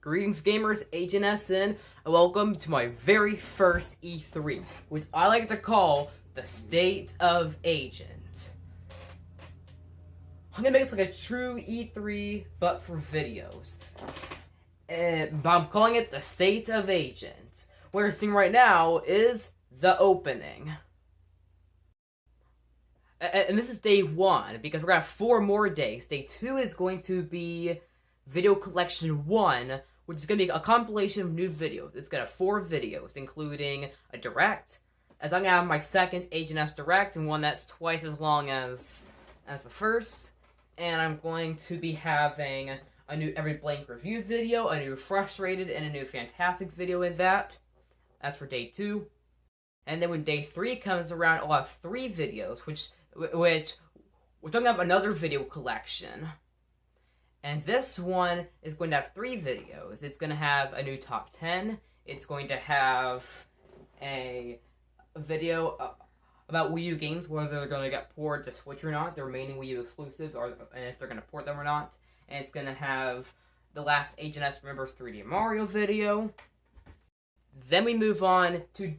Greetings gamers, Agent SN, and welcome to my very first E3, which I like to call the State of Agent. I'm gonna make this like a true E3, but for videos. But I'm calling it the State of Agent. What we're seeing right now is the opening. And this is day 1, because we're gonna have 4 more days. Day 2 is going to be Video Collection 1, which is going to be a compilation of new videos. It's going to have 4 videos, including a direct, as I'm going to have my second Agent S direct, and one that's twice as long as the first. And I'm going to be having a new Every Blank review video, a new Frustrated, and a new Fantastic video in that. That's for day 2. And then when day 3 comes around, I'll have 3 videos, which we're talking about another video collection. And this one is going to have 3 videos. It's going to have a new top 10. It's going to have a video about Wii U games, whether they're going to get ported to Switch or not, the remaining Wii U exclusives, and if they're going to port them or not. And it's going to have the last Agent S Remembers 3D Mario video. Then we move on to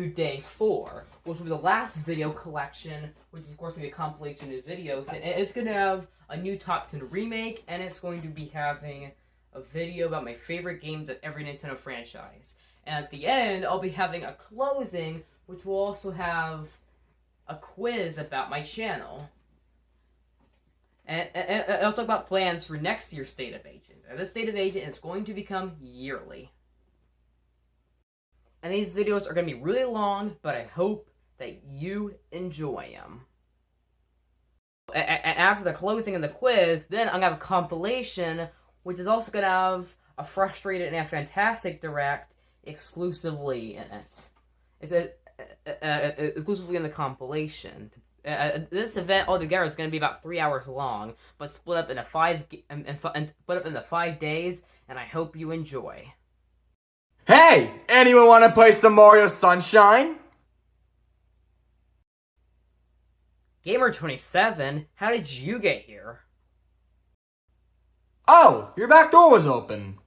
day 4, which will be the last video collection, which is of course going to be a compilation of videos, and it's going to have a new top 10 remake, and it's going to be having a video about my favorite games of every Nintendo franchise. And at the end, I'll be having a closing, which will also have a quiz about my channel. And I'll talk about plans for next year's State of Agent. And this State of Agent is going to become yearly. And these videos are going to be really long, but I hope that you enjoy them. After the closing and the quiz, then I'm going to have a compilation, which is also going to have a Frustrated and a Fantastic Direct exclusively in it. It's exclusively in the compilation. This event altogether is going to be about 3 hours long, but split up into 5 days, and I hope you enjoy. Hey! Anyone want to play some Mario Sunshine? Gamer27, how did you get here? Oh, your back door was open.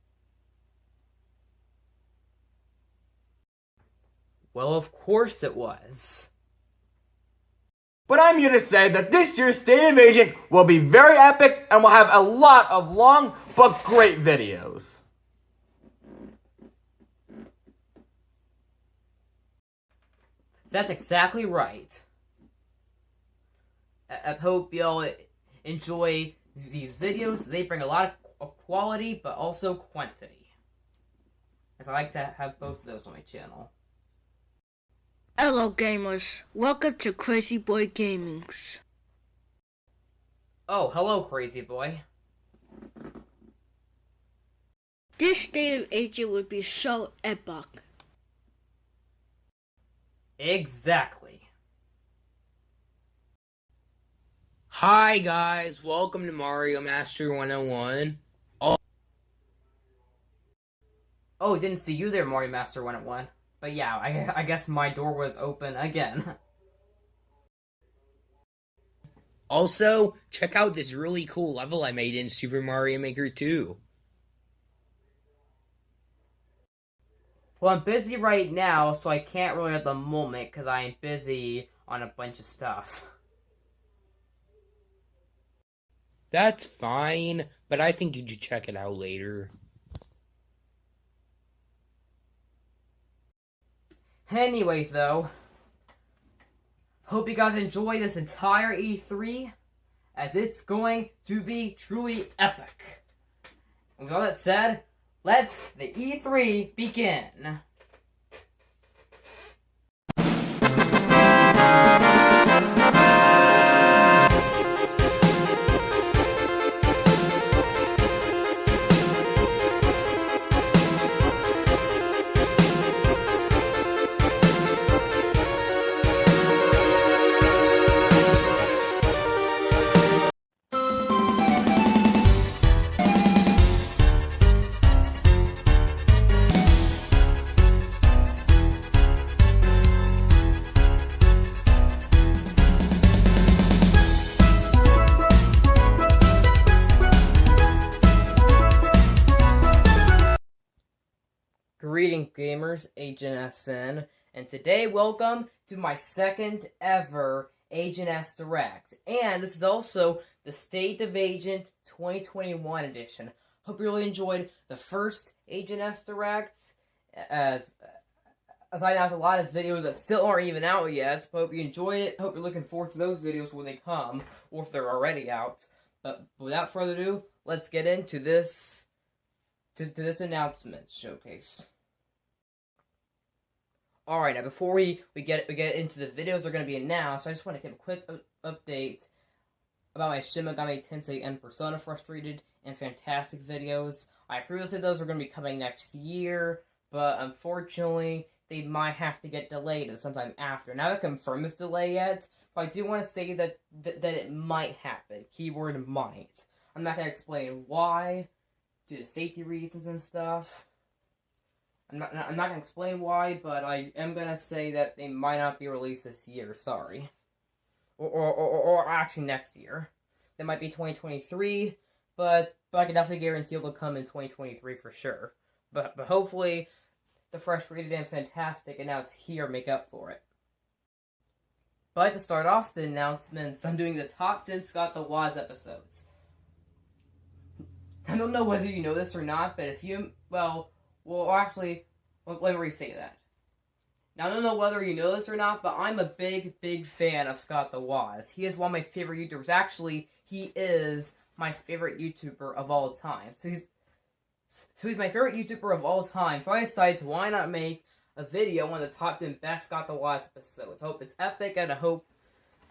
Well, of course it was. But I'm here to say that this year's State of Agent will be very epic and will have a lot of long but great videos. That's exactly right. I hope y'all enjoy these videos. They bring a lot of quality, but also quantity. As I like to have both of those on my channel. Hello gamers, welcome to Crazy Boy Gaming's. Oh, hello Crazy Boy. This State of Agent would be so epic. Exactly. Hi guys, welcome to Mario Master 101. Oh, didn't see you there, Mario Master 101. But yeah, I guess my door was open again. Also, check out this really cool level I made in Super Mario Maker 2. Well, I'm busy right now, so I can't really at the moment, because I'm busy on a bunch of stuff. That's fine, but I think you should check it out later. Anyways, though, hope you guys enjoy this entire E3, as it's going to be truly epic. And with all that said, let the E3 begin. greeting gamers, Agent SN, and today welcome to my second ever Agent S Direct. And this is also the State of Agent 2021 edition. Hope you really enjoyed the first Agent S Direct, as I have a lot of videos that still aren't even out yet, but hope you enjoy it. Hope you're looking forward to those videos when they come, or if they're already out. But without further ado, let's get into this this announcement showcase. Alright, now before we get into the videos that are going to be announced, I just want to give a quick update about my Shin Megami Tensei and Persona Frustrated and Fantastic videos. I previously said those were going to be coming next year, but unfortunately, they might have to get delayed to sometime after. Now, I haven't confirmed this delay yet, but I do want to say that it might happen. Keyword might. I'm not going to explain why, due to safety reasons and stuff. I'm not going to explain why, but I am going to say that they might not be released this year, sorry. Or actually next year. They might be 2023, but I can definitely guarantee it'll come in 2023 for sure. But hopefully, the Frustrated and Fantastic announced here make up for it. But to start off the announcements, I'm doing the top 10 Scott the Wise episodes. I don't know whether you know this or not, but if you, actually, let me re-say that. Now, I don't know whether you know this or not, but I'm a big fan of Scott the Wise. He is one of my favorite YouTubers. Actually, he is my favorite YouTuber of all time. So he's my favorite YouTuber of all time. So I decided, why not make a video on the top 10 best Scott the Wise episodes. I hope it's epic, and I hope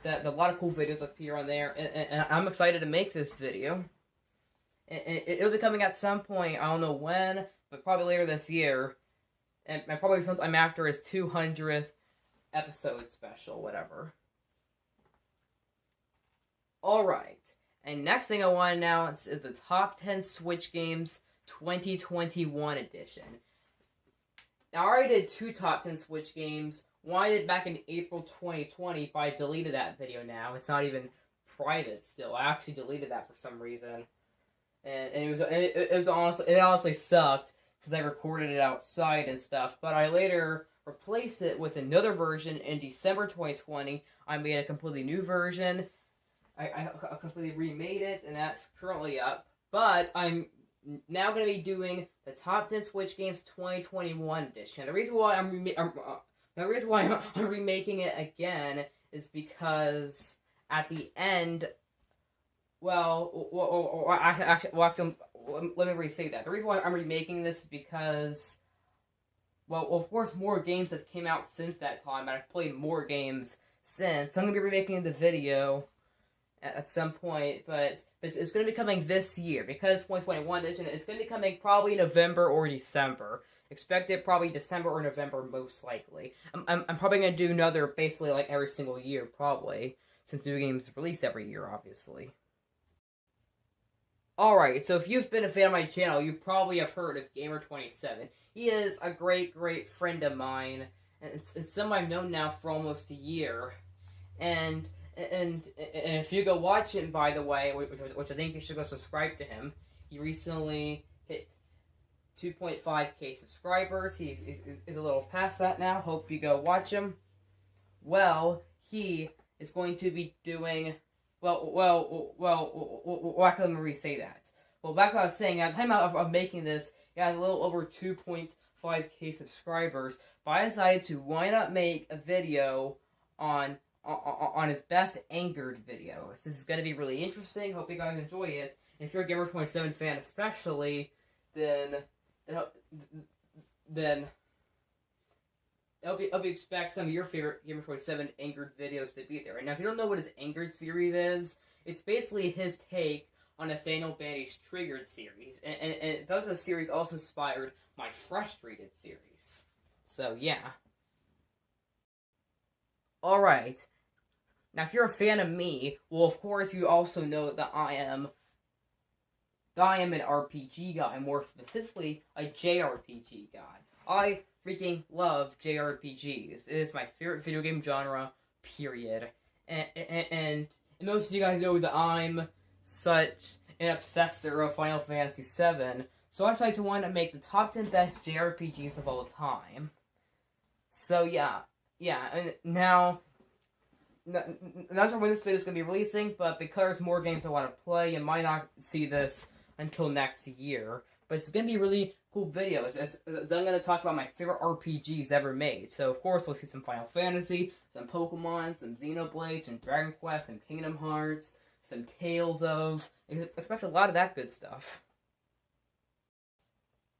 that a lot of cool videos appear on there. And I'm excited to make this video. It'll be coming at some point, I don't know when, but probably later this year. And probably sometime after his 200th episode special, whatever. Alright. And next thing I want to announce is the top 10 Switch games 2021 edition. Now, I already did 2 top 10 Switch games. One I did back in April 2020, but I deleted that video now. It's not even private still. I actually deleted that for some reason. And it honestly sucked, because I recorded it outside and stuff. But I later replaced it with another version in December 2020. I made a completely new version. I completely remade it, and that's currently up. But I'm now going to be doing the top 10 Switch games 2021 edition. The reason why I'm remaking it again is because at the end, let me re-say that. The reason why I'm remaking this is because, of course, more games have came out since that time, and I've played more games since. So I'm going to be remaking the video at some point, but it's going to be coming this year, because 2021 edition, it's going to be coming probably November or December. Expect it probably December or November, most likely. I'm probably going to do another, basically, like, every single year, probably, since new games release every year, obviously. Alright, so if you've been a fan of my channel, you probably have heard of Gamer27. He is a great friend of mine, and it's someone I've known now for almost a year. And if you go watch him, by the way, which I think you should go subscribe to him, he recently hit 2.5k subscribers. He's a little past that now. Hope you go watch him. Well, he is going to be doing... actually, let me re-say that. Well, back to what I was saying, at the time of making this, he had a little over 2.5k subscribers, but I decided to, why not make a video on his best angered videos. This is going to be really interesting. Hope you guys enjoy it. And if you're a Gamer27 fan especially, then I'll be expect some of your favorite Gamer27 angered videos to be there. And now, if you don't know what his angered series is, it's basically his take on Nathaniel Bandy's Triggered series. And the series also inspired my Frustrated series. So, yeah. Alright. Now, if you're a fan of me, well, of course, you also know that I am an RPG guy, more specifically, a JRPG guy. I freaking love JRPGs. It is my favorite video game genre, period. And most of you guys know that I'm such an obsessor of Final Fantasy VII, So I decided to want to make the top 10 best JRPGs of all time. So yeah, and now, not sure when this video is going to be releasing, but because there's more games I want to play, you might not see this until next year. But it's going to be really cool videos, as I'm going to talk about my favorite RPGs ever made. So of course we'll see some Final Fantasy, some Pokemon, some Xenoblade, some Dragon Quest, some Kingdom Hearts, some Tales of... Expect a lot of that good stuff.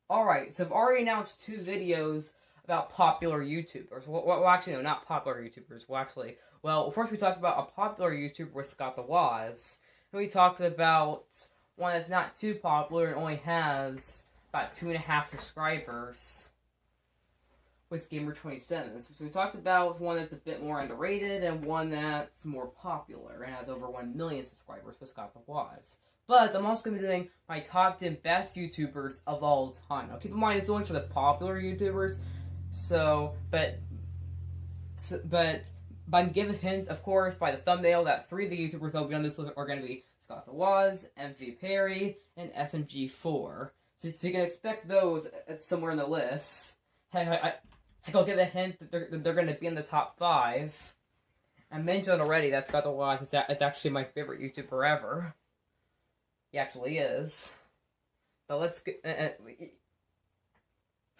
Alright, so I've already announced 2 videos about popular YouTubers. Well, actually, no, not popular YouTubers. Well, first we talked about a popular YouTuber with Scott the Woz. And we talked about one that's not too popular and only has about 2.5 subscribers with Gamer27. So we talked about one that's a bit more underrated and one that's more popular and has over 1 million subscribers with Scott the Woz. But I'm also going to be doing my top 10 best YouTubers of all time. Now keep in mind, it's only for the popular YouTubers. But I can give a hint, of course, by the thumbnail that 3 of the YouTubers that will be on this list are going to be Scott the Woz, MV Perry, and SMG4. So you can expect those somewhere in the list. Heck, I'll give a hint that they're going to be in the top 5. I mentioned already that Scott the Woz is actually my favorite YouTuber ever. He actually is. But let's get...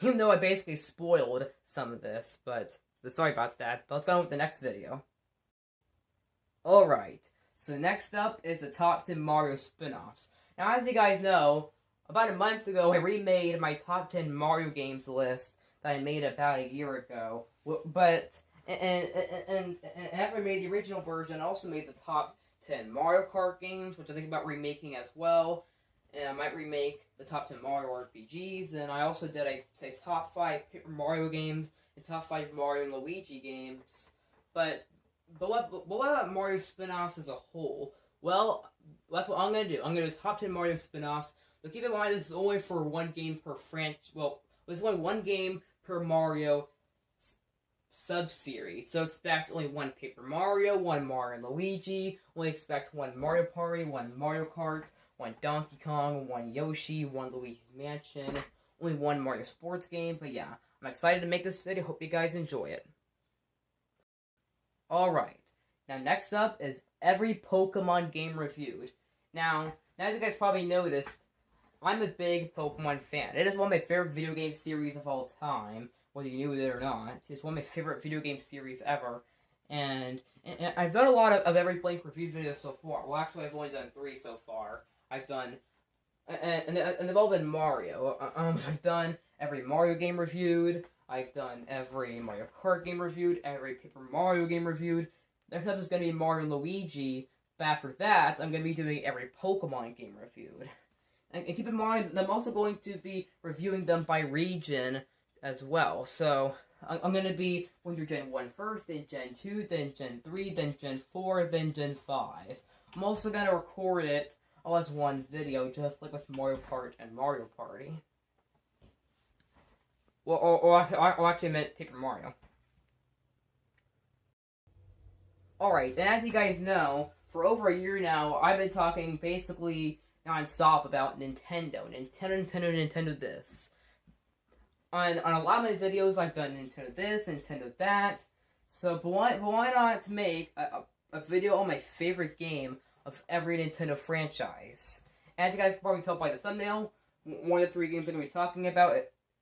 even though I basically spoiled some of this, but sorry about that. But let's go on with the next video. Alright, so next up is the top 10 Mario spin-offs. Now, as you guys know, about a month ago, I remade my top 10 Mario games list that I made about a year ago. But, and after I made the original version, I also made the top 10 Mario Kart games, which I think about remaking as well. And I might remake the top 10 Mario RPGs, and I also did a top 5 Paper Mario games and top 5 Mario and Luigi games. But what about Mario spin-offs as a whole? Well, that's what I'm going to do. I'm going to do top 10 Mario spin-offs. But keep in mind, this is only for 1 game per franchise. Well, there's only 1 game per Mario sub-series. So expect only 1 Paper Mario, 1 Mario and Luigi. Only expect 1 Mario Party, 1 Mario Kart, 1 Donkey Kong, 1 Yoshi, 1 Luigi's Mansion, only 1 Mario Sports game, but yeah, I'm excited to make this video, hope you guys enjoy it. Alright, now next up is every Pokemon game reviewed. Now, as you guys probably noticed, I'm a big Pokemon fan. It is one of my favorite video game series of all time, whether you knew it or not. It's one of my favorite video game series ever. And I've done a lot of every Blink review videos so far. Well, actually, I've only done 3 so far. I've done, and they've all been Mario. I've done every Mario game reviewed. I've done every Mario Kart game reviewed. Every Paper Mario game reviewed. Next up is going to be Mario and Luigi. But after that, I'm going to be doing every Pokemon game reviewed. And keep in mind, I'm also going to be reviewing them by region as well. So I'm going to be going through Gen 1 first, then Gen 2, then Gen 3, then Gen 4, then Gen 5. I'm also going to record it all as 1 video, just like with Mario Kart and Mario Party. Well, or actually I meant Paper Mario. Alright, and as you guys know, for over a year now, I've been talking basically non-stop about Nintendo this. On a lot of my videos, I've done Nintendo this, Nintendo that. So, but why not make a video on my favorite game of every Nintendo franchise? As you guys can probably tell by the thumbnail, one of the 3 games I'm going to be talking about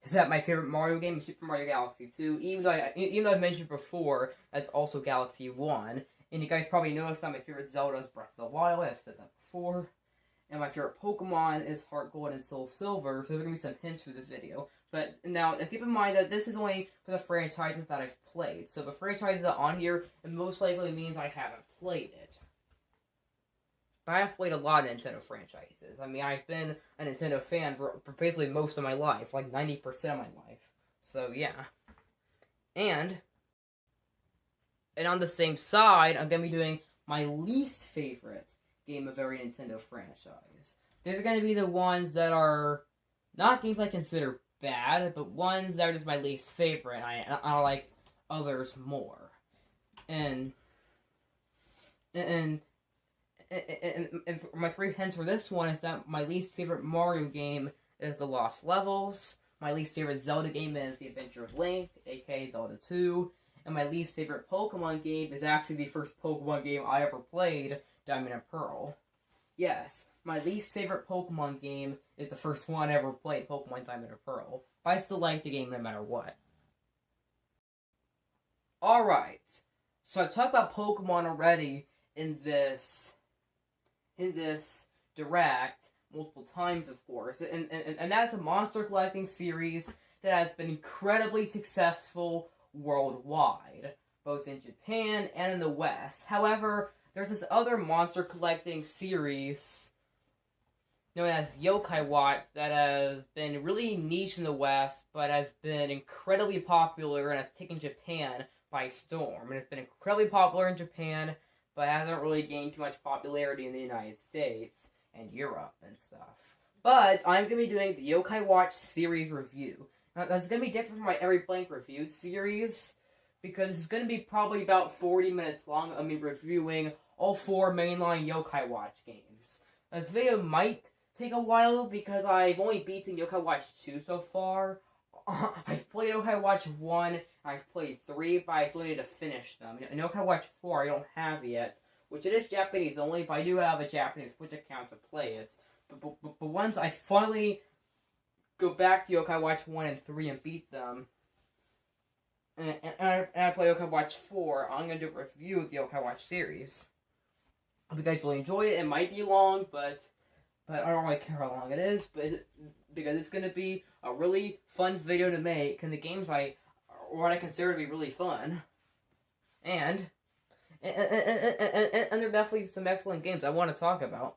is that my favorite Mario game is Super Mario Galaxy 2. Even though I've mentioned before, that's also Galaxy 1. And you guys probably noticed that my favorite Zelda is Breath of the Wild. I've said that before. And my favorite Pokemon is Heart Gold and Soul Silver. So there's going to be some hints for this video. But now, keep in mind that this is only for the franchises that I've played. So the franchises that are on here, it most likely means I haven't played it. But I've played a lot of Nintendo franchises. I mean, I've been a Nintendo fan for basically most of my life. Like 90% of my life. So, yeah. And on the same side, I'm going to be doing my least favorite game of every Nintendo franchise. These are going to be the ones that are not games I consider bad, but ones that are just my least favorite. I like others more. And my 3 hints for this one is that my least favorite Mario game is The Lost Levels. My least favorite Zelda game is The Adventure of Link, aka Zelda 2. And my least favorite Pokemon game is actually the first Pokemon game I ever played, Diamond and Pearl. Yes, my least favorite Pokemon game is the first one I ever played, Pokemon Diamond and Pearl. But I still like the game no matter what. Alright, so I've talked about Pokemon already in this Direct multiple times, of course, and that's a monster collecting series that has been incredibly successful worldwide, both in Japan and in the West. However, there's this other monster collecting series known as Yokai Watch that has been really niche in the West, but has been incredibly popular and has taken Japan by storm. And it's been incredibly popular in Japan, but hasn't really gained too much popularity in the United States and Europe and stuff. But I'm going to be doing the Yokai Watch series review. Now, that's going to be different from my Every Blank Reviewed series, because it's going to be probably about 40 minutes long of me reviewing all 4 mainline Yokai Watch games. Now, this video might take a while because I've only beaten Yokai Watch 2 so far. I've played Yokai Watch 1, I've played 3, but I still need to finish them. And Yokai Watch 4 I don't have yet, which it is Japanese only, but I do have a Japanese Switch account to play it. But once I finally go back to Yokai Watch 1 and 3 and beat them, and I play Yokai Watch 4, I'm going to do a review of the Yokai Watch series. I hope you guys will enjoy it. It might be long, but I don't really care how long it is, because it's going to be a really fun video to make, and the games what I consider to be really fun. And there are definitely some excellent games I want to talk about.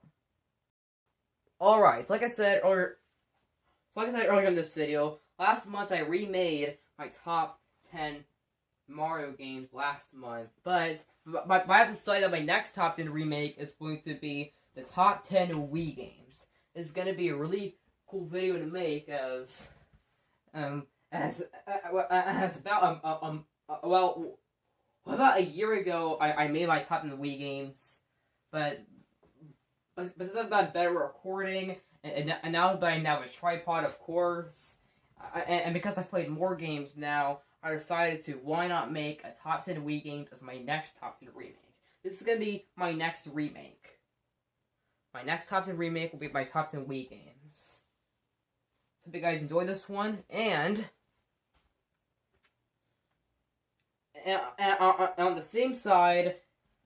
Alright, so like I said earlier in this video, last month I remade my top 10 Mario games last month, but I have decided that my next top 10 remake is going to be the top 10 Wii games. It's going to be a really cool video to make as about a year ago I made my top 10 Wii games, but since I've gotten better at recording, and now that I have a tripod, of course, and because I've played more games now, I decided to, why not make a top 10 Wii games as my next top 10 remake. This is going to be my next remake. My next top 10 remake will be my top 10 Wii games. Hope you guys enjoy this one, and on the same side,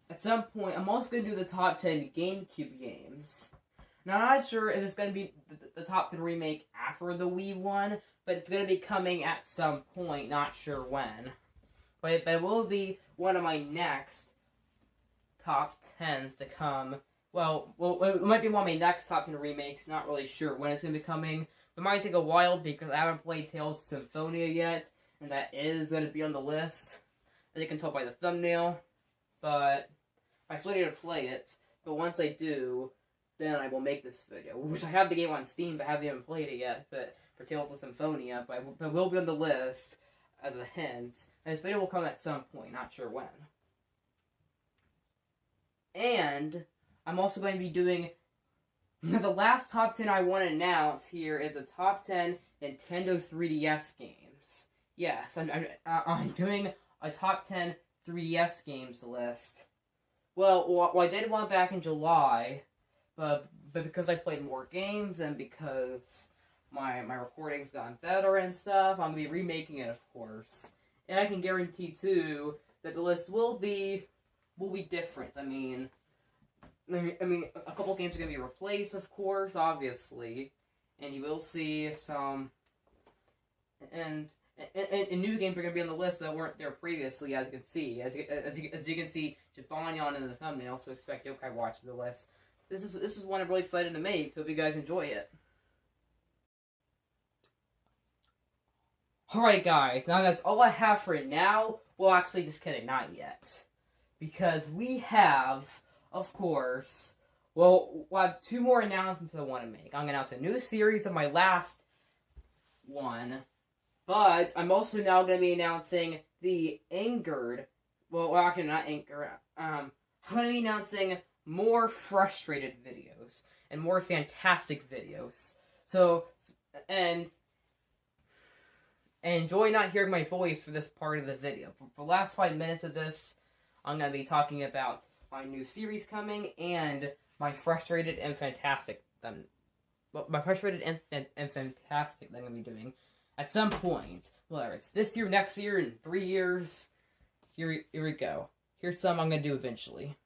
at some point, I'm also going to do the top 10 GameCube games. Now, I'm not sure if it's going to be the top 10 remake after the Wii one, but it's going to be coming at some point, not sure when. But it will be one of my next top 10s to come. Well, it might be one of my next top 10 remakes, not really sure when it's going to be coming. It might take a while because I haven't played Tales of Symphonia yet, and that is going to be on the list, as you can tell by the thumbnail. But I still need to play it, but once I do, then I will make this video, which I have the game on Steam, but I haven't even played it yet, but for Tales of Symphonia, but it will be on the list as a hint, and this video will come at some point, not sure when. And I'm also going to be doing, the last top 10 I want to announce here is the top 10 Nintendo 3DS games. Yes, I'm doing a top 10 3DS games list. Well, I did one back in July, but because I played more games and because my recording's gotten better and stuff, I'm going to be remaking it, of course. And I can guarantee, too, that the list will be different. I mean, a couple games are going to be replaced, of course, obviously. And you will see some... And new games are going to be on the list that weren't there previously, as you can see. As you can see, Jibanyan in the thumbnail, so expect Yokai Watch to the list. This is one I'm really excited to make. Hope you guys enjoy it. Alright guys, now that's all I have for now. Well, actually, just kidding, not yet. Because we have, of course, we'll have 2 more announcements I want to make. I'm going to announce a new series of my last one. But I'm also now going to be announcing the Angered, well, actually not Angered, I'm going to be announcing more frustrated videos and more fantastic videos. So and enjoy not hearing my voice for this part of the video. For the last 5 minutes of this, I'm going to be talking about my new series coming and my frustrated and fantastic fantastic that I'm going to be doing at some point. Whether it's this year, next year, in 3 years. Here we go. Here's some I'm going to do eventually.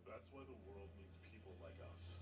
That's why the world needs people like us.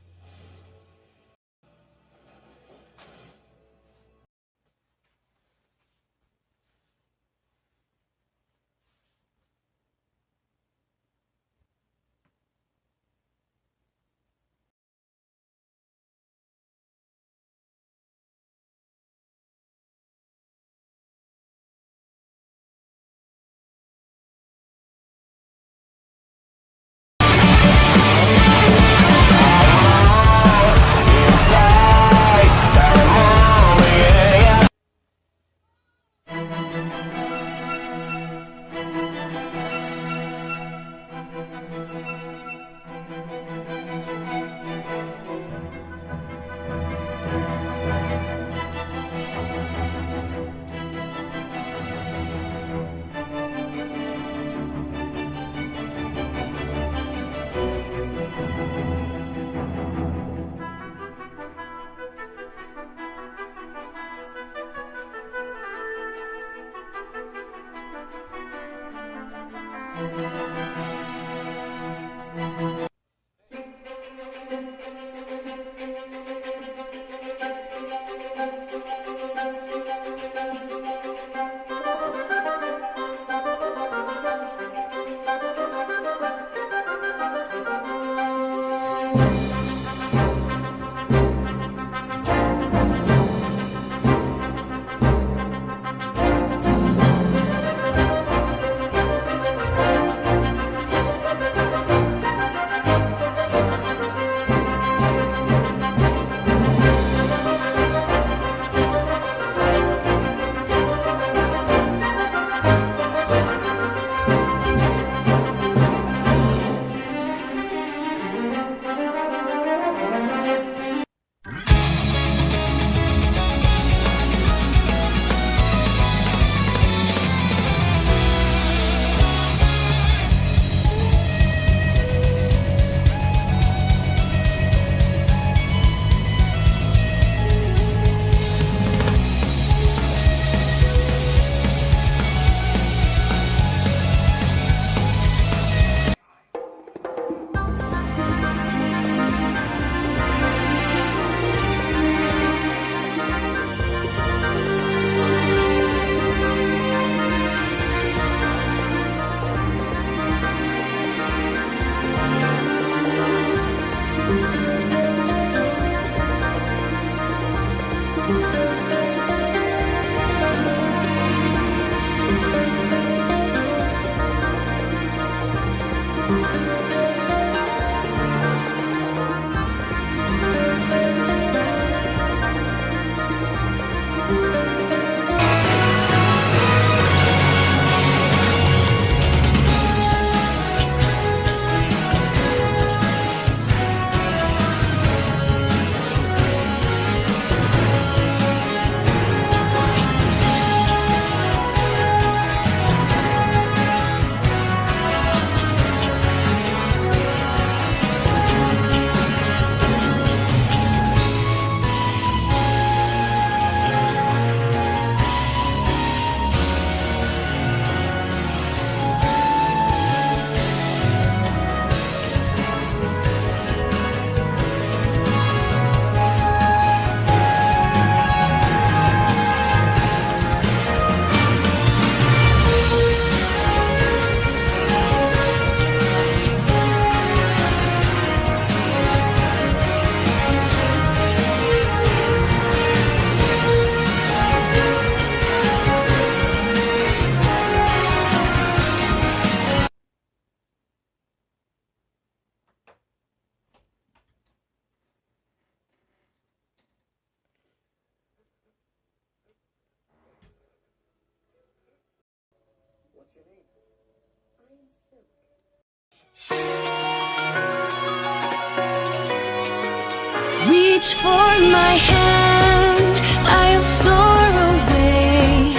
Reach for my hand, I'll soar away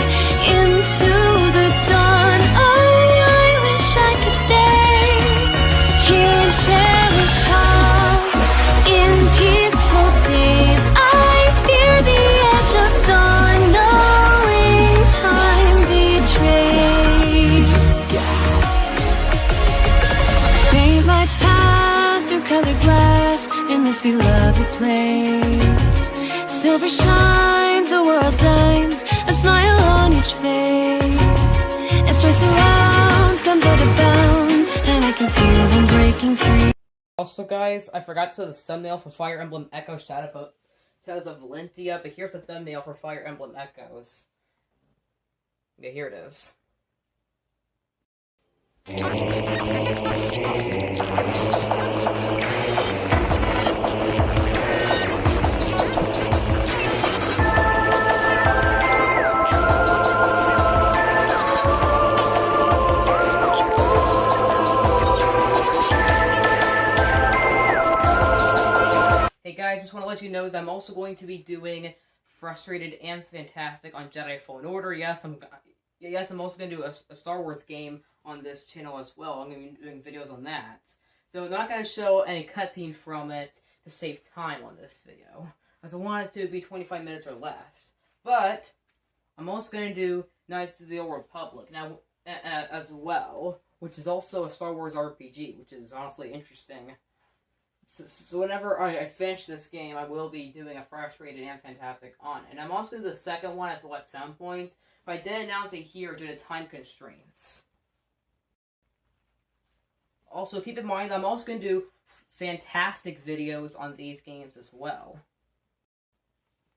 into the dawn. Oh, I wish I could stay here and cherish hearts in peaceful days. I fear the edge of dawn, knowing time betrays. Faint lights pass through colored glass in this beloved place. Silver shines, the world dines, a smile on each face. As joy surrounds them by the bounds, and I can feel them breaking free. Also, guys, I forgot to show the thumbnail for Fire Emblem Echoes Shadows of Valentia, but here's the thumbnail for Fire Emblem Echoes. Okay, here it is. Hey guys, just want to let you know that I'm also going to be doing Frustrated and Fantastic on Jedi Fallen Order. Yes, I'm also going to do a Star Wars game on this channel as well. I'm going to be doing videos on that. Though I'm not going to show any cutscene from it to save time on this video, as I want it to be 25 minutes or less. But I'm also going to do Knights of the Old Republic now as well, which is also a Star Wars RPG, which is honestly interesting. So whenever I finish this game, I will be doing a Frustrated and Fantastic on it. And I'm also going to do the second one as well at some point, but I didn't announce it here due to time constraints. Also, keep in mind, I'm also going to do fantastic videos on these games as well.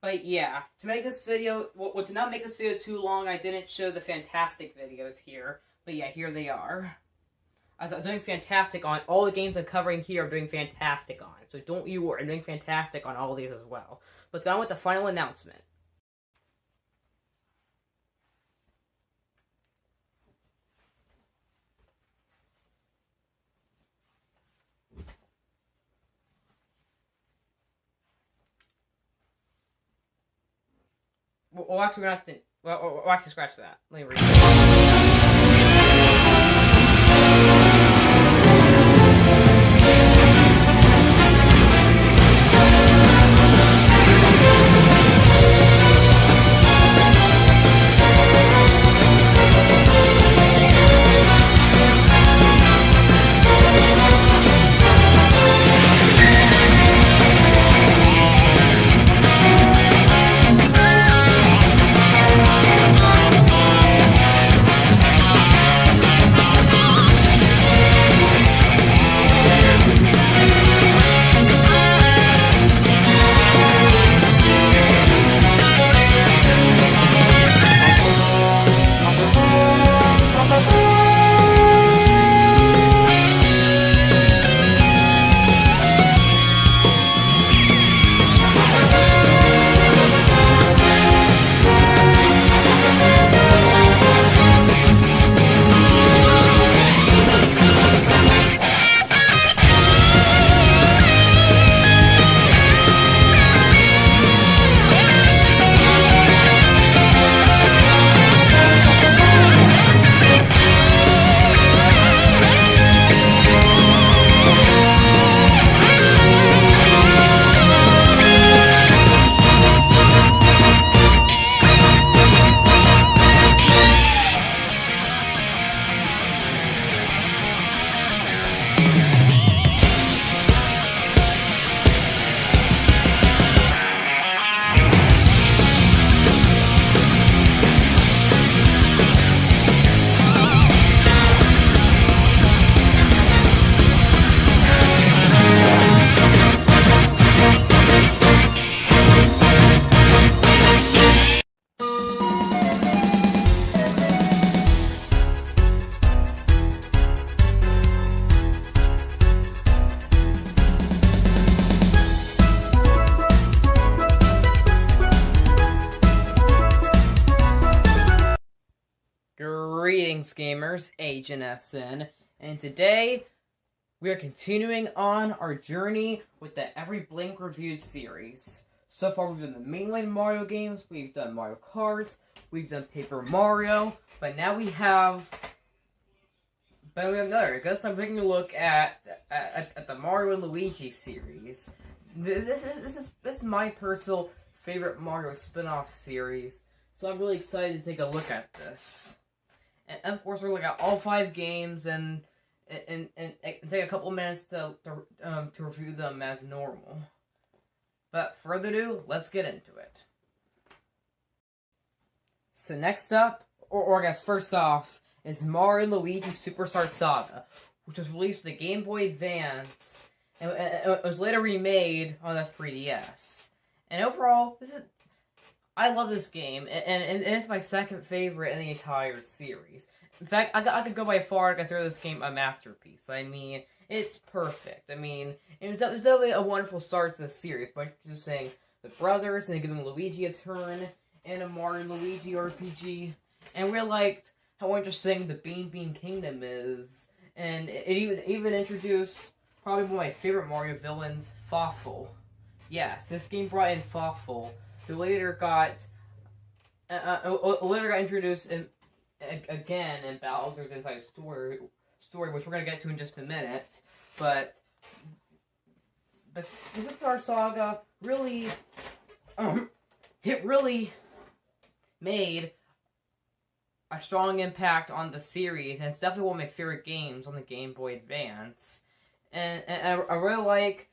But yeah, to make this video, to not make this video too long, I didn't show the fantastic videos here. But yeah, here they are. I'm doing fantastic on all the games I'm covering here. I'm doing fantastic on. So don't you worry, I'm doing fantastic on all of these as well. Let's go on with the final announcement. Well, actually, we're not. We'll actually scratch that. Let me read it. Greetings gamers, Agent SN, and today we are continuing on our journey with the Every Blink Review series. So far we've done the mainline Mario games, we've done Mario Kart, we've done Paper Mario, but now we have another. I guess I'm taking a look at the Mario and Luigi series. This is my personal favorite Mario spin-off series, so I'm really excited to take a look at this. And of course, we're looking at all 5 games and take a couple minutes to review them as normal. But further ado, let's get into it. So next up, or I guess first off, is Mario & Luigi Superstar Saga, which was released for the Game Boy Advance, and it was later remade on the 3DS. And overall, I love this game, and it's my second favorite in the entire series. In fact, I could go by far and consider this game a masterpiece. I mean, it's perfect. I mean, it's definitely a wonderful start to the series by introducing the brothers and giving Luigi a turn in a Mario & Luigi RPG. And we liked how interesting the Bean Kingdom is, and it even introduced probably one of my favorite Mario villains, Fawful. Yes, this game brought in Fawful, who later got introduced again in Bowser's Inside Story, which we're gonna get to in just a minute. But the Superstar Saga really, it really made a strong impact on the series, and it's definitely one of my favorite games on the Game Boy Advance. And I really like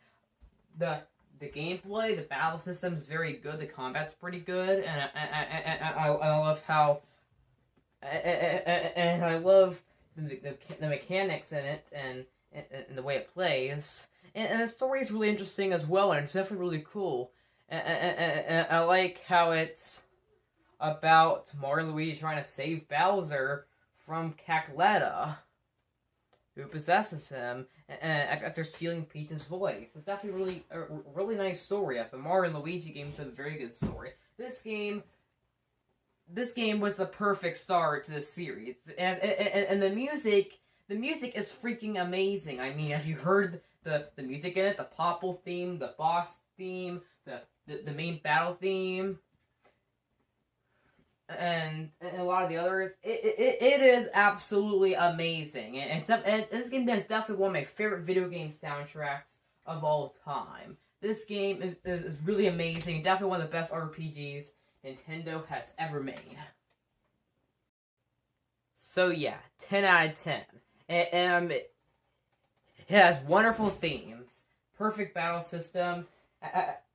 the gameplay. The battle system is very good. The combat's pretty good, and I love how and I love the mechanics in it and the way it plays. And the story is really interesting as well, and it's definitely really cool. And I like how it's about Mario and Luigi trying to save Bowser from Cackletta, who possesses him after stealing Peach's voice. It's definitely a really nice story. As the Mario and Luigi game is a very good story. This game was the perfect start to the series, and the music is freaking amazing. I mean, have you heard the music in it? The Popple theme, the boss theme, the main battle theme, and a lot of the others. It is absolutely amazing, and this game is definitely one of my favorite video game soundtracks of all time. This game is really amazing, definitely one of the best RPGs Nintendo has ever made. So yeah, 10 out of 10. It has wonderful themes, perfect battle system.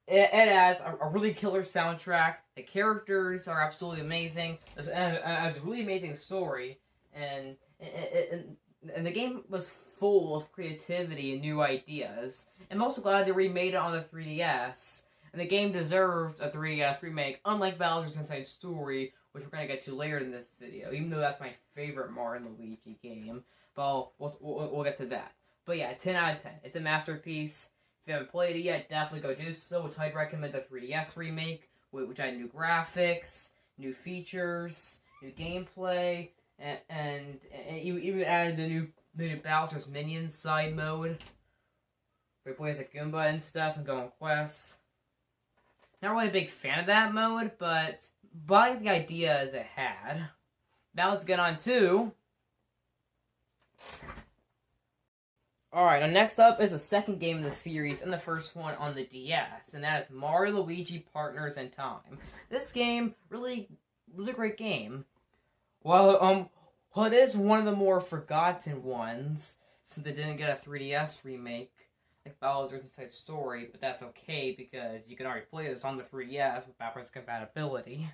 It has a really killer soundtrack. The characters are absolutely amazing. It has a really amazing story, and the game was full of creativity and new ideas. I'm also glad they remade it on the 3DS. And the game deserved a 3DS remake, unlike Bowser's Inside Story, which we're going to get to later in this video, even though that's my favorite Mario & Luigi game. But we'll get to that. But yeah, 10 out of 10. It's a masterpiece. If you haven't played it yet, definitely go do so, which I'd recommend the 3DS remake, which had new graphics, new features, new gameplay, and even added the new Bowser's Minions side mode, where you play as a Goomba and stuff and go on quests. Not really a big fan of that mode, but I like the idea as it had. Now let's get on to... Alright, now next up is the second game in the series, and the first one on the DS, and that is Mario & Luigi Partners in Time. This game, really great game. Well, it is one of the more forgotten ones, since it didn't get a 3DS remake, like Bowser's Inside Story, but that's okay because you can already play this on the 3DS with backwards compatibility.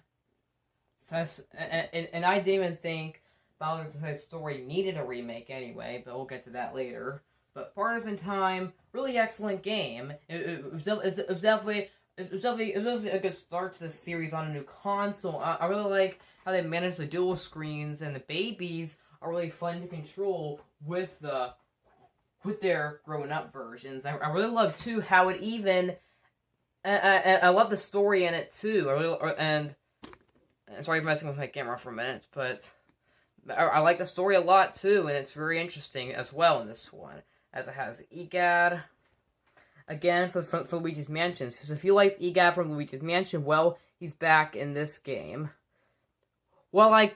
So, and I didn't even think Bowser's Inside Story needed a remake anyway, but we'll get to that later. But Partners in Time, really excellent game. It was definitely a good start to the series on a new console. I really like how they managed the dual screens, and the babies are really fun to control with their grown-up versions. I really love, too, how it even... I love the story in it, too. And sorry for messing with my camera for a minute, but I like the story a lot too, and it's very interesting as well in this one, as it has EGAD again for Luigi's Mansion. So if you liked EGAD from Luigi's Mansion, well, he's back in this game. Well, I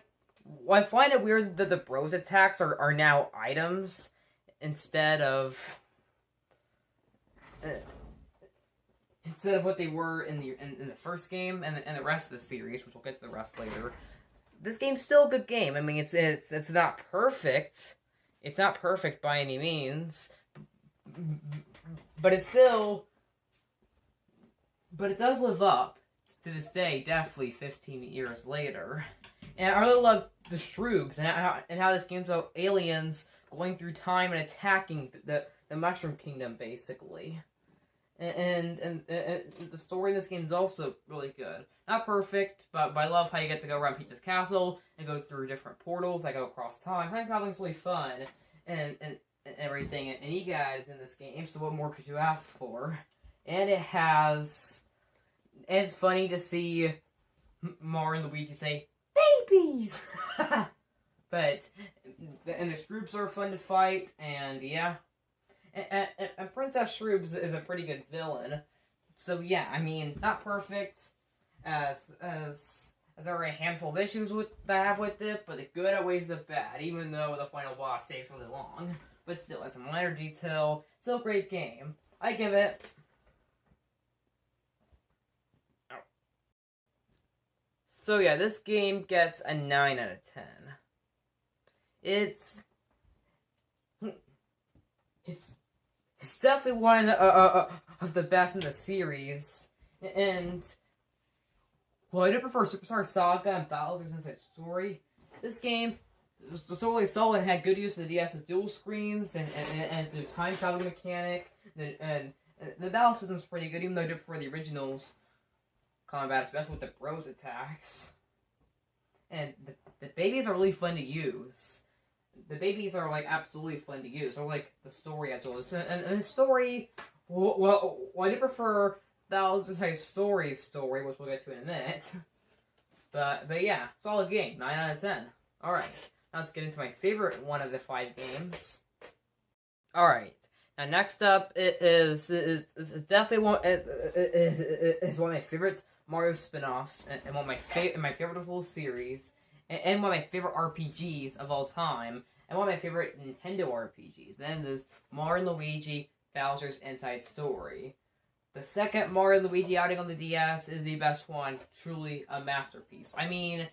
find it weird that the bros attacks are now items instead of what they were in the first game and the rest of the series, which we'll get to the rest later. This game's still a good game. I mean, it's not perfect. It's not perfect by any means, but it does live up to this day, definitely 15 years later. And I really love the Shroobs and how this game's about aliens going through time and attacking the Mushroom Kingdom, basically. And the story in this game is also really good. Not perfect, but I love how you get to go around Peach's castle and go through different portals that go across time. Time traveling's really fun and everything. And EGAD is in this game, so what more could you ask for? And it's funny to see Mario and Luigi say, "Babies!" but the Shroops are fun to fight, and yeah. And Princess Shroobs is a pretty good villain. So yeah, I mean, not perfect, as there are a handful of issues that I have with it, but the good outweighs the bad, even though the final boss takes really long. But still, as a minor detail, still a great game. I give it... So yeah, this game gets a 9 out of 10. It's definitely one of the best in the series, and well, I do prefer Superstar Saga and Bowser's Inside Story. This game was totally solid and had good use of the DS's dual screens and the time travel mechanic, and the battle system's pretty good, even though I do prefer the original's combat, especially with the bros attacks. And the babies are really fun to use. The babies are, like, absolutely fun to use. Or, like, the story as well. And the story... Well, I do prefer Bowser's High story, which we'll get to in a minute. But yeah, solid game. 9 out of 10. Alright, now let's get into my favorite one of the 5 games. Alright, now next up is definitely one of my favorite Mario spin-offs, and one of my favorite of the whole series. And one of my favorite RPGs of all time, and one of my favorite Nintendo RPGs. Then there's Mario and Luigi, Bowser's Inside Story. The second Mario and Luigi outing on the DS is the best one, truly a masterpiece. I mean,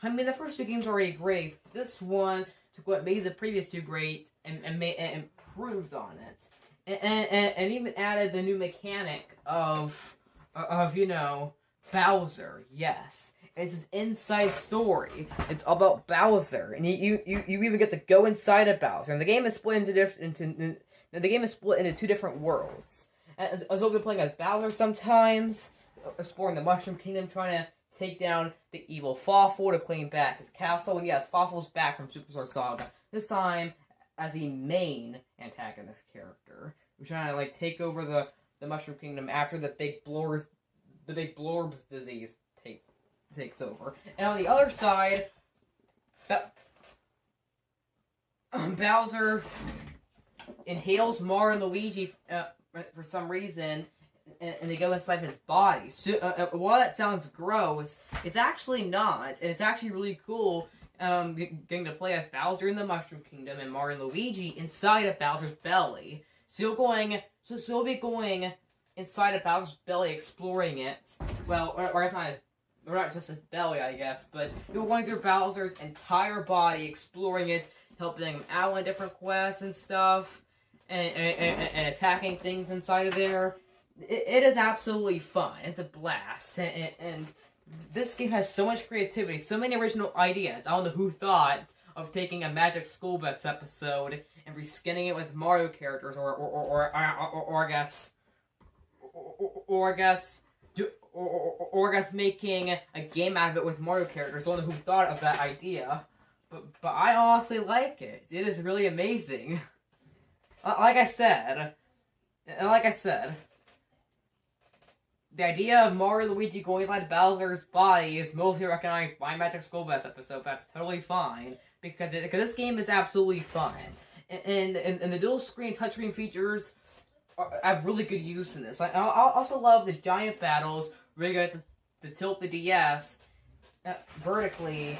the first 2 games are already great. This one took what made the previous 2 great and improved on it, and even added the new mechanic of Bowser. Yes. It's an inside story. It's all about Bowser, and you even get to go inside of Bowser. And the game is split into 2 different worlds. As we'll be playing as Bowser sometimes, exploring the Mushroom Kingdom, trying to take down the evil Fawful to claim back his castle. And yes, Fawful's back from Superstar Saga. This time as the main antagonist character. We're trying to take over the Mushroom Kingdom after the big blorbs disease takes over. And on the other side, Bowser inhales Mario and Luigi for some reason, and they go inside his body. So, while that sounds gross, it's actually not, and it's actually really cool getting to play as Bowser in the Mushroom Kingdom and Mario and Luigi inside of Bowser's belly. So you'll be going inside of Bowser's belly, exploring it. Well, or it's not not just his belly, I guess, but you're going through Bowser's entire body, exploring it, helping him out on different quests and stuff, and attacking things inside of there. It is absolutely fun. It's a blast, and this game has so much creativity, so many original ideas. I don't know who thought of taking a Magic School Bus episode and reskinning it with Mario characters, or I guess making a game out of it with Mario characters. I don't know who thought of that idea, but I honestly like it. It is really amazing. Like I said, the idea of Mario and Luigi going inside Bowser's body is mostly recognized by Magic School Bus episode. That's totally fine because this game is absolutely fun, and the dual screen touchscreen features have really good use in this. I also love the giant battles where you get to tilt the DS vertically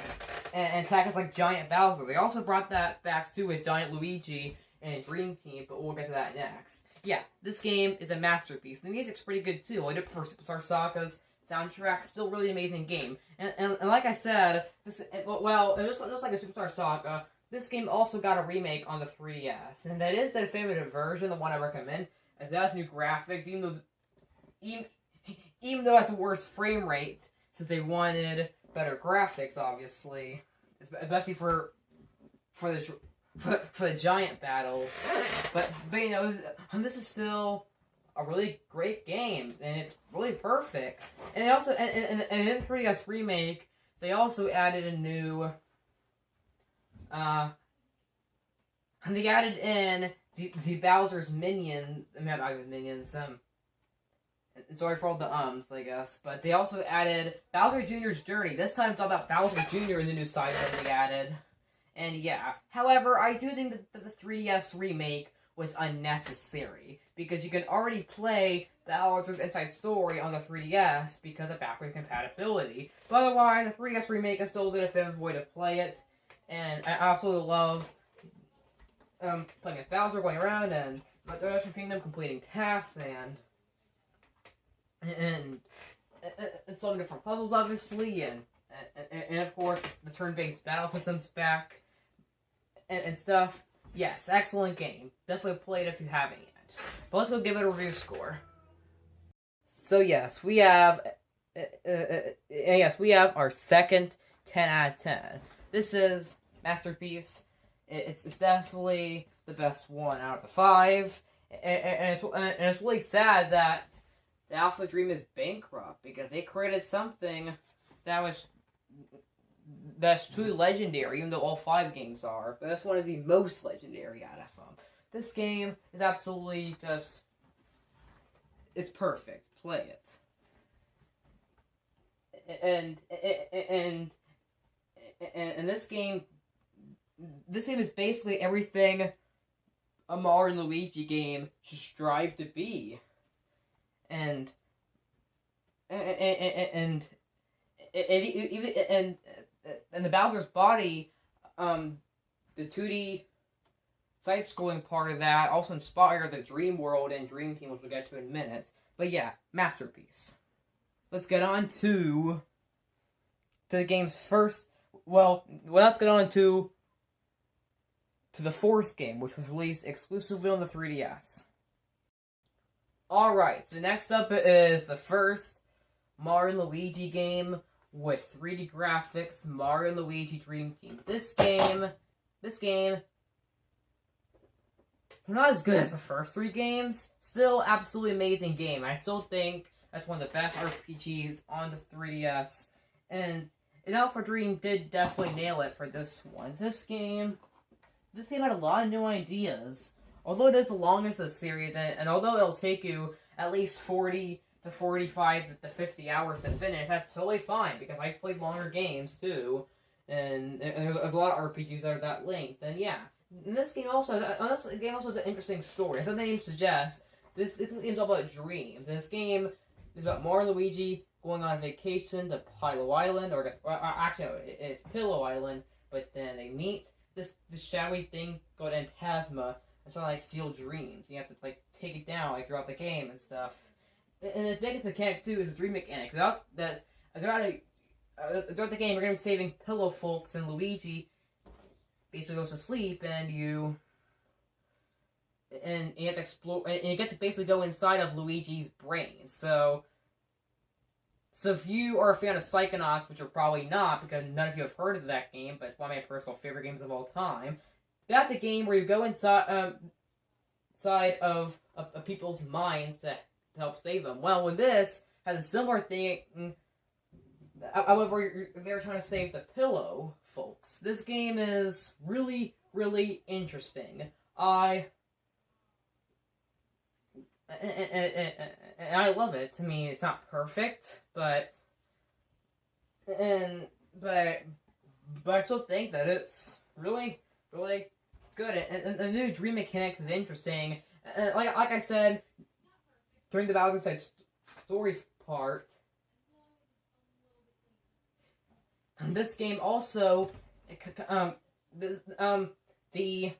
and attack us like Giant Bowser. They also brought that back too with Giant Luigi and Dream Team, but we'll get to that next. Yeah, this game is a masterpiece. The music's pretty good too. I did prefer Superstar Saga's soundtrack. Still really amazing game. And like I said, just like a Superstar Saga, this game also got a remake on the 3DS, and that is the definitive version, the one I recommend. As it has new graphics, even though it has a worse frame rate, since they wanted better graphics, obviously, especially for the giant battles. But you know, this is still a really great game, and it's really perfect. And they also and in 3DS remake, they also added a new they added in the Bowser's minions. I mean, not Bowser's minions. Sorry for all the I guess. But they also added Bowser Jr.'s Journey. This time it's all about Bowser Jr. in the new side that they added. And yeah. However, I do think that the 3DS remake was unnecessary, because you can already play Bowser's Inside Story on the 3DS because of backward compatibility. But otherwise, the 3DS remake is still the definitive way to play it. And I absolutely love playing as Bowser, going around and Mushroom Kingdom, completing tasks, and solving different puzzles, obviously, and of course the turn-based battle systems back and stuff. Yes, excellent game. Definitely play it if you haven't yet. But let's go give it a review score. So yes, we have our second 10 out of 10. This is masterpiece. It's definitely the best one out of the 5, and it's really sad that the Alpha Dream is bankrupt, because they created something that's truly legendary, even though all 5 games are. But that's one of the most legendary out of them. This game is absolutely just... it's perfect. Play it. And this game is basically everything a Mario and Luigi game should strive to be. And the Bowser's body, the 2D side-scrolling part of that also inspired the Dream World and Dream Team, which we'll get to in minutes. But yeah, masterpiece. Let's get on to the game's first. Well, let's get on to the 4th game, which was released exclusively on the 3DS. Alright, so next up is the first Mario & Luigi game with 3D graphics, Mario & Luigi Dream Team. This game, not as good as the first 3 games, still absolutely amazing game. I still think that's one of the best RPGs on the 3DS, and Alpha Dream did definitely nail it for this one. This game had a lot of new ideas. Although it is the longest of the series, and although it'll take you at least 40 to 45 to 50 hours to finish, that's totally fine, because I've played longer games too, and there's a lot of RPGs that are that length, and yeah. And this game also has an interesting story. As the name suggests, this game's all about dreams, and this game is about Mario and Luigi going on vacation to Pillow Island, actually no, it's Pillow Island, but then they meet this shadowy thing called Phantasma, and trying to like steal dreams. You have to like take it down like throughout the game and stuff. And the biggest mechanic too is the dream mechanic. Throughout the game, you're gonna be saving Pillow Folks, and Luigi basically goes to sleep, and you have to explore, and you get to basically go inside of Luigi's brain. So if you are a fan of Psychonauts, which you're probably not, because none of you have heard of that game, but it's one of my personal favorite games of all time. That's a game where you go inside of people's minds to help save them. Well, when this has a similar thing, however, they're trying to save the Pillow Folks. This game is really, really interesting. And and I love it. I mean, it's not perfect, but I still think that it's really, really good. And the new dream mechanics is interesting. Like I said during the Bowser's Side story part, this game also the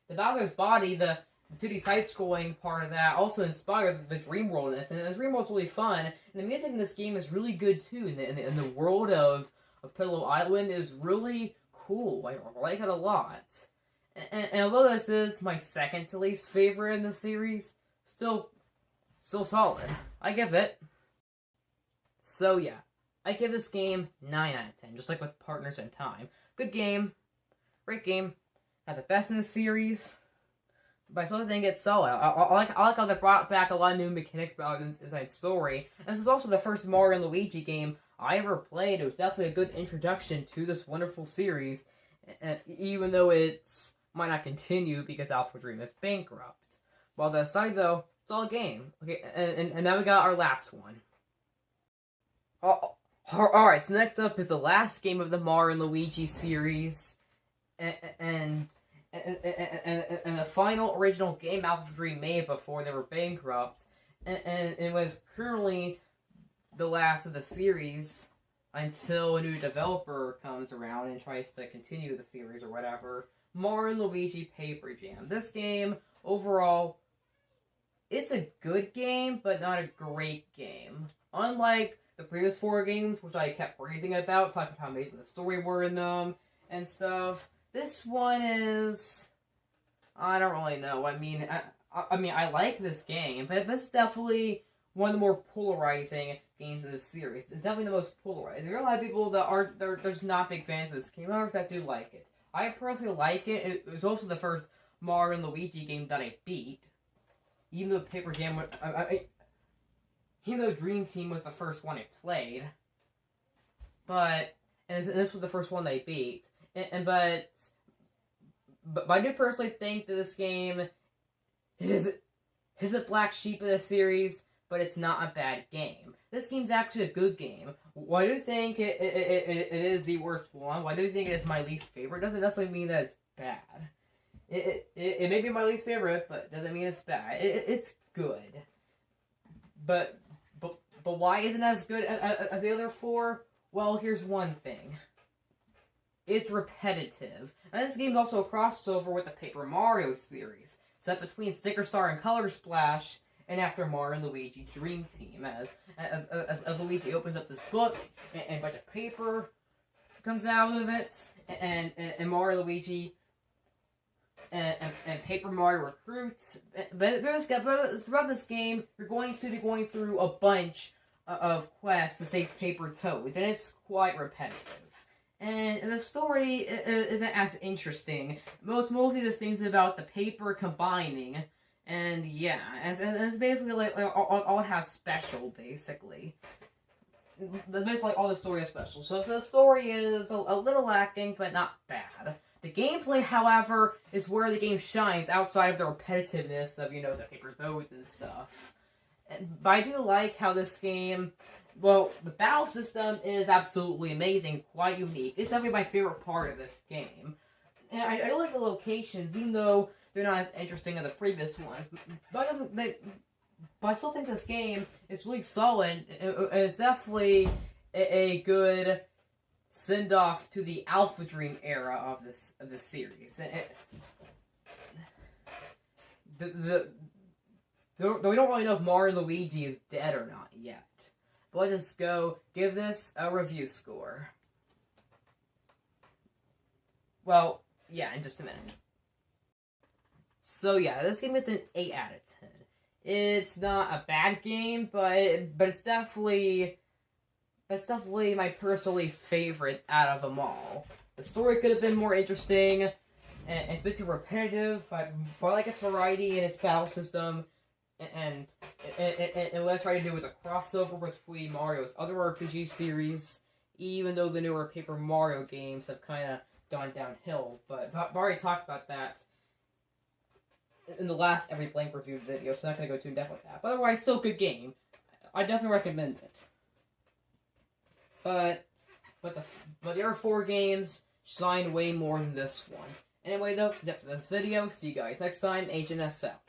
Bowser's Body, the 2D side-scrolling part of that, also inspired the Dream World in this, and the Dream World's really fun. And the music in this game is really good too. And the world of Pillow Island is really cool. I like it a lot. And although this is my second to least favorite in the series, still solid. I give it. So yeah, I give this game 9 out of 10, just like with Partners in Time. Good game, great game, not the best in the series, but I still think it's solid. I like how they brought back a lot of new mechanics about inside story. And this is also the first Mario and Luigi game I ever played. It was definitely a good introduction to this wonderful series, even though it might not continue because Alpha Dream is bankrupt. While that aside, though, it's all a game. Okay, and now we got our last one. Alright, so next up is the last game of the Mario and Luigi series, and the final original game Alpha Dream made before they were bankrupt, and it was currently the last of the series until a new developer comes around and tries to continue the series or whatever. Mario and Luigi Paper Jam. This game, overall, it's a good game, but not a great game. Unlike the previous 4 games, which I kept praising about, talking about how amazing the story were in them and stuff, this one is, I don't really know. I mean, I like this game, but this is definitely one of the more polarizing games in this series. It's definitely the most polarizing. There are a lot of people that there's not big fans of this game, others that do like it. I personally like it. It was also the first Mario and Luigi game that I beat, even though Paper Jam was, even though Dream Team was the first one I played, but this was the first one that I beat. But I do personally think that this game is the black sheep of the series, but it's not a bad game. This game's actually a good game. Why do you think it is the worst one? Why do you think it is my least favorite? Doesn't necessarily mean that it's bad. It may be my least favorite, but doesn't mean it's bad. It's good. But why isn't it as good as the other 4? Well, here's one thing. It's repetitive. And this game's also a crossover with the Paper Mario series, set between Sticker Star and Color Splash, and after Mario and Luigi Dream Team, as Luigi opens up this book, and a bunch of paper comes out of it, and Mario, Luigi, and Paper Mario recruits. But throughout this game, you're going to be going through a bunch of quests to save paper toads, and it's quite repetitive. And the story isn't as interesting. Mostly this thing's about the paper combining, and yeah, and it's basically like all it has special, basically. Basically all the story is special. So the story is a little lacking, but not bad. The gameplay, however, is where the game shines outside of the repetitiveness of, the paper toads and stuff. But I do like how this game, well, the battle system is absolutely amazing, quite unique. It's definitely my favorite part of this game. And I like the locations, even though they're not as interesting as the previous ones. But I still think this game is really solid. It's definitely a good send-off to the Alpha Dream era of this series. Though we don't really know if Mario and Luigi is dead or not yet. But let's just go give this a review score. Well, yeah, in just a minute. So yeah, this game is an 8 out of 10. It's not a bad game, but it's definitely my personally favorite out of them all. The story could have been more interesting, and it's a bit too repetitive, but I like its variety and its battle system. And what I try to do with a crossover between Mario's other RPG series, even though the newer Paper Mario games have kind of gone downhill. But I've already talked about that in the last Every Blank review video, so I'm not gonna go too in depth with that. But otherwise, still a good game. I definitely recommend it. But the other 4 games shine way more than this one. Anyway, though, that's it for this video. See you guys next time. Agent S out.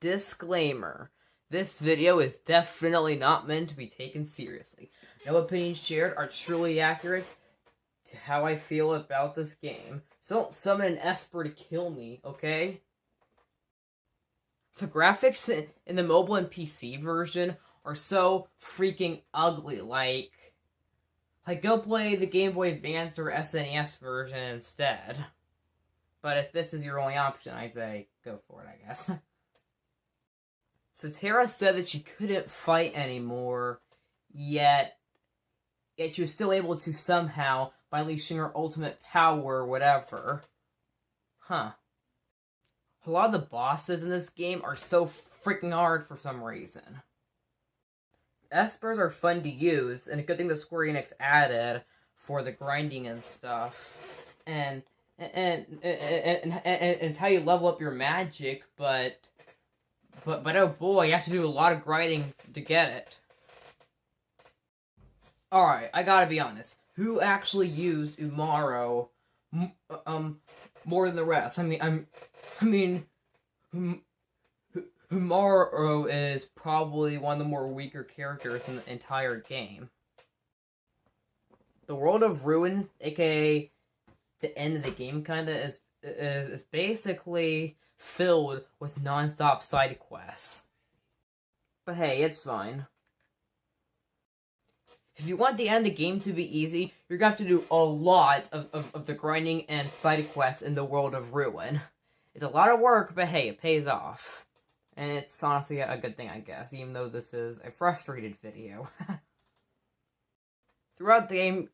Disclaimer. This video is definitely not meant to be taken seriously. No opinions shared are truly accurate to how I feel about this game. So don't summon an Esper to kill me, okay? The graphics in the mobile and PC version are so freaking ugly, like go play the Game Boy Advance or SNES version instead. But if this is your only option, I'd say go for it, I guess. So Terra said that she couldn't fight anymore, yet she was still able to somehow by unleashing her ultimate power or whatever. Huh. A lot of the bosses in this game are so freaking hard for some reason. Espers are fun to use, and a good thing that Square Enix added for the grinding and stuff. And it's how you level up your magic, but oh boy, you have to do a lot of grinding to get it. Alright, I gotta be honest. Who actually used Umaro more than the rest? Umaro is probably one of the more weaker characters in the entire game. The world of Ruin, aka the end of the game, kinda is basically filled with non-stop side quests. But hey, it's fine. If you want the end of the game to be easy, you're going to have to do a lot of the grinding and side quests in the world of Ruin. It's a lot of work, but hey, it pays off. And it's honestly a good thing, I guess, even though this is a frustrated video. Throughout the game,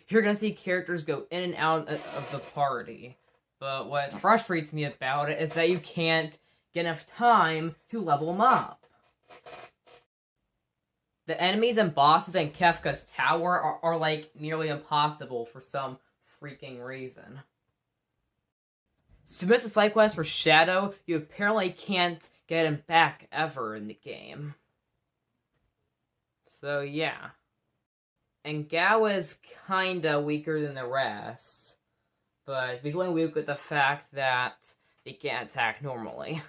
you're going to see characters go in and out of the party. But what frustrates me about it is that you can't get enough time to level them up. The enemies and bosses in Kefka's tower are like nearly impossible for some freaking reason. Submit the side quest for Shadow, you apparently can't get him back ever in the game. So yeah. And Gao is kinda weaker than the rest. But he's only weak with the fact that he can't attack normally.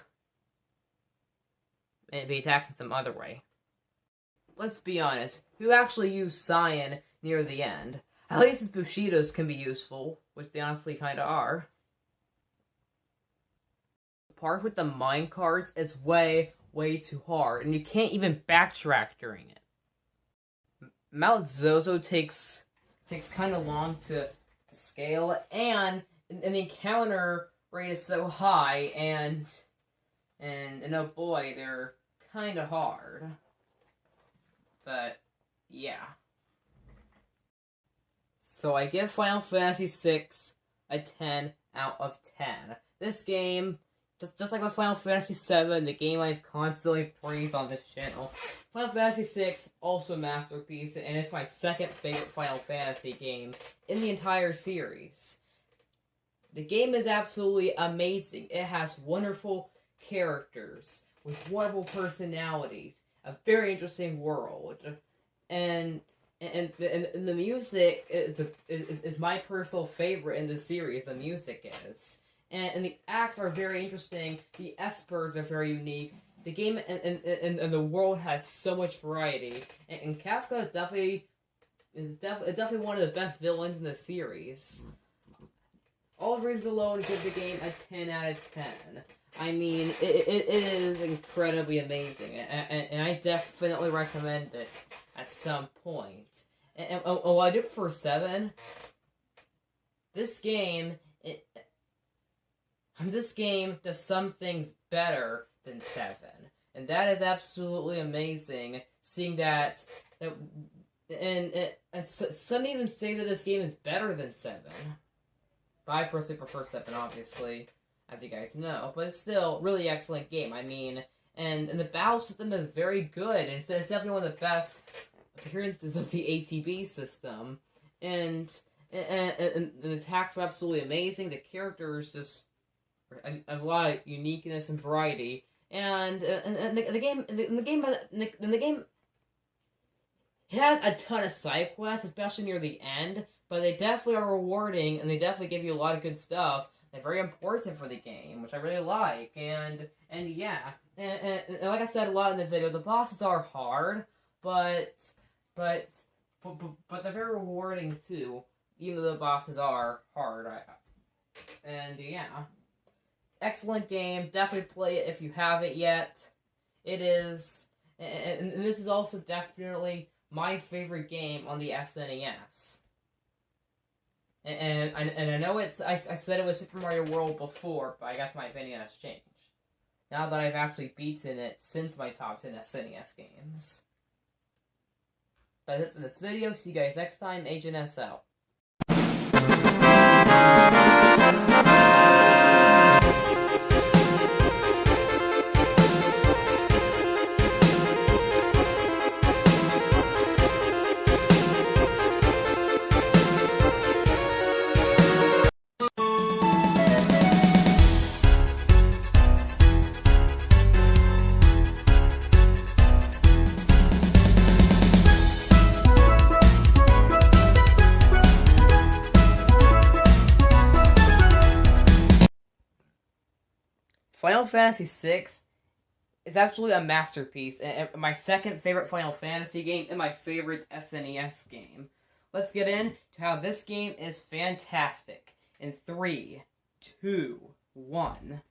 And he attacks in some other way. Let's be honest, who actually used Cyan near the end? At least his Bushidos can be useful, which they honestly kinda are. The part with the minecarts is way too hard, and you can't even backtrack during it. Mount Zozo takes kinda long to scale, and the encounter rate is so high, and oh boy, they're kinda hard. But, yeah. So I give Final Fantasy VI a 10 out of 10. This game, just like with Final Fantasy VII, the game I've constantly praised on this channel, Final Fantasy VI, also a masterpiece, and it's my second favorite Final Fantasy game in the entire series. The game is absolutely amazing. It has wonderful characters with wonderful personalities, a very interesting world, and the music is my personal favorite in the series. The music is, and the acts are very interesting. The espers are very unique. The game and the world has so much variety, and Kafka is definitely one of the best villains in the series. All the reasons alone give the game a 10 out of 10. I mean, it is incredibly amazing, and I definitely recommend it at some point. And I do prefer 7. This game does some things better than 7, and that is absolutely amazing. Seeing that, and some even say that this game is better than 7. But I personally prefer 7, obviously, as you guys know. But it's still really excellent game. I mean, and the battle system is very good, and it's definitely one of the best appearances of the ATB system. And the attacks are absolutely amazing. The characters just has a lot of uniqueness and variety. And the game it has a ton of side quests, especially near the end. But they definitely are rewarding, and they definitely give you a lot of good stuff. They're very important for the game, which I really like. And yeah, and like I said a lot in the video, the bosses are hard, but they're very rewarding too. Even though the bosses are hard. And yeah, excellent game. Definitely play it if you haven't yet. It is, and this is also definitely my favorite game on the SNES. And I know I said it was Super Mario World before, but I guess my opinion has changed. Now that I've actually beaten it since my top 10 SNES games. That's it for this video. See you guys next time. Agent S out. Final Fantasy VI is absolutely a masterpiece, and my second favorite Final Fantasy game, and my favorite SNES game. Let's get into how this game is fantastic. In 3, 2, 1.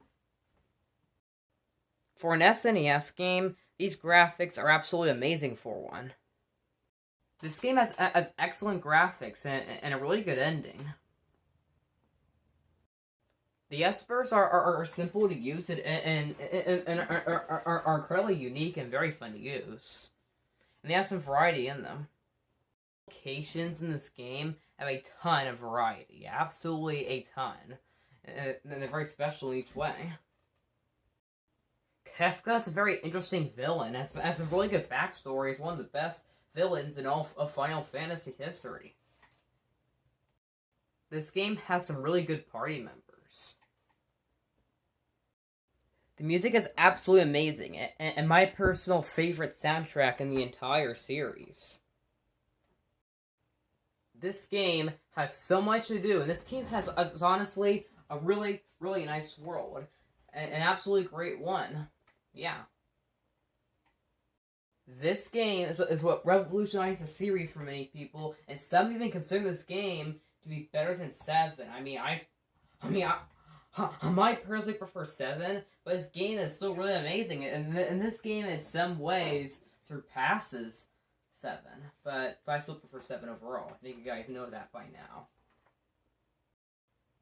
For an SNES game, these graphics are absolutely amazing for one. This game has excellent graphics and a really good ending. The espers are simple to use and are incredibly unique and very fun to use. And they have some variety in them. Locations in this game have a ton of variety. Absolutely a ton. And they're very special in each way. Kefka's a very interesting villain. Has a really good backstory. He's one of the best villains in all of Final Fantasy history. This game has some really good party members. The music is absolutely amazing, and my personal favorite soundtrack in the entire series. This game has so much to do, and this game has honestly a really, really nice world. An absolutely great one. Yeah. This game is what revolutionized the series for many people, and some even consider this game to be better than 7. I might personally prefer 7, but this game is still really amazing, and this game in some ways surpasses 7, but I still prefer 7 overall. I think you guys know that by now.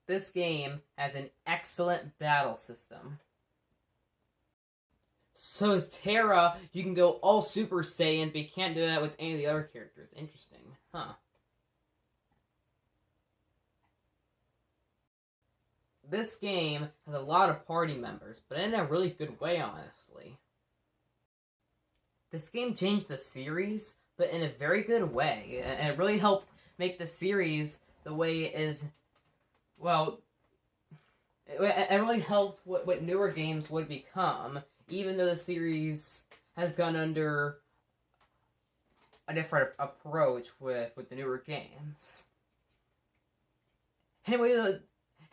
This game has an excellent battle system. So as Terra, you can go all Super Saiyan, but you can't do that with any of the other characters. Interesting, huh? This game has a lot of party members, but in a really good way, honestly. This game changed the series, but in a very good way, and it really helped make the series the way it is. Well, it really helped what newer games would become, even though the series has gone under a different approach with the newer games. Anyway, that's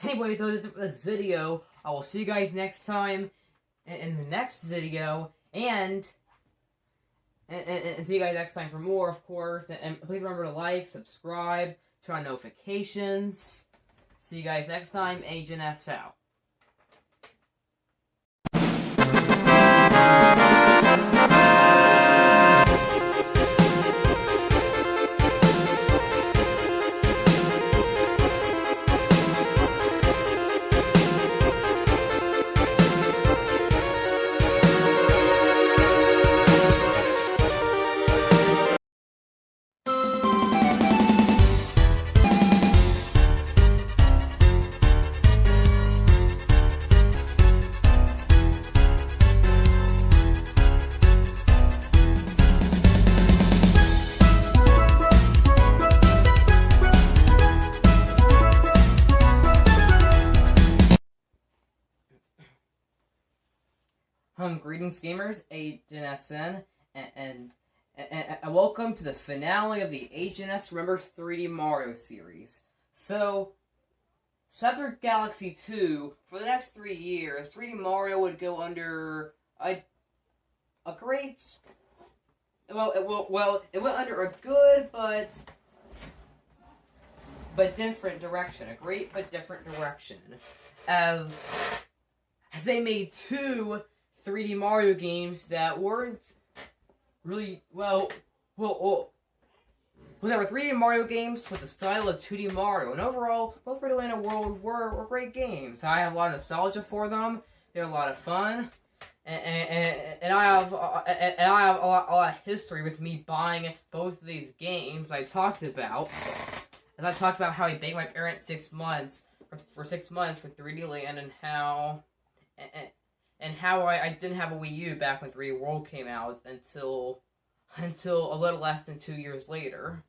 it for this video. I will see you guys next time in the next video, and see you guys next time for more, of course. And please remember to like, subscribe, turn on notifications. See you guys next time. Agent S out. Greetings, gamers. HNS and welcome to the finale of the HNS Remembers 3D Mario series. So after Galaxy 2, for the next 3 years, 3D Mario would go under a great. Well, it went under a good but different direction. A great but different direction, as they made 2 3D Mario games that weren't really they were 3D Mario games with the style of 2D Mario, and overall, both Riddle and World were great games. I have a lot of nostalgia for them. They're a lot of fun, and I have a lot of history with me buying both of these games. I talked about how I begged my parents 6 months for 6 months for 3D Land, and how I didn't have a Wii U back when 3D World came out until a little less than 2 years later.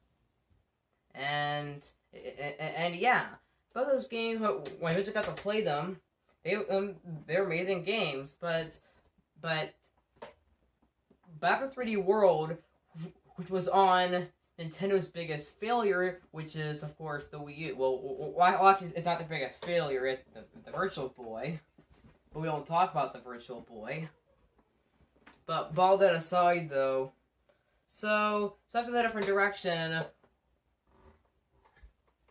And yeah, both those games, when I just got to play them, they're amazing games. But after 3D World, which was on Nintendo's biggest failure, which is of course the Wii U. Well, actually, it's not the biggest failure; it's the Virtual Boy. But we don't talk about the Virtual Boy. But all that aside, though, so after that different direction,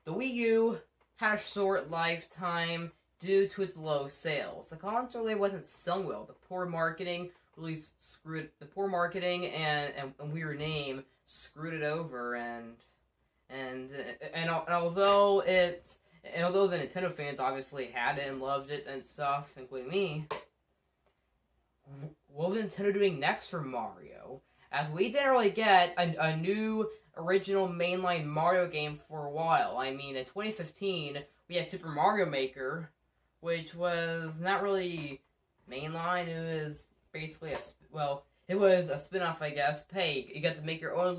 the Wii U had a short lifetime due to its low sales. The console really wasn't selling well. The poor marketing really screwed. The poor marketing and weird name screwed it over. And although it's And although the Nintendo fans obviously had it and loved it and stuff, including me, what was Nintendo doing next for Mario? As we didn't really get a new original mainline Mario game for a while. I mean, in 2015, we had Super Mario Maker, which was not really mainline. It was basically it was a spin-off, I guess. Hey, you got to make your own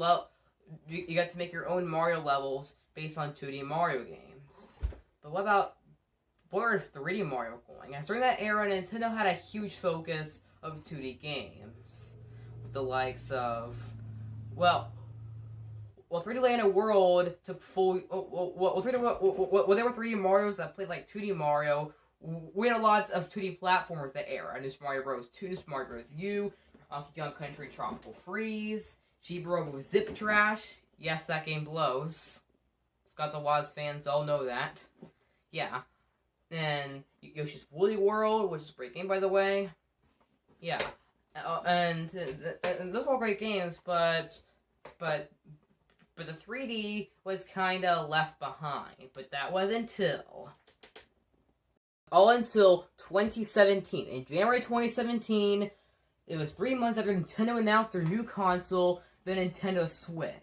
you got to make your own Mario levels based on 2D Mario games. But where is 3D Mario going? As during that era, Nintendo had a huge focus of 2D games, with the likes of 3D Land and World took full. There were 3D Marios that played like 2D Mario. We had a lot of 2D platformers that era. New Super Mario Bros. 2, New Super Mario Bros. U, Donkey Kong Country Tropical Freeze, Chibi Robo Zip Trash. Yes, that game blows. Scott the Woz fans all know that. Yeah. And Yoshi's Woolly World, which is a great game, by the way. Yeah. And those were all great games, but the 3D was kind of left behind. But that was until 2017. In January 2017, it was 3 months after Nintendo announced their new console, the Nintendo Switch.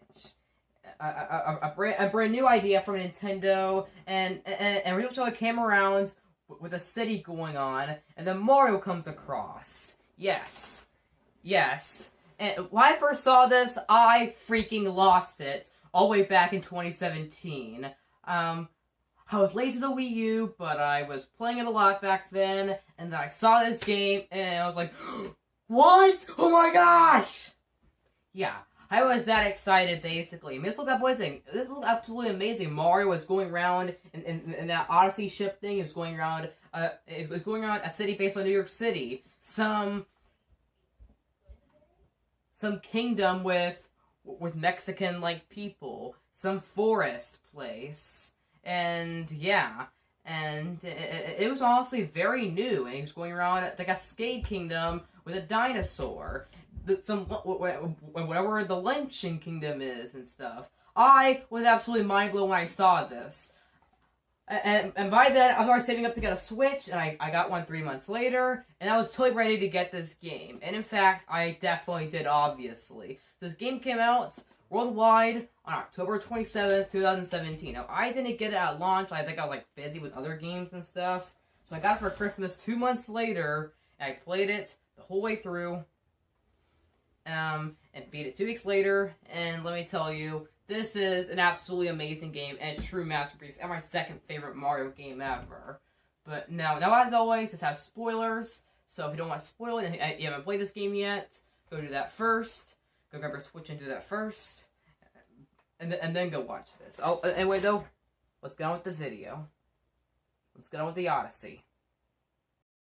A brand new idea from Nintendo, and we just saw a camera around with a city going on, and then Mario comes across. Yes. And when I first saw this, I freaking lost it all the way back in 2017. I was late to the Wii U, but I was playing it a lot back then, and then I saw this game, and I was like, what? Oh my gosh! Yeah, I was that excited, basically. I mean, this looked absolutely amazing. Mario was going around, and that Odyssey ship thing is going around, it was going around a city based on New York City. Some kingdom with Mexican-like people. Some forest place. And, yeah. And it was honestly very new. And he was going around the Cascade Kingdom with a dinosaur. Whatever the Lynching Kingdom is and stuff. I was absolutely mind blown when I saw this. And by then, I was already saving up to get a Switch, and I got one 3 months later, and I was totally ready to get this game. And in fact, I definitely did, obviously. This game came out worldwide on October 27th, 2017. Now, I didn't get it at launch. I think I was, busy with other games and stuff. So I got it for Christmas 2 months later, and I played it the whole way through. And beat it 2 weeks later, and let me tell you, this is an absolutely amazing game and a true masterpiece, and my second favorite Mario game ever. But now as always, this has spoilers, So if you don't want to spoil it and you haven't played this game yet, go do that first. Go grab your Switch and do that first. And then go watch this. Oh, anyway though, let's get on with the video. Let's get on with the Odyssey.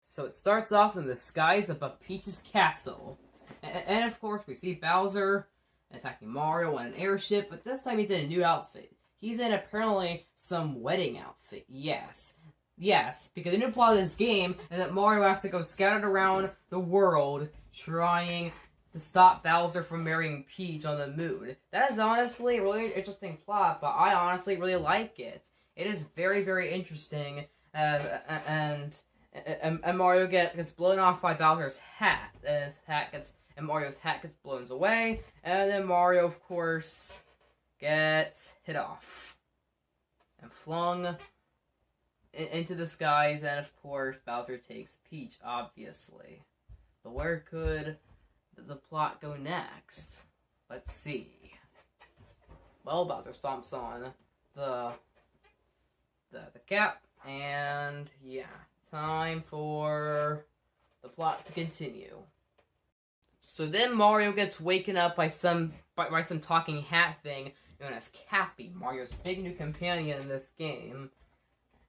So it starts off in the skies above Peach's castle. And of course, we see Bowser attacking Mario in an airship, but this time he's in a new outfit. He's in apparently some wedding outfit. Yes, because the new plot of this game is that Mario has to go scattered around the world trying to stop Bowser from marrying Peach on the moon. That is honestly a really interesting plot, but I honestly really like it. It is very, very interesting, and Mario gets blown off by Bowser's hat, and Mario's hat gets blown away, and then Mario, of course, gets hit off and flung into the skies, and of course, Bowser takes Peach, obviously. But where could the plot go next? Let's see. Well, Bowser stomps on the cap, and yeah, time for the plot to continue. So then Mario gets waken up by some talking hat thing known as Cappy, Mario's big new companion in this game.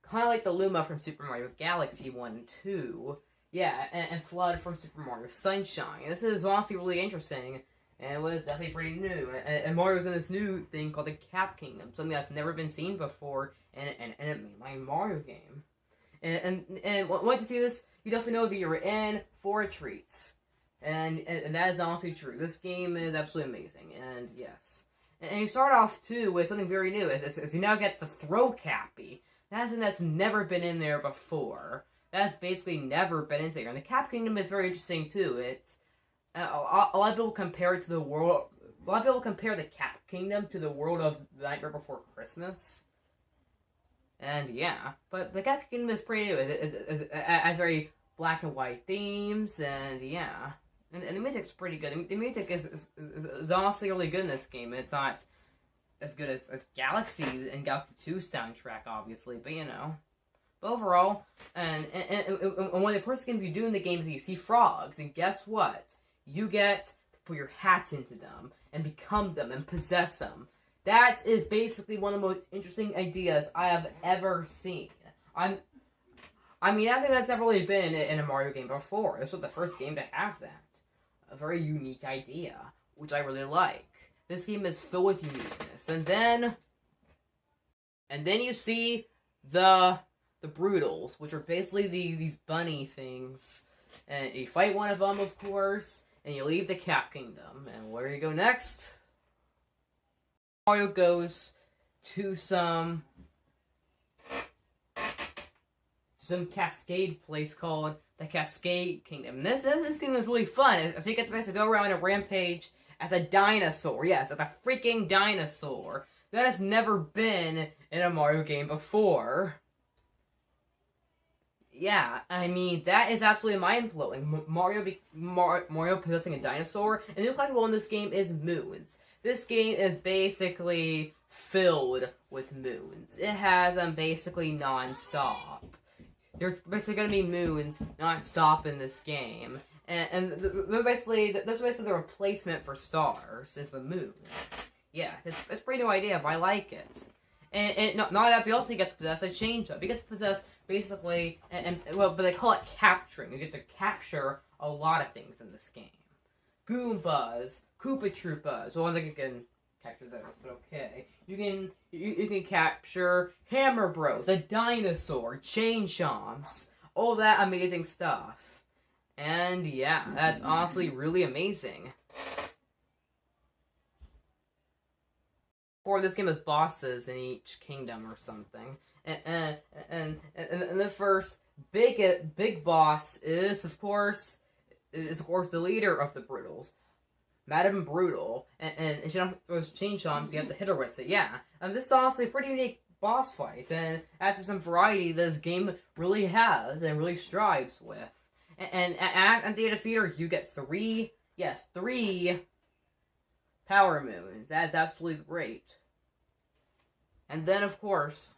Kind of like the Luma from Super Mario Galaxy 1 and 2. Yeah, and Flood from Super Mario Sunshine. And this is honestly really interesting, and it was definitely pretty new. And Mario's in this new thing called the Cap Kingdom, something that's never been seen before in a mainline Mario game. And once you see this, you definitely know that you're in for a treat. And that is honestly true. This game is absolutely amazing, and yes. And you start off, too, with something very new, as you now get the Throw Cappy. That's something that's never been in there before. That's basically never been in there. And the Cap Kingdom is very interesting, too. It's a lot of people compare it to the world... A lot of people compare the Cap Kingdom to the world of The Nightmare Before Christmas. And yeah, but the Cap Kingdom is pretty new. It has very black and white themes, and yeah. And the music's pretty good. The music is honestly really good in this game. It's not as good as Galaxy and Galaxy 2 soundtrack, obviously, but you know. But overall, and one of the first things you do in the game is you see frogs, and guess what? You get to put your hat into them, and become them, and possess them. That is basically one of the most interesting ideas I have ever seen. I mean, I think that's never really been in a Mario game before. This was the first game to have that. A very unique idea, which I really like. This game is filled with uniqueness. And then you see the Brutals, which are basically these bunny things. And you fight one of them, of course, and you leave the Cap Kingdom. And where do you go next? Mario goes to some cascade place called the Cascade Kingdom. This kingdom is really fun, as you get to go around and rampage as a dinosaur. Yes, as a freaking dinosaur. That has never been in a Mario game before. Yeah, I mean, that is absolutely mind-blowing. Mario possessing a dinosaur, and the new collectible in this game is moons. This game is basically filled with moons. It has them basically non-stop. There's basically going to be moons non-stop in this game. And they're basically the replacement for stars, is the moons. Yeah, it's a pretty new idea, but I like it. And not only that, but you also get to possess a change-up. You get to possess, basically, but they call it capturing. You get to capture a lot of things in this game. Goombas, Koopa Troopas. Well, I don't think you can capture those, but okay. You can capture Hammer Bros, a dinosaur, Chain Chomps, all that amazing stuff. And yeah, that's honestly really amazing. Or this game has bosses in each kingdom or something. And the first big boss is of course the leader of the Brutals, Madame Brutal, and she don't have those chain chomps, you have to hit her with it, yeah. And this is honestly a pretty unique boss fight, and as for some variety this game really has and really strives with. And at the defeater you get three power moons. That's absolutely great. And then of course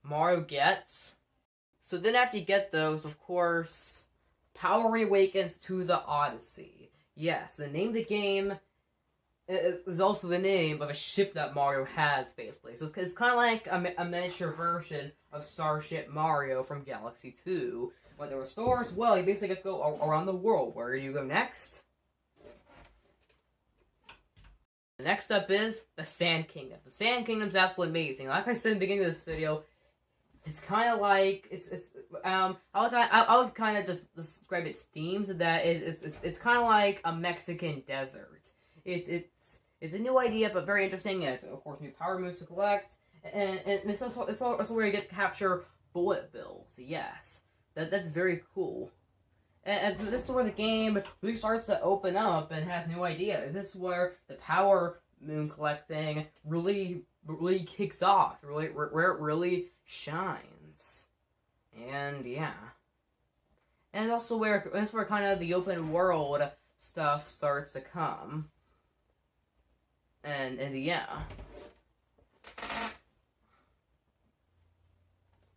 Mario gets... So then after you get those, of course, Power Reawakens to the Odyssey. Yes, the name of the game is also the name of a ship that Mario has, basically. So it's kind of like a miniature version of Starship Mario from Galaxy 2. When it restores, well, you basically get to go around the world. Where do you go next? The next up is the Sand Kingdom. The Sand Kingdom is absolutely amazing. Like I said in the beginning of this video, it's kind of like I would kind of just describe its themes. That it's kind of like a Mexican desert. It's a new idea, but very interesting. It has, of course, new power moves to collect, and it's also where you get to capture bullet bills. Yes, that's very cool. And this is where the game really starts to open up and has new ideas. This is where the power moon collecting really kicks off. Where it really shines. And yeah. And also that's where kind of the open world stuff starts to come. And yeah.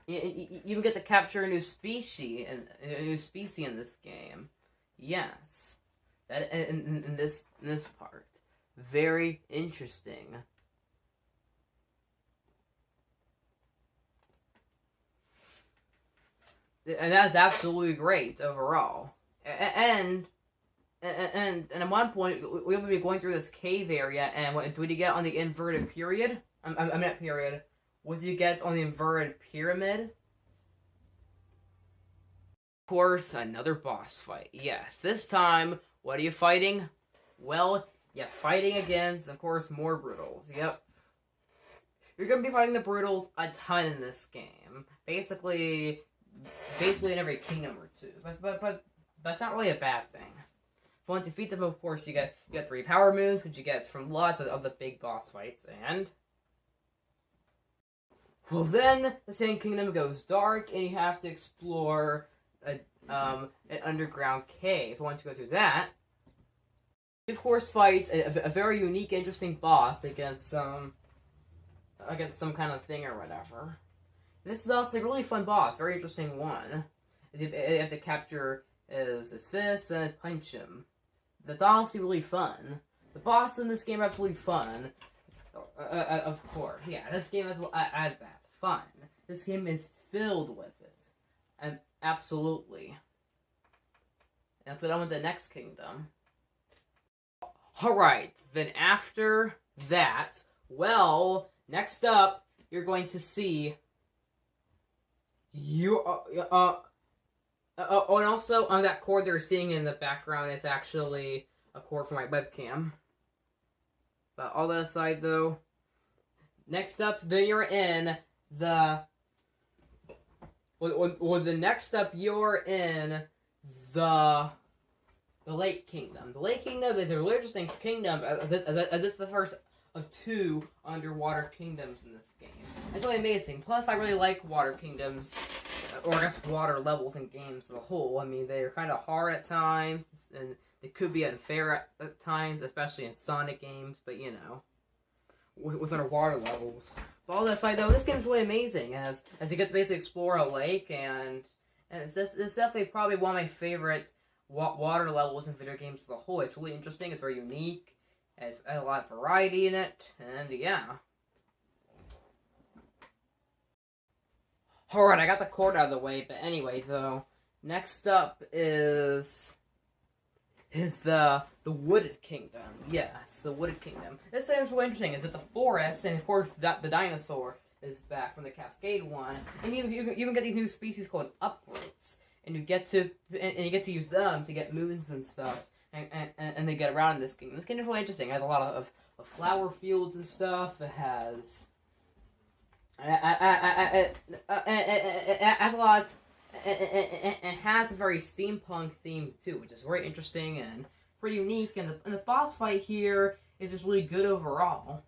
You even get to capture a new species in this game. Yes, that in this part, very interesting. And that's absolutely great overall. And at one point we will be going through this cave area, and what do you get on the inverted period? Not period. What do you get on the inverted pyramid? Of course, another boss fight. Yes, this time, what are you fighting? Well, you're fighting against, of course, more Brutals. Yep. You're going to be fighting the Brutals a ton in this game. Basically in every kingdom or two. But that's not really a bad thing. Once you defeat them, of course, you get 3 power moves, which you get from lots of the big boss fights, and well, then the Sand Kingdom goes dark, and you have to explore an underground cave. Once you go through that, you of course fight a very unique, interesting boss against some kind of thing or whatever. And this is also a really fun boss, very interesting one. You have to capture his fist and punch him. That's honestly really fun. The boss in this game are absolutely fun. Of course, yeah, this game is that fun. This game is filled with it, and absolutely. That's what I'm with the next kingdom. All right, then after that, well, next up, you're going to see and also on that cord they're seeing in the background is actually a cord for my webcam. But all that aside, though, next up, then you're in the Lake Kingdom. The Lake Kingdom is a really interesting kingdom, as this is the first of 2 underwater kingdoms in this game. It's really amazing. Plus, I really like water kingdoms, or I guess water levels in games as a whole. I mean, they're kind of hard at times, and they could be unfair at times, especially in Sonic games, but you know, with underwater levels. But all that aside, though, this game is really amazing, as you get to basically explore a lake, and it's definitely probably one of my favorite water levels in video games as a whole. It's really interesting, it's very unique, it has a lot of variety in it, and yeah. Alright, I got the cord out of the way, but anyway, though, next up is the Wooded Kingdom. Yes, the Wooded Kingdom. This seems really interesting. It's a forest, and of course the dinosaur is back from the Cascade one. And you even get these new species called uproots, and you get to use them to get moons and stuff, and they get around in this kingdom. This kingdom is really interesting. It has a lot of flower fields and stuff. It has a lot. It has a very steampunk theme too, which is very interesting and pretty unique. And the boss fight here is just really good overall.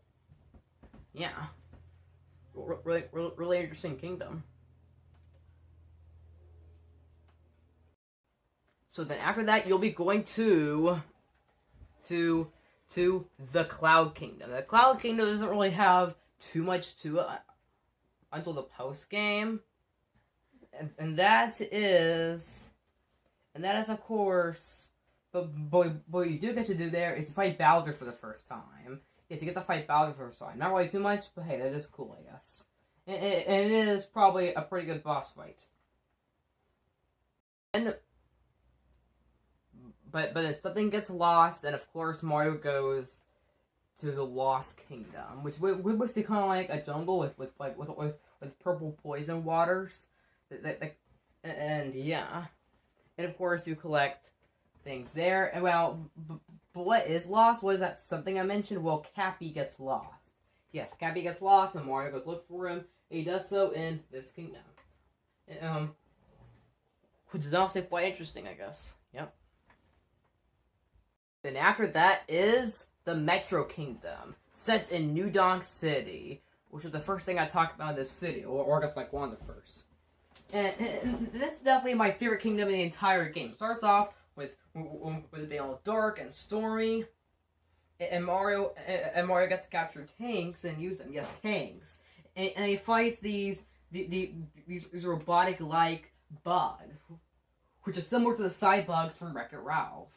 Yeah, really interesting kingdom. So then after that, you'll be going to the Cloud Kingdom. The Cloud Kingdom doesn't really have too much to it until the post game. And that is And that is, of course, but what you do get to do there is to fight Bowser for the first time. Yes, you get to fight Bowser for the first time. Not really too much, but hey, that is cool, I guess. And it is probably a pretty good boss fight. But if something gets lost, then of course Mario goes to the Lost Kingdom, which was kind of like a jungle with purple poison waters, and yeah, and of course you collect things there. And well, but what is lost? Was that something I mentioned? Well, Cappy gets lost. Yes, Cappy gets lost, and Mario goes look for him. And he does so in this kingdom, which is also quite interesting, I guess. Yep. Then after that is the Metro Kingdom, set in New Donk City, which was the first thing I talked about in this video, or I guess like one of the first. And this is definitely my favorite kingdom in the entire game. It starts off with it being all dark and stormy, and Mario gets to capture tanks and use them. Yes, tanks, and he fights these robotic-like bugs, which is similar to the side bugs from Wreck-It Ralph.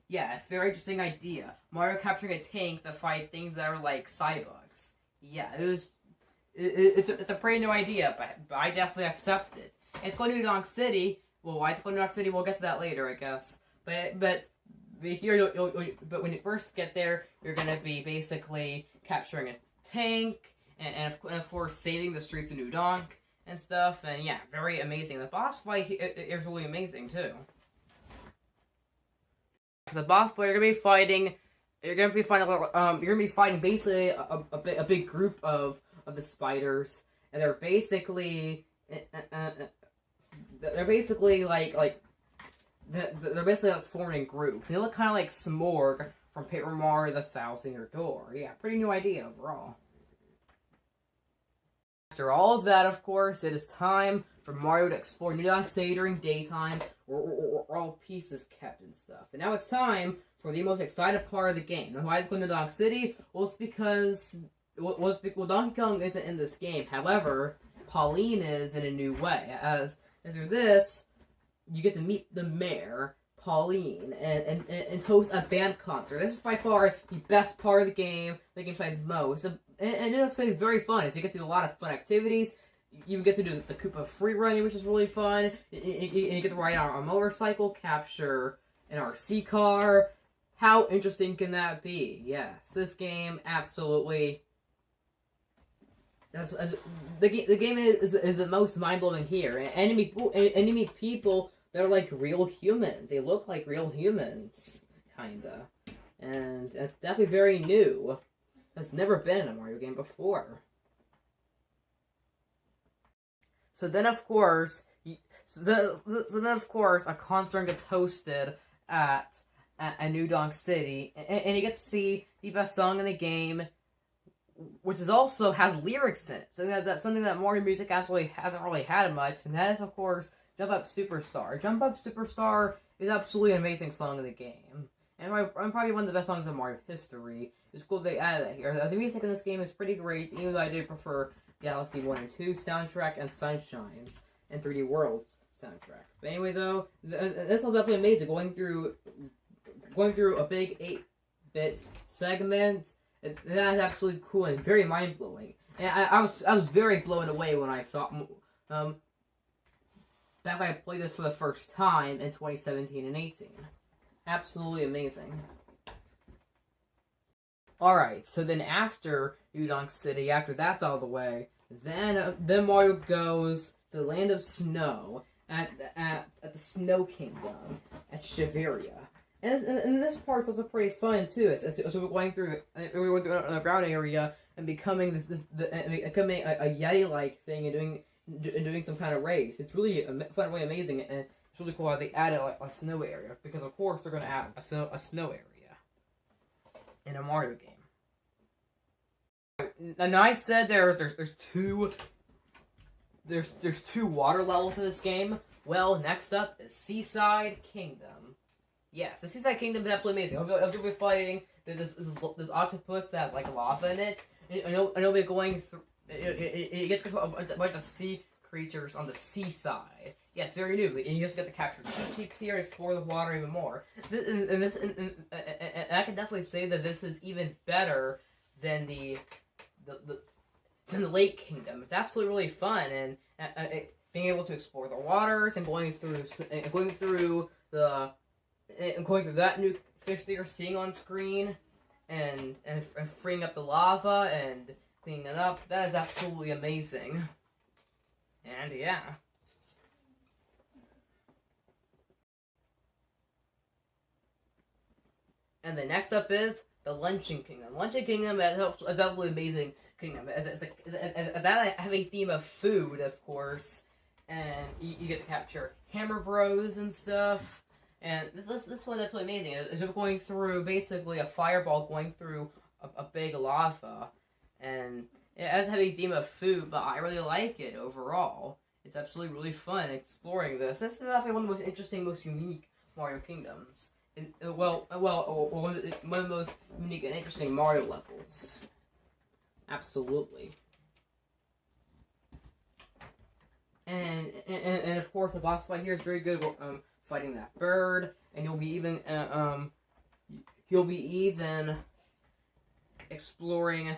Yeah, it's a very interesting idea. Mario capturing a tank to fight things that are like cybugs. Yeah, it's a pretty new idea, but I definitely accept it. And it's going to New Donk City. Well, why it's going to New Donk City? We'll get to that later, I guess. But here, but when you first get there, you're going to be basically capturing a tank and of course saving the streets of New Donk and stuff. And yeah, very amazing. The boss fight is really amazing too. The boss fight, you're gonna be fighting basically a big group of the spiders, and they're basically forming a group. They look kind of like Smorg from Paper Mario: The Thousand Year Door. Yeah, pretty new idea overall. After all of that, of course, it is time for Mario to explore New Donk City during daytime, where all peace is kept and stuff. And now it's time for the most exciting part of the game. And why is it going to Donk City? Well, it's because Donkey Kong isn't in this game. However, Pauline is in a new way. As through this, you get to meet the mayor, Pauline, and host a band concert. This is by far the best part of the game finds most. And New Donk City is very fun, as you get to do a lot of fun activities. You get to do the Koopa free running, which is really fun. You get to ride on a motorcycle, capture an RC car. How interesting can that be? Yes, this game absolutely. The game is the most mind blowing here. Enemy people that are like real humans. They look like real humans, kinda, and it's definitely very new. That's never been in a Mario game before. So then, of course, a concert gets hosted at New Donk City, and you get to see the best song in the game, which is also has lyrics in it. So that's something that Mario music actually hasn't really had much, and that is, of course, Jump Up Superstar. Jump Up Superstar is absolutely an amazing song in the game, and probably one of the best songs in Mario history. It's cool they added that here. The music in this game is pretty great, even though I do prefer Galaxy 1 and 2 soundtrack and Sunshine's and 3D World's soundtrack. But anyway, though, this was definitely amazing. Going through a big 8-bit segment, that is absolutely cool and very mind blowing. And I was very blown away when I saw back when I played this for the first time in 2017 and 18. Absolutely amazing. Alright, so then after New Donk City, after that's all the way, then Mario goes to the Land of Snow at the Snow Kingdom at Shiveria. And this part's also pretty fun too. So we're going through a ground area and becoming becoming a Yeti-like thing and doing some kind of race. It's really fun, really amazing, and it's really cool how they added a snow area, because of course they're going to add a snow area in a Mario game. And I said there's two water levels in this game. Well, next up is Seaside Kingdom. Yes, the Seaside Kingdom is absolutely amazing. I'll be fighting this octopus that has like lava in it. And you'll be going through. You get to a bunch of sea creatures on the seaside. Yes, very new, and you just get to capture Cheeps here and explore the water even more. And I can definitely say that this is even better than the Lake Kingdom. It's absolutely really fun, and being able to explore the waters and going through that new fish that you're seeing on screen, and freeing up the lava and cleaning it up. That is absolutely amazing. And yeah. And the next up is the Luncheon Kingdom. Luncheon Kingdom is absolutely amazing kingdom. As I have a theme of food, of course, and you get to capture Hammer Bros and stuff. And this one's absolutely amazing. It's going through basically a fireball going through a big lava, and it has a theme of food, but I really like it overall. It's absolutely really fun exploring this. This is actually one of the most interesting, most unique Mario Kingdoms. One of the most unique and interesting Mario levels. Absolutely. And of course the boss fight here is very good. Fighting that bird, and you'll be even exploring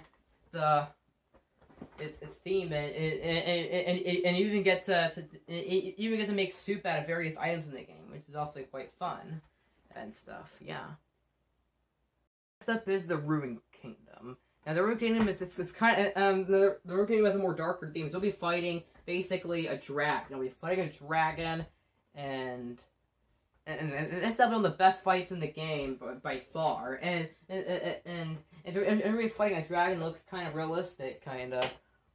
its theme, and you even get to make soup out of various items in the game, which is also quite fun and stuff. Yeah. Next up is the Ruined Kingdom. Now the Ruined Kingdom is it's kind of the Ruined Kingdom has a more darker theme. So you'll be fighting basically a dragon. You'll be fighting a dragon, and that's definitely one of the best fights in the game by far. And fighting a dragon looks kind of realistic,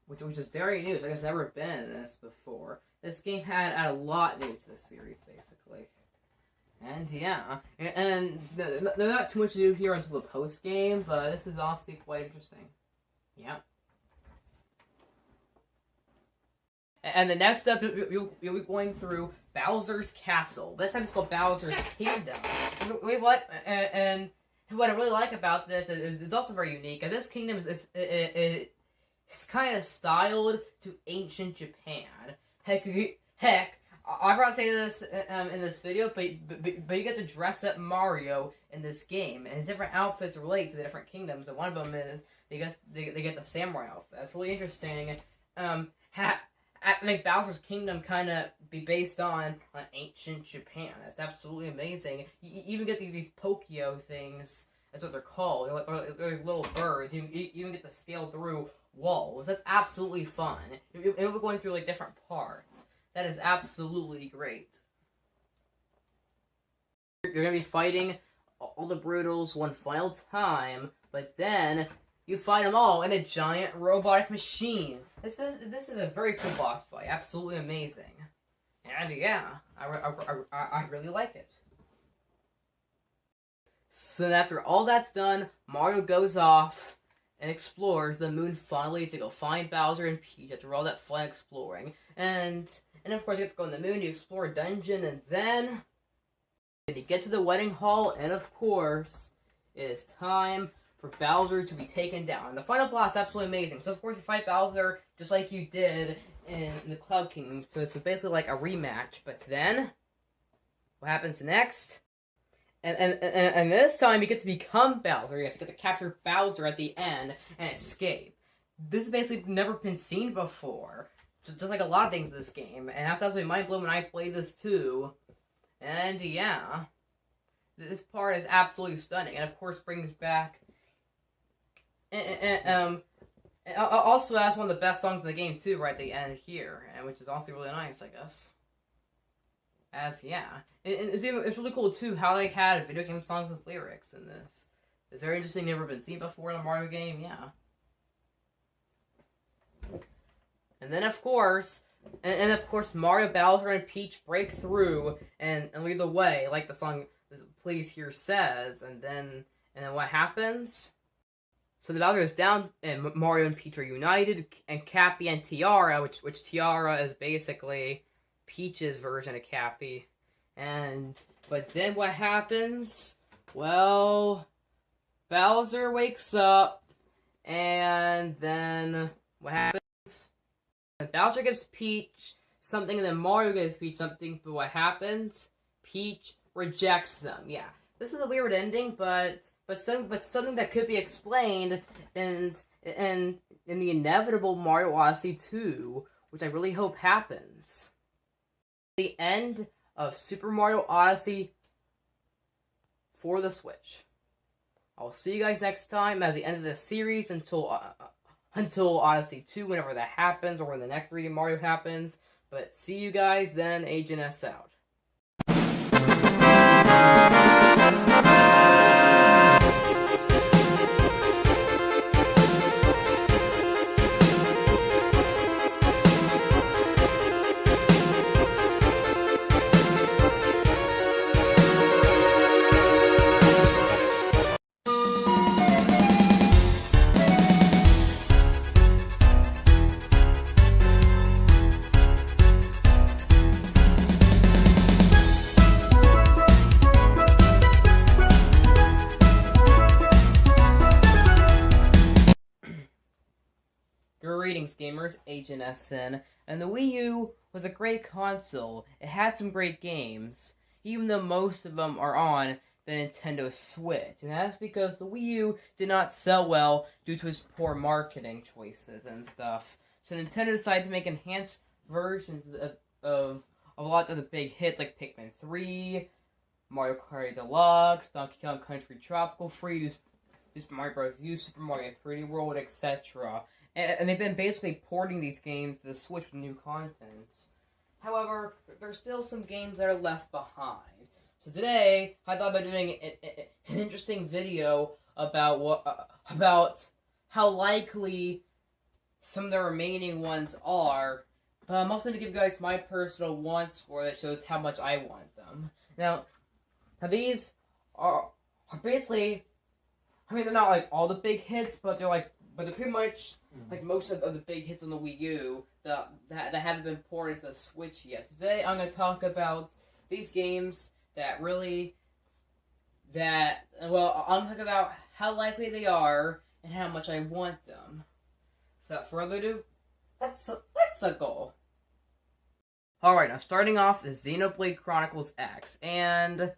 which is very new. Like it's never been in this before. This game had a lot new to this series, basically. And yeah, and there's not too much to do here until the post game, but this is honestly quite interesting. Yeah. And the next up, you'll be going through Bowser's Castle. This time it's called Bowser's Kingdom. And what I really like about this is it's also very unique. And this kingdom it's kind of styled to ancient Japan. Heck, I forgot to say this in this video, but you get to dress up Mario in this game, and his different outfits relate to the different kingdoms. And one of them is they get the samurai outfit. That's really interesting. I think Bowser's Kingdom kind of be based on ancient Japan. That's absolutely amazing. You even get these Pokio things. That's what they're called. They're these little birds. You even get to scale through walls. That's absolutely fun. And we're going through like different parts. That is absolutely great. You're gonna be fighting all the Brutals one final time, but then you fight them all in a giant robotic machine. This is a very cool boss fight. Absolutely amazing. And yeah, I really like it. So after all that's done, Mario goes off and explores the moon finally to go find Bowser and Peach after all that fun exploring. And of course you get to go on the moon, you explore a dungeon, and then you get to the wedding hall, and of course, it is time for Bowser to be taken down. And the final boss is absolutely amazing. So of course you fight Bowser just like you did in the Cloud Kingdom. So it's basically like a rematch. But then, what happens next? And this time you get to become Bowser. Yes, you get to capture Bowser at the end and escape. This has basically never been seen before. Just like a lot of things in this game. And I thought it was mind blown when I played this too. And yeah, this part is absolutely stunning. And of course brings back also has one of the best songs in the game too, right at the end here, and which is also really nice, I guess. It's really cool too how they had video game songs with lyrics in this. It's very interesting, never been seen before in a Mario game, yeah. And then of course, Mario, Bowser, and Peach break through and lead the way, like the song "Please" here says, and then what happens? So the Bowser is down, and Mario and Peach are united, and Cappy and Tiara, which Tiara is basically Peach's version of Cappy. But then what happens? Well, Bowser wakes up, and then what happens? Bowser gives Peach something, and then Mario gives Peach something, but what happens? Peach rejects them. Yeah, this is a weird ending, but something that could be explained in the inevitable Mario Odyssey 2, which I really hope happens. The end of Super Mario Odyssey for the Switch. I'll see you guys next time at the end of this series until Odyssey 2, whenever that happens, or when the next 3D Mario happens. But see you guys then, Agent S out. Greetings, gamers, Agent SN, and the Wii U was a great console. It had some great games, even though most of them are on the Nintendo Switch, and that's because the Wii U did not sell well due to its poor marketing choices and stuff. So Nintendo decided to make enhanced versions of a lot of the big hits like Pikmin 3, Mario Kart Deluxe, Donkey Kong Country Tropical Freeze, Super Mario Bros. U, Super Mario 3D World, etc. And they've been basically porting these games to the Switch with new content. However, there's still some games that are left behind. So today, I thought about doing an interesting video about how likely some of the remaining ones are. But I'm also going to give you guys my personal want score that shows how much I want them. Now these are basically, I mean, they're not like all the big hits, but they're pretty much like most of the big hits on the Wii U that haven't been ported to the Switch yet. So today I'm going to talk about these games I'm going to talk about how likely they are and how much I want them. So without further ado, let's go. Alright, now starting off is Xenoblade Chronicles X, and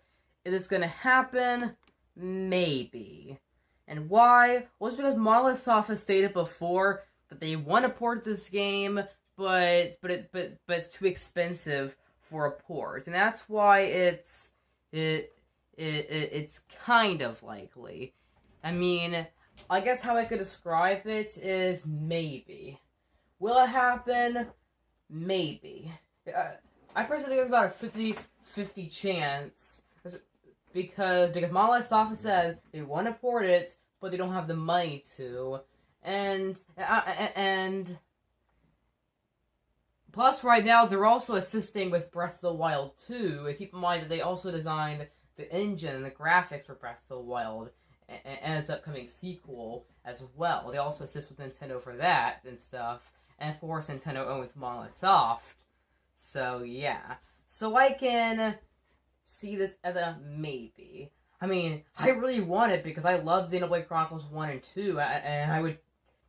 is this going to happen? Maybe. And why? Well, it's because Monolith Soft has stated before that they want to port this game, but it's too expensive for a port, and that's why it's kind of likely. I mean, I guess how I could describe it is maybe. Will it happen? Maybe. I personally think there's about a 50-50 chance. Because Monolith Soft has said they want to port it, but they don't have the money to, and plus right now they're also assisting with Breath of the Wild 2. And keep in mind that they also designed the engine and the graphics for Breath of the Wild and its upcoming sequel as well. They also assist with Nintendo for that and stuff, and of course Nintendo owns Monolith Soft. So yeah, so I can see this as a maybe. I mean, I really want it because I love Xenoblade Chronicles 1 and 2, and I would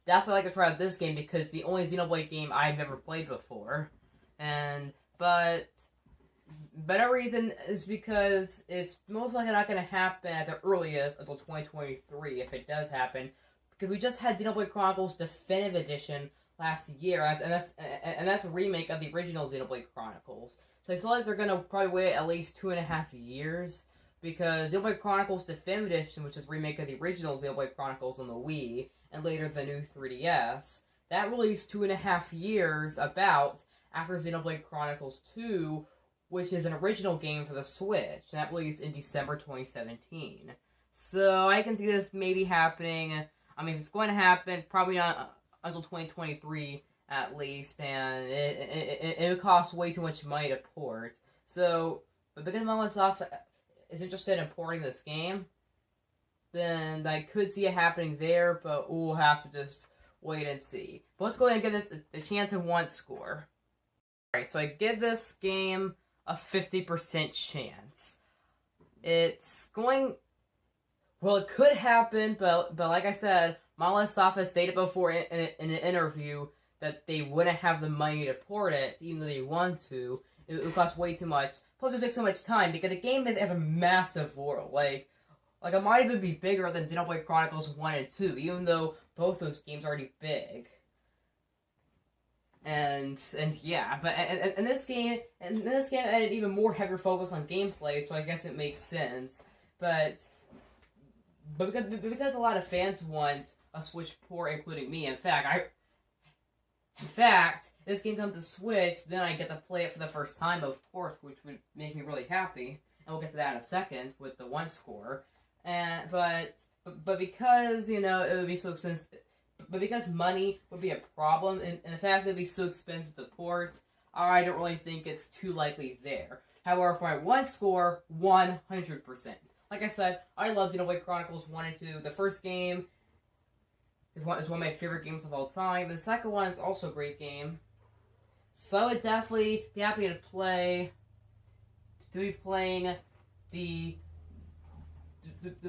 definitely like to try out this game because it's the only Xenoblade game I've never played before. But better reason is because it's most likely not going to happen at the earliest until 2023, if it does happen, because we just had Xenoblade Chronicles Definitive Edition last year, and that's a remake of the original Xenoblade Chronicles. So I feel like they're going to probably wait at least 2.5 years, because Xenoblade Chronicles Definitive Edition, which is a remake of the original Xenoblade Chronicles on the Wii, and later the new 3DS, that released 2.5 years about after Xenoblade Chronicles 2, which is an original game for the Switch, and that released in December 2017. So I can see this maybe happening. I mean, if it's going to happen, probably not until 2023 at least, and it would cost way too much money to port. So, but because Microsoft is interested in porting this game, then I could see it happening there, but we'll have to just wait and see. But let's go ahead and give it the chance and want score. Alright, so I give this game a 50% chance. It's going... Well, it could happen, but like I said, Monolith Soft has stated before in an interview that they wouldn't have the money to port it, even though they want to. It would cost way too much. Plus, it would take so much time because the game is a massive world. Like it might even be bigger than Xenoblade Chronicles 1 and 2, even though both those games are already big. And yeah, but and this game had even more heavier focus on gameplay, so I guess it makes sense. But because a lot of fans want a Switch port, including me. In fact, this game comes to Switch, then I get to play it for the first time, of course, which would make me really happy. And we'll get to that in a second with the one score. But because it would be so expensive, but because money would be a problem, and the fact that it would be so expensive to port, I don't really think it's too likely there. However, for my one score, 100%. Like I said, I love Xenoblade Chronicles 1 and 2. The first game is one of my favorite games of all time. The second one is also a great game. So I would definitely be happy to play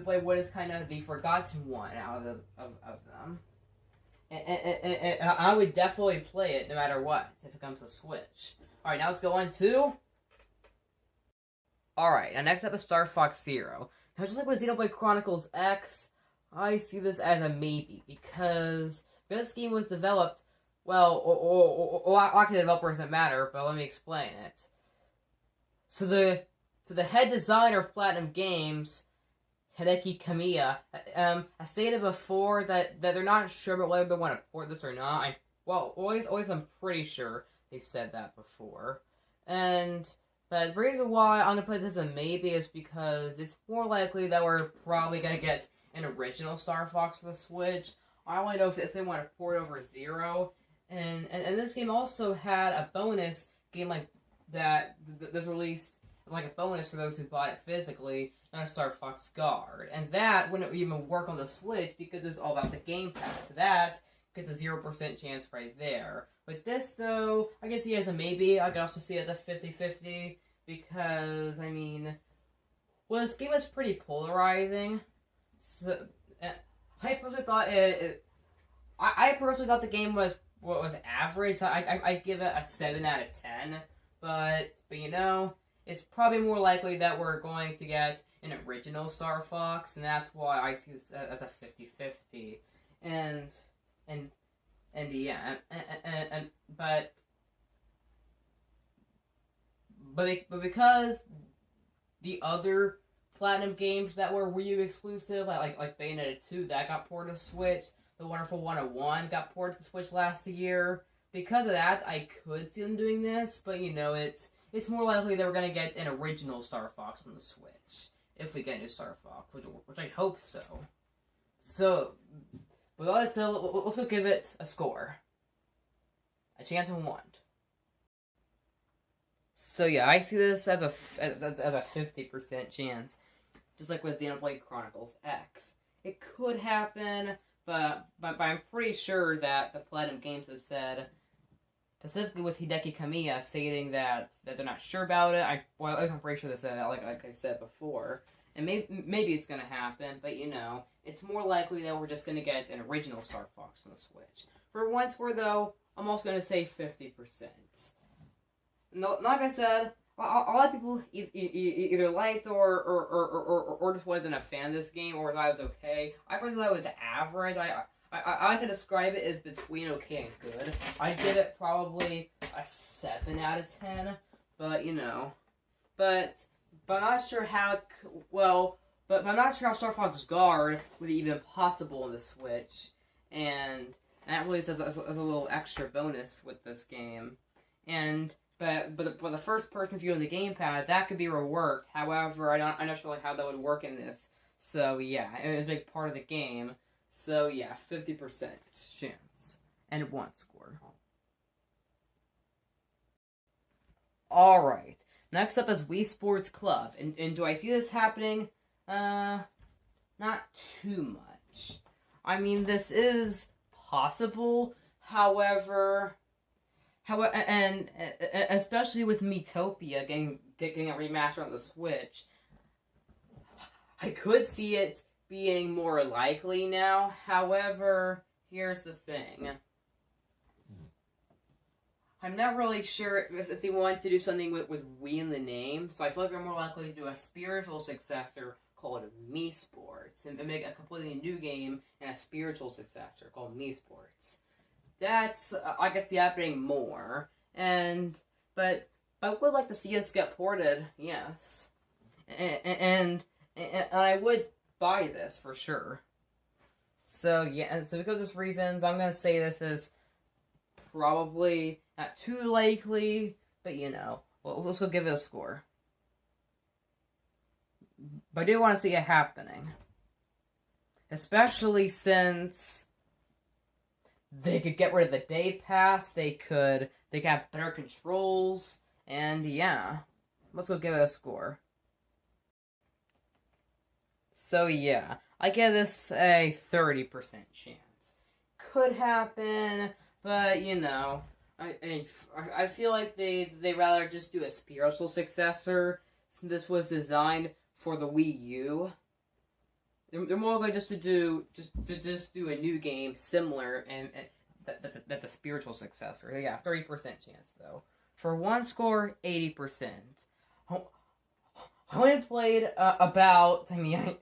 what is kind of the forgotten one out of them. And I would definitely play it no matter what, if it comes to Switch. Alright, now let's go on to... Alright, now next up is Star Fox Zero. Now just like with Xenoblade Chronicles X, I see this as a maybe, because this game was developed, well, or actually the developer doesn't matter, but let me explain it. So the head designer of Platinum Games, Hideki Kamiya, I stated before that they're not sure about whether they want to port this or not. Always I'm pretty sure they said that before. But the reason why I'm going to put this as a maybe is because it's more likely that we're probably going to get an original Star Fox for the Switch. I only know if they want to port over Zero. And this game also had a bonus game like that that's released like a bonus for those who bought it physically, not a Star Fox Guard. And that wouldn't even work on the Switch because it's all about the Game Pass. So that gets a 0% chance right there. With this, though, I can see it as a maybe. I can also see it as a 50-50 because, this game is pretty polarizing. So, I personally thought I personally thought the game was average. So I give it a 7 out of 10. But it's probably more likely that we're going to get an original Star Fox, and that's why I see this as a 50-50. But because the other Platinum games that were Wii U exclusive, like Bayonetta 2, that got ported to Switch, The Wonderful 101 got ported to Switch last year. Because of that, I could see them doing this, but it's more likely that we're going to get an original Star Fox on the Switch. If we get a new Star Fox, which I hope so. So, with all that said, let's go give it a score. A chance of 1. So yeah, I see this as a 50% chance. Just like with Xenoblade Chronicles X. It could happen, but I'm pretty sure that the Platinum Games have said, specifically with Hideki Kamiya stating that they're not sure about it. I'm pretty sure they said that, like I said before. And maybe it's going to happen, but it's more likely that we're just going to get an original Star Fox on the Switch. For one score, though, I'm also going to say 50%. No, like I said, a lot of people either liked or just wasn't a fan of this game, or thought it was okay. I personally thought it was average. I could describe it as between okay and good. I'd give it probably a 7 out of 10, but I'm not sure how but I'm not sure how Star Fox Guard would be even possible on the Switch, and that really is as a little extra bonus with this game. But the first person view on the gamepad, that could be reworked. However, I'm not sure how that would work in this. So yeah, it was a big part of the game. So yeah, 50% chance and 1 score. All right. Next up is Wii Sports Club, and do I see this happening? Not too much. This is possible. However, and especially with Miitopia getting a remaster on the Switch, I could see it being more likely now. However, here's the thing. I'm not really sure if they want to do something with Wii in the name, so I feel like they're more likely to do a spiritual successor called Mii Sports, and make a completely new game and a spiritual successor called Mii Sports. That's, I could see happening more, but I would like to see this get ported, yes. And I would buy this for sure. So yeah, and so because of those reasons, I'm gonna say this is probably not too likely, but let's go give it a score. But I do want to see it happening, especially since they could get rid of the day pass, they could have better controls, and yeah, let's go give it a score. So yeah, I give this a 30% chance. Could happen, but I feel like they rather just do a spiritual successor, since this was designed for the Wii U. They're more likely just to do a new game similar, and that's a spiritual successor. Yeah, 30% chance though. For one score, 80%. I only played about. I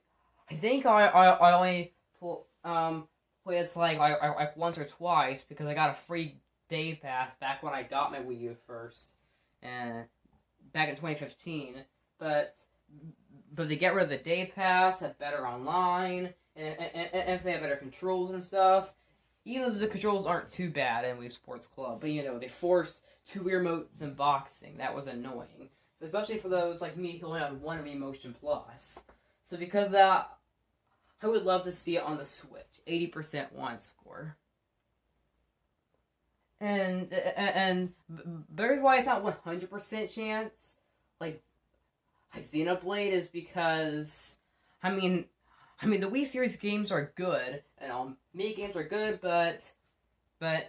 think I only played this like once or twice because I got a free day pass back when I got my Wii U first, and back in 2015. But they get rid of the day pass, have better online, and if they have better controls and stuff. Even though the controls aren't too bad in Wii Sports Club, but they forced 2 remotes in boxing. That was annoying, especially for those like me who only have one Emotion Plus. So because of that, I would love to see it on the Switch. 80% one score. And the reason why it's not 100% chance, like Xenoblade, is because the Wii series games are good, and Mii games are good, but a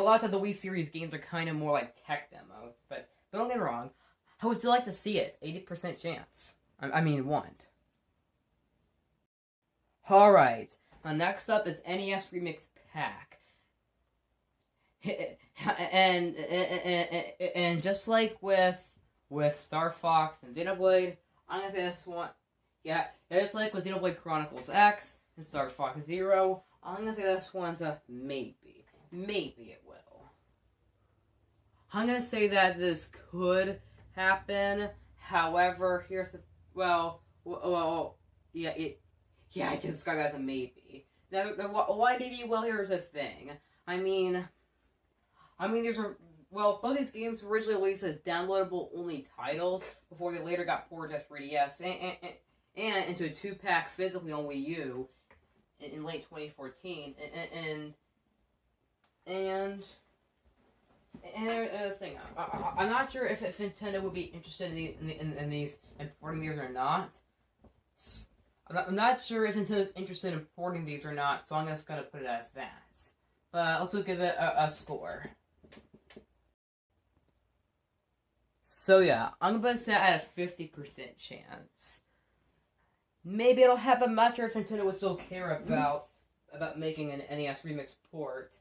lot of the Wii series games are kind of more like tech demos. But don't get me wrong, I would still like to see it. 80% chance. Want. Alright, now next up is NES Remix Pack. And just like with Star Fox and Xenoblade, I'm gonna say this one, just like with Xenoblade Chronicles X and Star Fox Zero, I'm gonna say this one's a maybe. Maybe it will. I'm gonna say that this could happen. However, here's the I can describe it as a maybe. Now, why maybe? Well, here's the thing. Both these games were originally released as downloadable only titles before they later got ported to 3DS and into a 2-pack physically on Wii U in late 2014. And another thing, I'm not sure if Nintendo would be interested in these importing these or not. I'm not sure if Nintendo's interested in importing these or not, so I'm just gonna put it as that. But let's give it a score. So yeah, I'm gonna set at a 50% chance. Maybe it'll happen. Much if Nintendo would still care about making an NES Remix port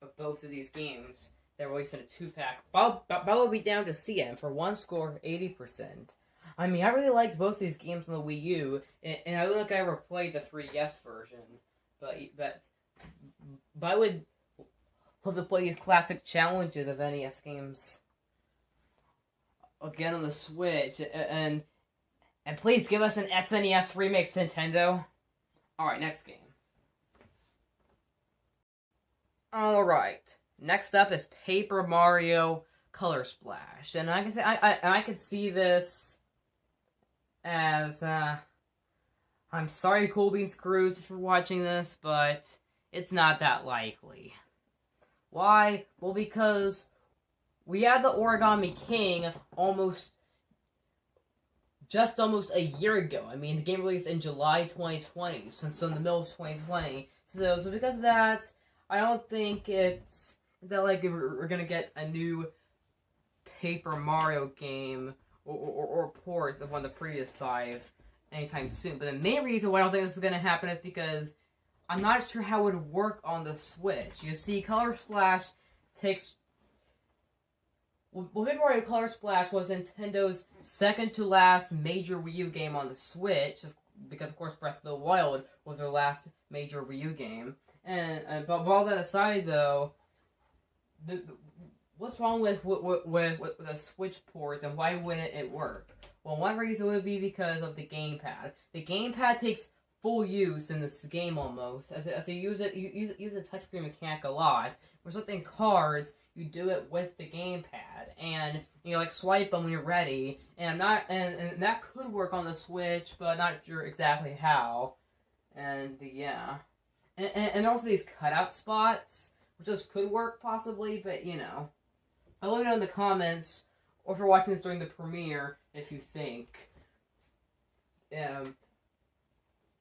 of both of these games. They're released in a 2-pack. But I would be down to see it. And for one score, 80%. I really liked both these games on the Wii U, and I don't think I ever played the 3DS version. But I would love to play these classic challenges of NES games again on the Switch, and please give us an SNES remix, Nintendo. Alright, next game. Alright, next up is Paper Mario Color Splash, and I can say I could see this as I'm sorry, Cool Beans Cruise, if you're watching this, but it's not that likely. Why? Well, because we had the Origami King almost a year ago. The game released in July 2020, so in the middle of 2020. So because of that, I don't think it's that likely we're gonna get a new Paper Mario game or ports of one of the previous 5 anytime soon. But the main reason why I don't think this is gonna happen is because I'm not sure how it would work on the Switch. You see, Color Splash takes... Well, Paper Mario Color Splash was Nintendo's second-to-last major Wii U game on the Switch, because, of course, Breath of the Wild was their last major Wii U game. But all that aside, though, what's wrong with the Switch ports, and why wouldn't it work? Well, one reason would be because of the gamepad. The gamepad takes full use in this game almost, as you use the touchscreen mechanic a lot. For something cards, you do it with the gamepad, and you like swipe them when you're ready. And and that could work on the Switch, but not sure exactly how. And yeah, and also these cutout spots, which just could work possibly, but you know, I'll let me know in the comments, or if you're watching this during the premiere, if you think,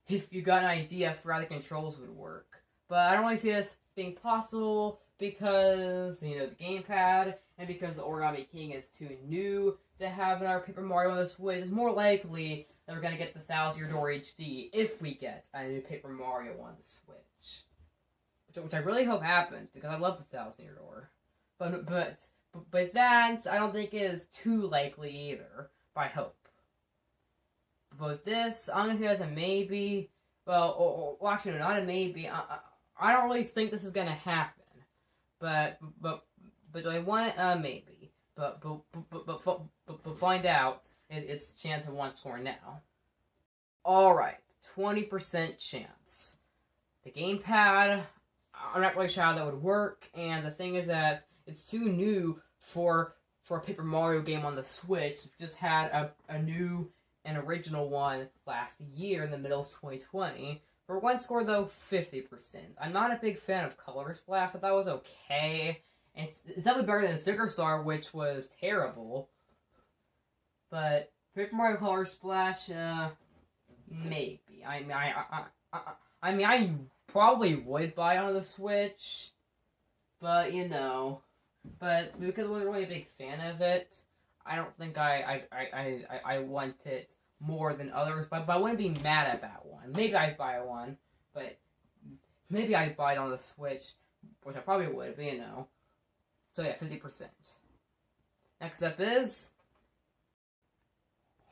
if you got an idea for how the controls would work. But I don't really see this being possible because, you know, the gamepad, and because the Origami King is too new to have another Paper Mario on the Switch. It's more likely that we're going to get the 1000-year door HD if we get a new Paper Mario on the Switch. Which I really hope happens, because I love the 1000-year door. But that, I don't think is too likely either, but I hope. But this, I'm going to say that's a maybe. Well, actually, no, not a maybe. I don't really think this is going to happen. But do I want it? Maybe. But find out. It's a chance of one score now. Alright, 20% chance. The gamepad, I'm not really sure how that would work, and the thing is that it's too new for a Paper Mario game on the Switch. It just had a new and original one last year in the middle of 2020. For one score, though, 50%. I'm not a big fan of Color Splash, but that was okay. It's definitely better than Sticker Star, which was terrible. But Paper Mario Color Splash, maybe. I mean, I probably would buy it on the Switch, but you know, but because I wasn't really a big fan of it, I don't think I want it more than others. But I wouldn't be mad at that one. Maybe I'd buy one, but maybe I'd buy it on the Switch, which I probably would. But you know, so yeah, 50%. Next up is.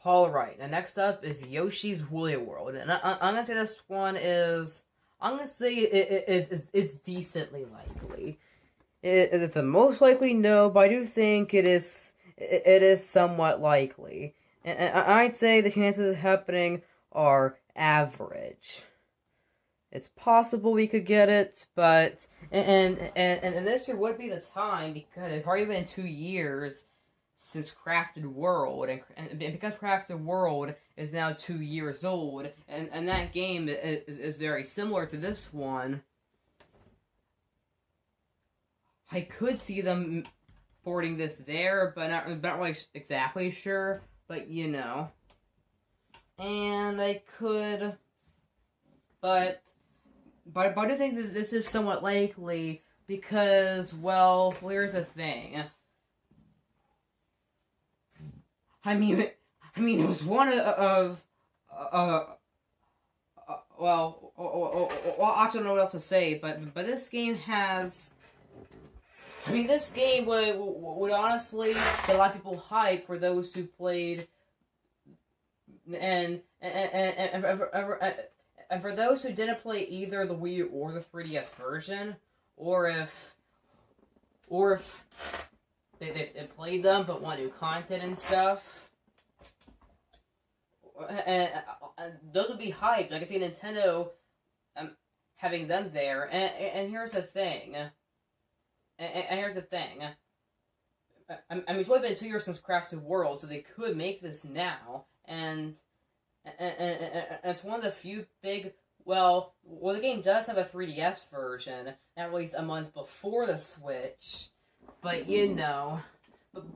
Alright, and next up is Yoshi's Woolly World, and I'm gonna say this one is, I'm gonna say it's decently likely. It's the most likely no, but I do think it is somewhat likely. And I'd say the chances of it happening are average. It's possible we could get it, but, and this year would be the time, because it's already been 2 years since Crafted World, and because Crafted World is now 2 years old, and that game is very similar to this one, I could see them porting this there, but not really exactly sure, but you know. And I could, but I do think that this is somewhat likely, because, well, here's the thing. I mean, it was one of well, I don't know what else to say, but this game has, I mean, this game would honestly get a lot of people hyped for those who played, and for those who didn't play either the Wii U or the 3DS version, or if they played them but want new content and stuff, and those would be hyped. I can see Nintendo having them there, and here's the thing. And here's the thing. I mean, it's only been 2 years since Crafted World, so they could make this now, and it's one of the few big. Well, the game does have a 3DS version that released a month before the Switch. But you know, but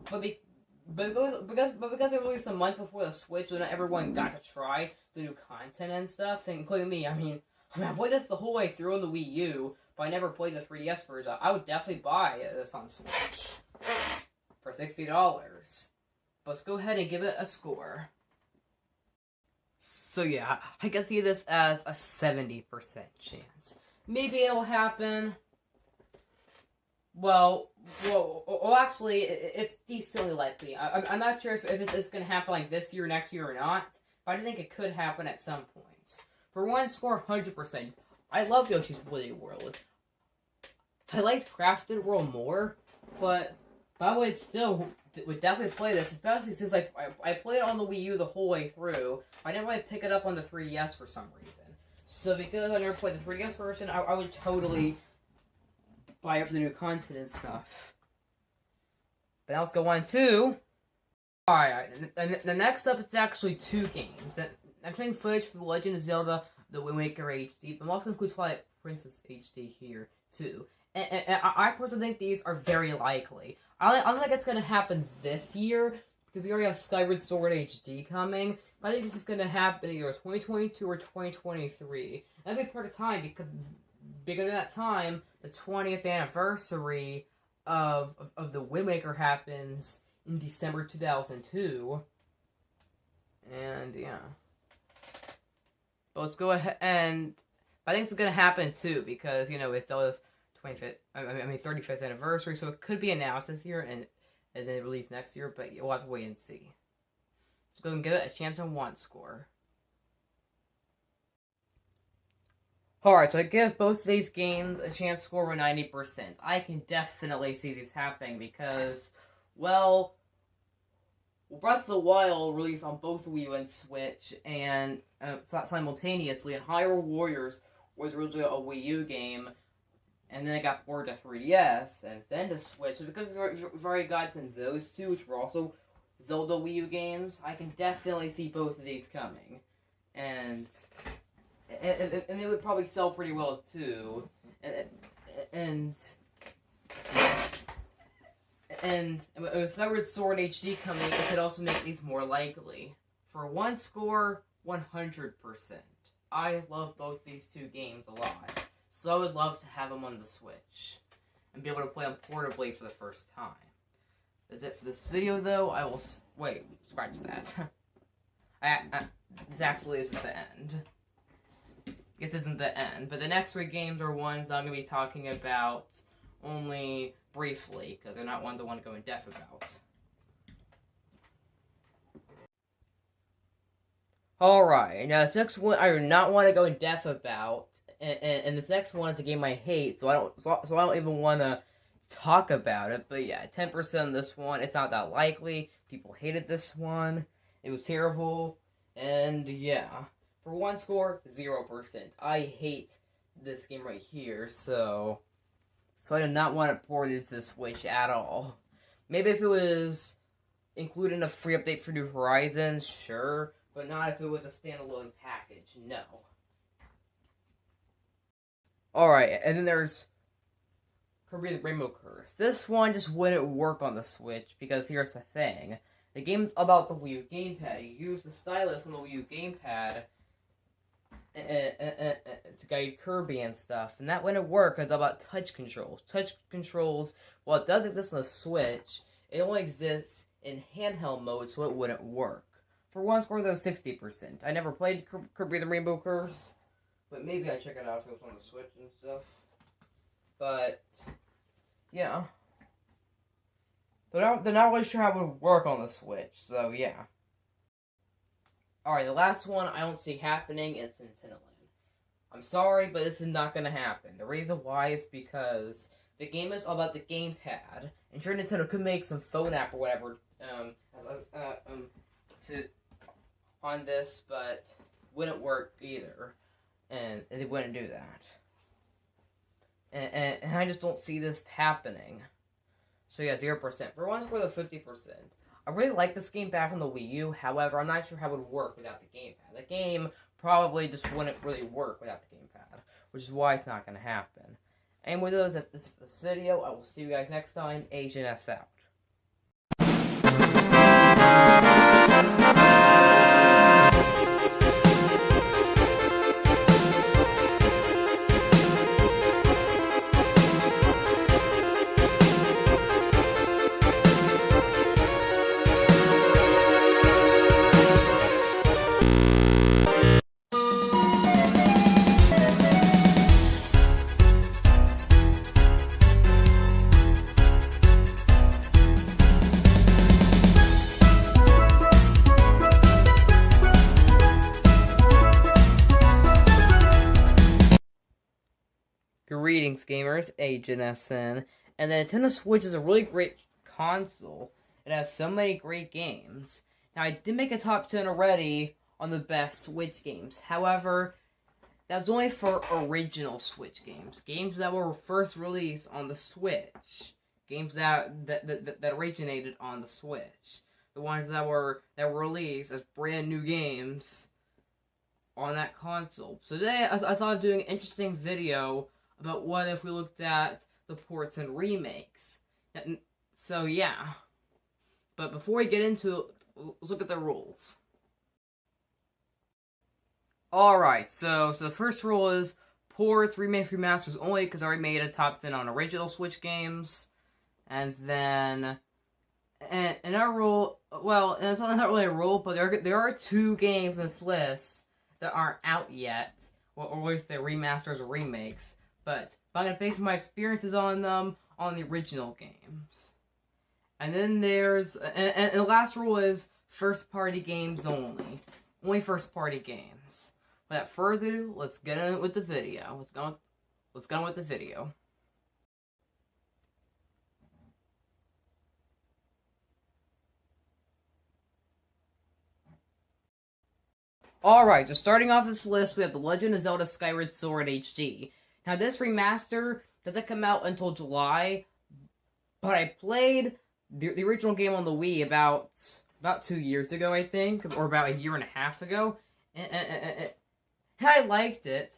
because it released a month before the Switch, so not everyone got to try the new content and stuff, including me. I mean, I played this the whole way through on the Wii U, but I never played the 3DS version. I would definitely buy this on Switch for $60. But let's go ahead and give it a score. So yeah, I can see this as a 70% chance. Maybe it'll happen. Well, actually, it's decently likely. I'm not sure if it's going to happen like this year, next year, or not, but I think it could happen at some point. For one score, 100%. I love Yoshi's Woolly World. I liked Crafted World more, but I would definitely play this, especially since I played it on the Wii U the whole way through. I didn't really pick it up on the 3DS for some reason. So because I never played the 3DS version, I would totally buy up the new content and stuff. But now let's go on to... Alright, the next up, it's actually 2 games. I'm showing footage for The Legend of Zelda, The Wind Waker HD, but I'm also include Twilight Princess HD here, too. And I personally think these are very likely. I don't think it's going to happen this year, because we already have Skyward Sword HD coming, but I think this is going to happen either 2022 or 2023. That'd be part of time, because at that time, the 20th anniversary of The Wind Waker happens in December 2002. And, yeah. But let's go ahead and... I think it's going to happen, too, because, you know, it's Zelda's 35th anniversary, so it could be announced this year and then released next year, but you'll have to wait and see. Let's go and give it a chance on 1 score. Alright, so I give both of these games a chance score of 90%. I can definitely see these happening because, well, Breath of the Wild released on both Wii U and Switch, and simultaneously, and Hyrule Warriors was originally a Wii U game, and then it got ported to 3DS, and then to Switch. So because we've already gotten those 2, which were also Zelda Wii U games, I can definitely see both of these coming. And they would probably sell pretty well, too. And with Skyward Sword HD coming, it could also make these more likely. For 1 score, 100%. I love both these 2 games a lot. So I would love to have them on the Switch. And be able to play them portably for the first time. That's it for this video, though. I will... Wait, scratch that. This actually isn't the end. This isn't the end. But the next 3 games are ones I'm going to be talking about only briefly, because they're not ones I want to go in depth about. Alright, now this next one I do not want to go in depth about, and this next one is a game I hate, so I don't even want to talk about it, but yeah, 10% on this one, it's not that likely, people hated this one, it was terrible, and yeah, for 1 score, 0%. I hate this game right here, so I do not want it ported to the Switch at all. Maybe if it was included in a free update for New Horizons, sure, but not if it was a standalone package, no. Alright, and then there's Kirby the Rainbow Curse. This one just wouldn't work on the Switch, because here's the thing. The game's about the Wii U gamepad. You use the stylus on the Wii U gamepad to guide Kirby and stuff, and that wouldn't work because it's about touch controls. Touch controls, while it does exist on the Switch, it only exists in handheld mode, so it wouldn't work. For 1 score, though, 60%. I never played Kirby the Rainbow Curse, but maybe I'd check it out if it was on the Switch and stuff. But, yeah. They're not really sure how it would work on the Switch, so yeah. Alright, the last one I don't see happening is Nintendo Land. I'm sorry, but this is not going to happen. The reason why is because the game is all about the gamepad. And sure, Nintendo could make some phone app or whatever on this, but wouldn't work either. And they wouldn't do that. And I just don't see this happening. So yeah, 0%. For 1 score, though, 50%. I really like this game back on the Wii U, however, I'm not sure how it would work without the gamepad. The game probably just wouldn't really work without the gamepad, which is why it's not going to happen. And with those, that's this video. I will see you guys next time. Agent S out. gamers, Agent SN, and the Nintendo Switch is a really great console. It has so many great games. Now, I did make a top 10 already on the best Switch games. However, that's only for original Switch games. Games that were first released on the Switch. Games that originated on the Switch. The ones that were released as brand new games on that console. So today, I thought of doing an interesting video about what if we looked at the ports and remakes. So yeah. But before we get into it, let's look at the rules. Alright, so the first rule is ports, remakes, remasters only, because I already made a top 10 on original Switch games. And then, and another rule, well, and it's not really a rule, but there are 2 games in this list that aren't out yet, or at least they're remasters or remakes, but I'm going to base my experiences on them on the original games. And then there's, and the last rule is first-party games only. Only first-party games. Without further ado, let's get on with the video. Let's go on with the video. Alright, so starting off this list, we have The Legend of Zelda Skyward Sword HD. Now, this remaster doesn't come out until July, but I played the original game on the Wii about 2 years ago, I think, or about a year and a half ago, and I liked it.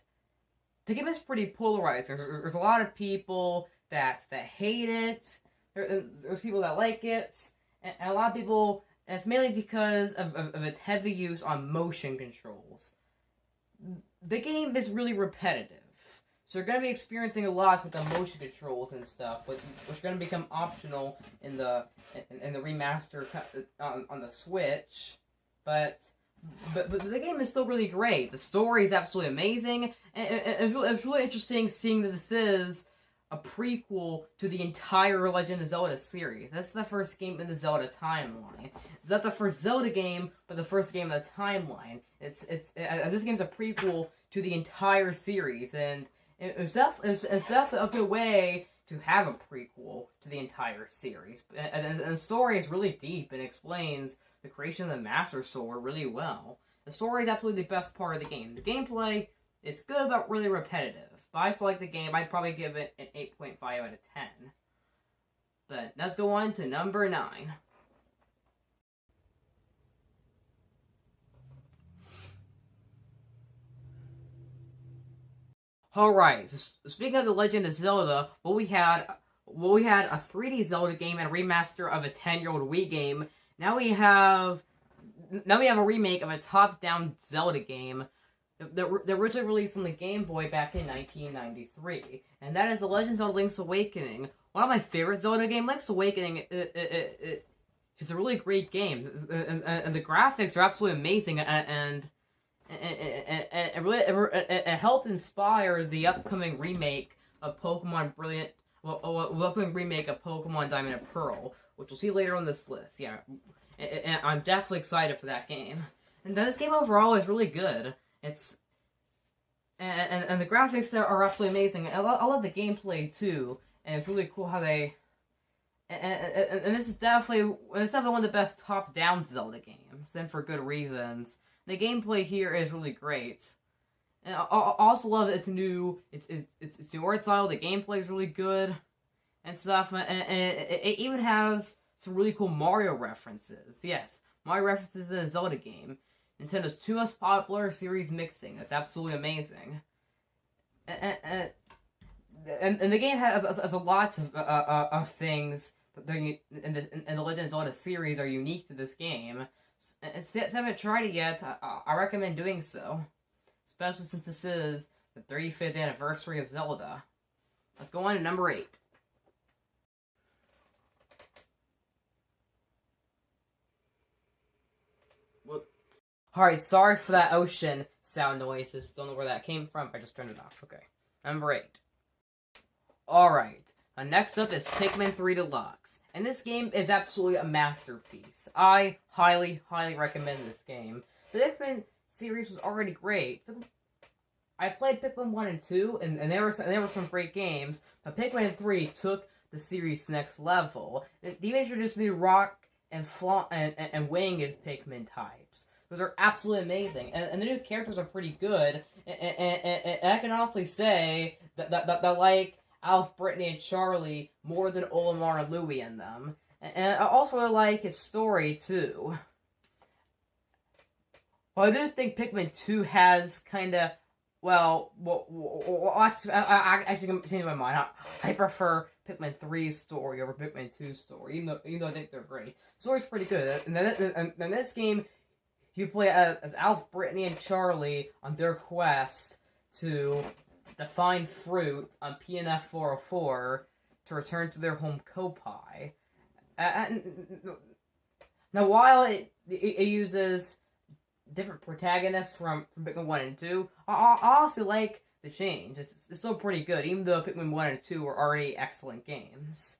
The game is pretty polarized. There's a lot of people that hate it, there's people that like it, and a lot of people, and it's mainly because of its heavy use on motion controls. The game is really repetitive. So you're going to be experiencing a lot with the motion controls and stuff, which are going to become optional in the remaster on the Switch. But the game is still really great. The story is absolutely amazing, and it's really interesting seeing that this is a prequel to the entire Legend of Zelda series. That's the first game in the Zelda timeline. It's not the first Zelda game, but the first game in the timeline. This game's a prequel to the entire series, and it's definitely a good way to have a prequel to the entire series. And the story is really deep and explains the creation of the Master Sword really well. The story is absolutely the best part of the game. The gameplay, it's good but really repetitive. If I select the game, I'd probably give it an 8.5 out of 10. But let's go on to number 9. Alright, so speaking of The Legend of Zelda, we had a 3D Zelda game and a remaster of a 10-year-old Wii game. Now we have a remake of a top-down Zelda game that originally released on the Game Boy back in 1993. And that is The Legend of Zelda Link's Awakening. One of my favorite Zelda games. Link's Awakening, it's a really great game. And the graphics are absolutely amazing, and it helped inspire the upcoming remake of Pokemon Brilliant, upcoming remake of Pokemon Diamond and Pearl, which we'll see later on this list. Yeah, and I'm definitely excited for that game. And this game overall is really good. It's and the graphics there are absolutely amazing. I love the gameplay too, and it's really cool how they. And this is definitely one of the best top-down Zelda games, and for good reasons. The gameplay here is really great, and I also love its new art style. The gameplay is really good and stuff, and it even has some really cool Mario references. Yes, Mario references in a Zelda game. Nintendo's 2 most popular series mixing. That's absolutely amazing. And the game has a lot of things that in the Legend of Zelda series are unique to this game. If you haven't tried it yet, I recommend doing so. Especially since this is the 35th anniversary of Zelda. Let's go on to number 8. Alright, sorry for that ocean sound noises. Don't know where that came from. I just turned it off. Okay. Number 8. Alright. Next up is Pikmin 3 Deluxe. And this game is absolutely a masterpiece. I highly, highly recommend this game. The Pikmin series was already great. I played Pikmin 1 and 2, and there were some great games, but Pikmin 3 took the series to the next level. They even introduced new rock and winged Pikmin types. Those are absolutely amazing, and the new characters are pretty good, and I can honestly say that I like Alf, Brittany, and Charlie more than Olimar and Louie in them. And I also like his story, too. Well, I do think Pikmin 2 has kind of, actually, I'm changing my mind. I prefer Pikmin 3's story over Pikmin 2's story, even though I think they're great. The story's pretty good. And in this game, you play as Alf, Brittany, and Charlie on their quest to find fruit on PNF 404 to return to their home Kopai. Now, while it uses different protagonists from Pikmin 1 and 2, I honestly like the change. It's still pretty good, even though Pikmin 1 and 2 were already excellent games.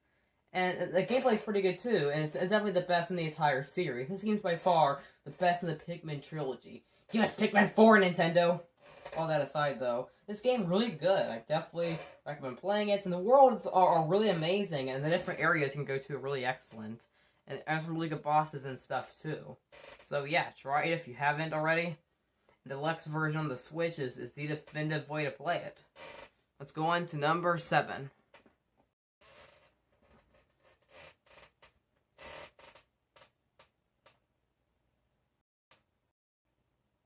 And the gameplay is pretty good too, and it's definitely the best in the entire series. This game's by far the best in the Pikmin trilogy. Give us Pikmin 4, Nintendo! All that aside, though, this game really good. I definitely recommend playing it, and the worlds are really amazing, and the different areas you can go to are really excellent. And there's some really good bosses and stuff, too. So yeah, try it if you haven't already. The deluxe version on the Switch is the definitive way to play it. Let's go on to number 7.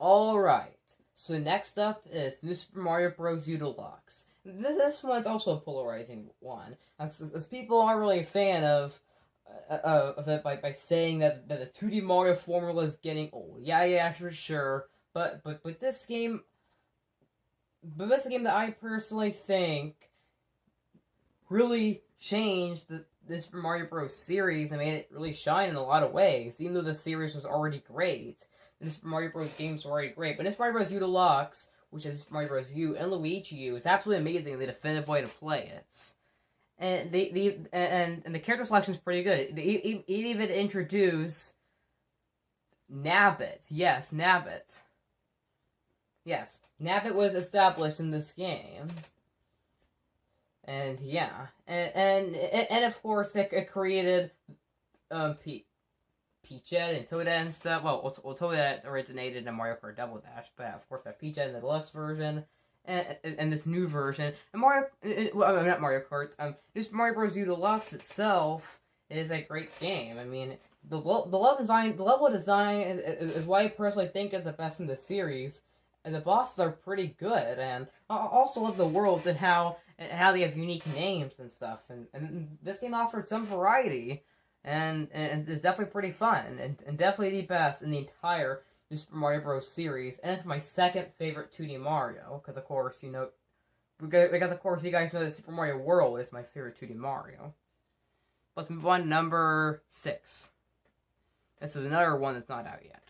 Alright, so next up is New Super Mario Bros. U Deluxe. This one's also a polarizing one, as people aren't really a fan of it by saying that the 2D Mario formula is getting old. Yeah, for sure. But this game, that I personally think really changed this Super Mario Bros. Series and made it really shine in a lot of ways. Even though the series was already great, the Super Mario Bros. Games were already great. But Super Mario Bros. U Deluxe, which is Super Mario Bros. U and Luigi U, is absolutely amazing. The definitive way to play it. And the character selection is pretty good. They even introduce Nabbit. Yes, Nabbit. Yes, Nabbit was established in this game. And yeah, and of course it created Peachette and Toadette and stuff. Well, Toadette originated in Mario Kart Double Dash, but of course that Peachette in the deluxe version. And this new version, and not Mario Kart. Just Mario Bros. U Deluxe itself is a great game. I mean, the level design is why I personally think is the best in the series, and the bosses are pretty good. And I also love the world and how they have unique names and stuff. And this game offered some variety, and it's definitely pretty fun, and definitely the best in the entire Super Mario Bros. Series, and it's my second favorite 2D Mario, because of course, you guys know that Super Mario World is my favorite 2D Mario. Let's move on to number 6. This is another one that's not out yet.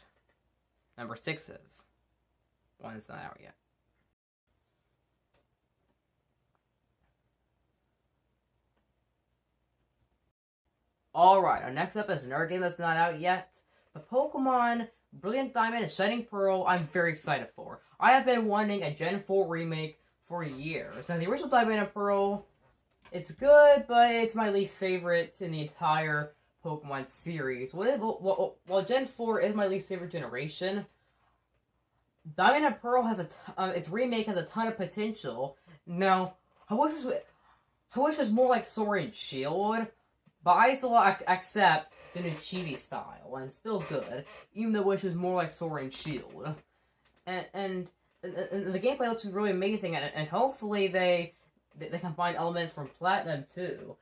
Number 6 is one that's not out yet. Alright, our next up is another game that's not out yet. The Pokemon Brilliant Diamond and Shining Pearl, I'm very excited for. I have been wanting a Gen 4 remake for years. Now, the original Diamond and Pearl, it's good, but it's my least favorite in the entire Pokemon series. While Gen 4 is my least favorite generation, Diamond and Pearl its remake has a ton of potential. Now, I wish it was more like Sword and Shield, but I still accept the new chibi style, and it's still good, even though it was more like Sword and Shield. And the gameplay looks really amazing, and hopefully they combine elements from Platinum too.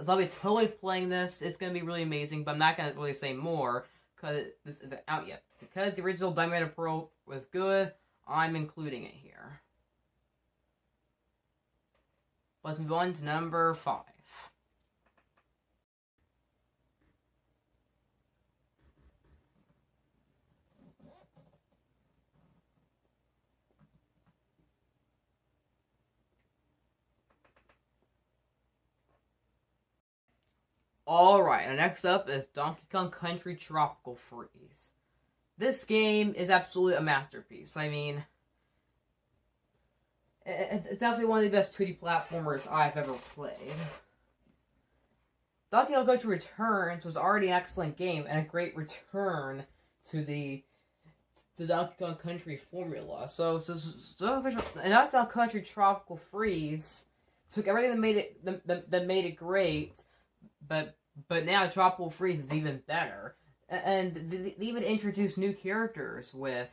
I'll be totally playing this. It's going to be really amazing, but I'm not going to really say more because this isn't out yet. Because the original Diamond and Pearl was good, I'm including it here. Let's move on to number 5. Alright, and next up is Donkey Kong Country Tropical Freeze. This game is absolutely a masterpiece. I mean, It's definitely one of the best 2D platformers I've ever played. Donkey Kong Country Returns was already an excellent game and a great return to the Donkey Kong Country formula. So Donkey Kong Country Tropical Freeze took everything that made it great, but now Tropical Freeze is even better. And they even introduced new characters with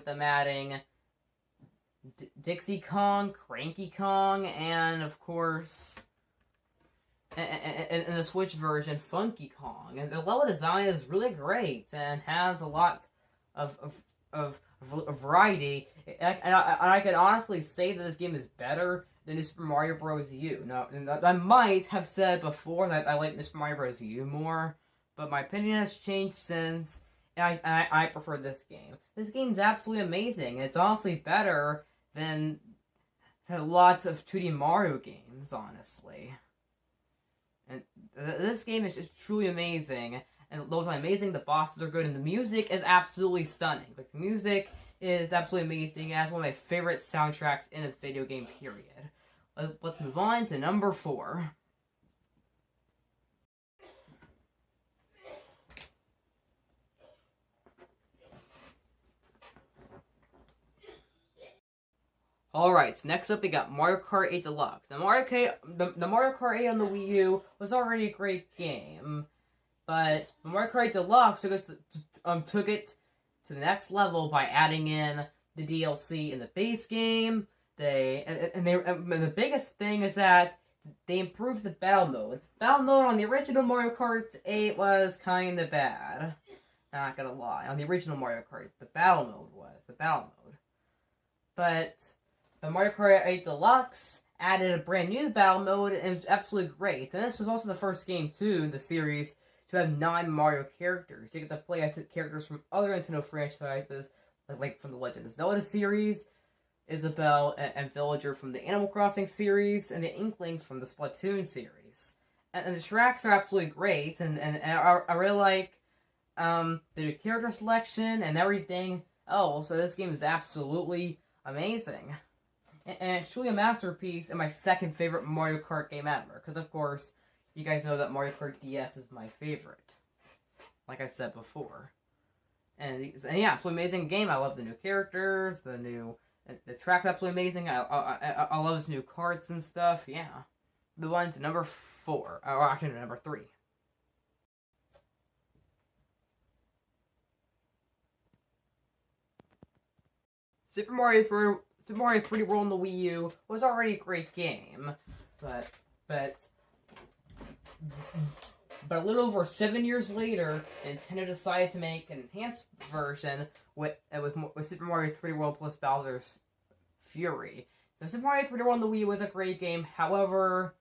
them adding Dixie Kong, Cranky Kong, and of course, in the Switch version, Funky Kong. And the level design is really great and has a lot of variety. And I can honestly say that this game is better than New Super Mario Bros. U. Now, I might have said before that I like New Super Mario Bros. U more, but my opinion has changed since, and I prefer this game. This game's absolutely amazing. It's honestly better than lots of 2D Mario games, honestly. And this game is just truly amazing. And those are amazing, the bosses are good, and the music is absolutely stunning. Like, the music is absolutely amazing. It has one of my favorite soundtracks in a video game, period. Let's move on to number 4. Alright, so next up we got Mario Kart 8 Deluxe. The Mario Kart 8 on the Wii U was already a great game, but Mario Kart 8 Deluxe took it to the next level by adding in the DLC in the base game. The biggest thing is that they improved the battle mode. Battle mode on the original Mario Kart 8 was kinda bad. Not gonna lie. On the original Mario Kart, the battle mode was the battle mode. But the Mario Kart 8 Deluxe added a brand new battle mode, and it was absolutely great. And this was also the first game, too, in the series to have non-Mario characters. You get to play as characters from other Nintendo franchises, like from the Legend of Zelda series, Isabelle and Villager from the Animal Crossing series, and the Inklings from the Splatoon series. And the tracks are absolutely great, and I really like the character selection and everything else. So this game is absolutely amazing. And it's truly a masterpiece and my second favorite Mario Kart game ever. Because, of course, you guys know that Mario Kart DS is my favorite. Like I said before. And yeah, it's an amazing game. I love the new characters, the track's absolutely amazing. I love its new carts and stuff. Yeah. The one to number 4. Or actually, number 3. Super Mario 3D World on the Wii U was already a great game, but a little over 7 years later, Nintendo decided to make an enhanced version with Super Mario 3D World plus Bowser's Fury. The Super Mario 3D World on the Wii U was a great game. However,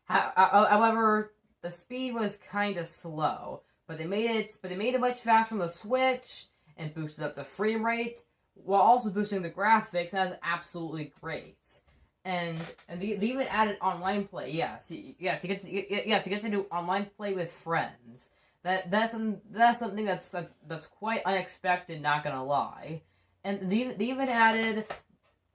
the speed was kind of slow. But they made it much faster on the Switch and boosted up the frame rate, while also boosting the graphics, and that's absolutely great. And they even added online play. Yes, you get to do online play with friends. That's something that's quite unexpected. Not gonna lie. And they even added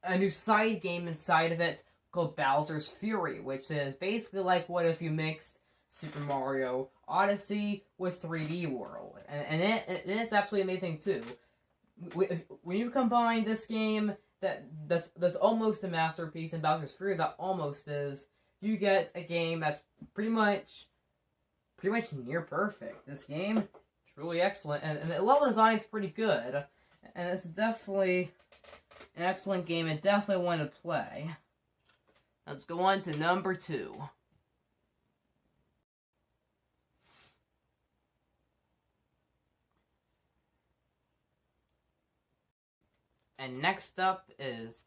a new side game inside of it called Bowser's Fury, which is basically like what if you mixed Super Mario Odyssey with 3D World, and it's absolutely amazing too. When you combine this game that's almost a masterpiece and Bowser's Fury that almost is, you get a game that's pretty much near perfect. This game truly excellent, and the level design is pretty good, and it's definitely an excellent game and definitely one to play. Let's go on to number 2. And next up is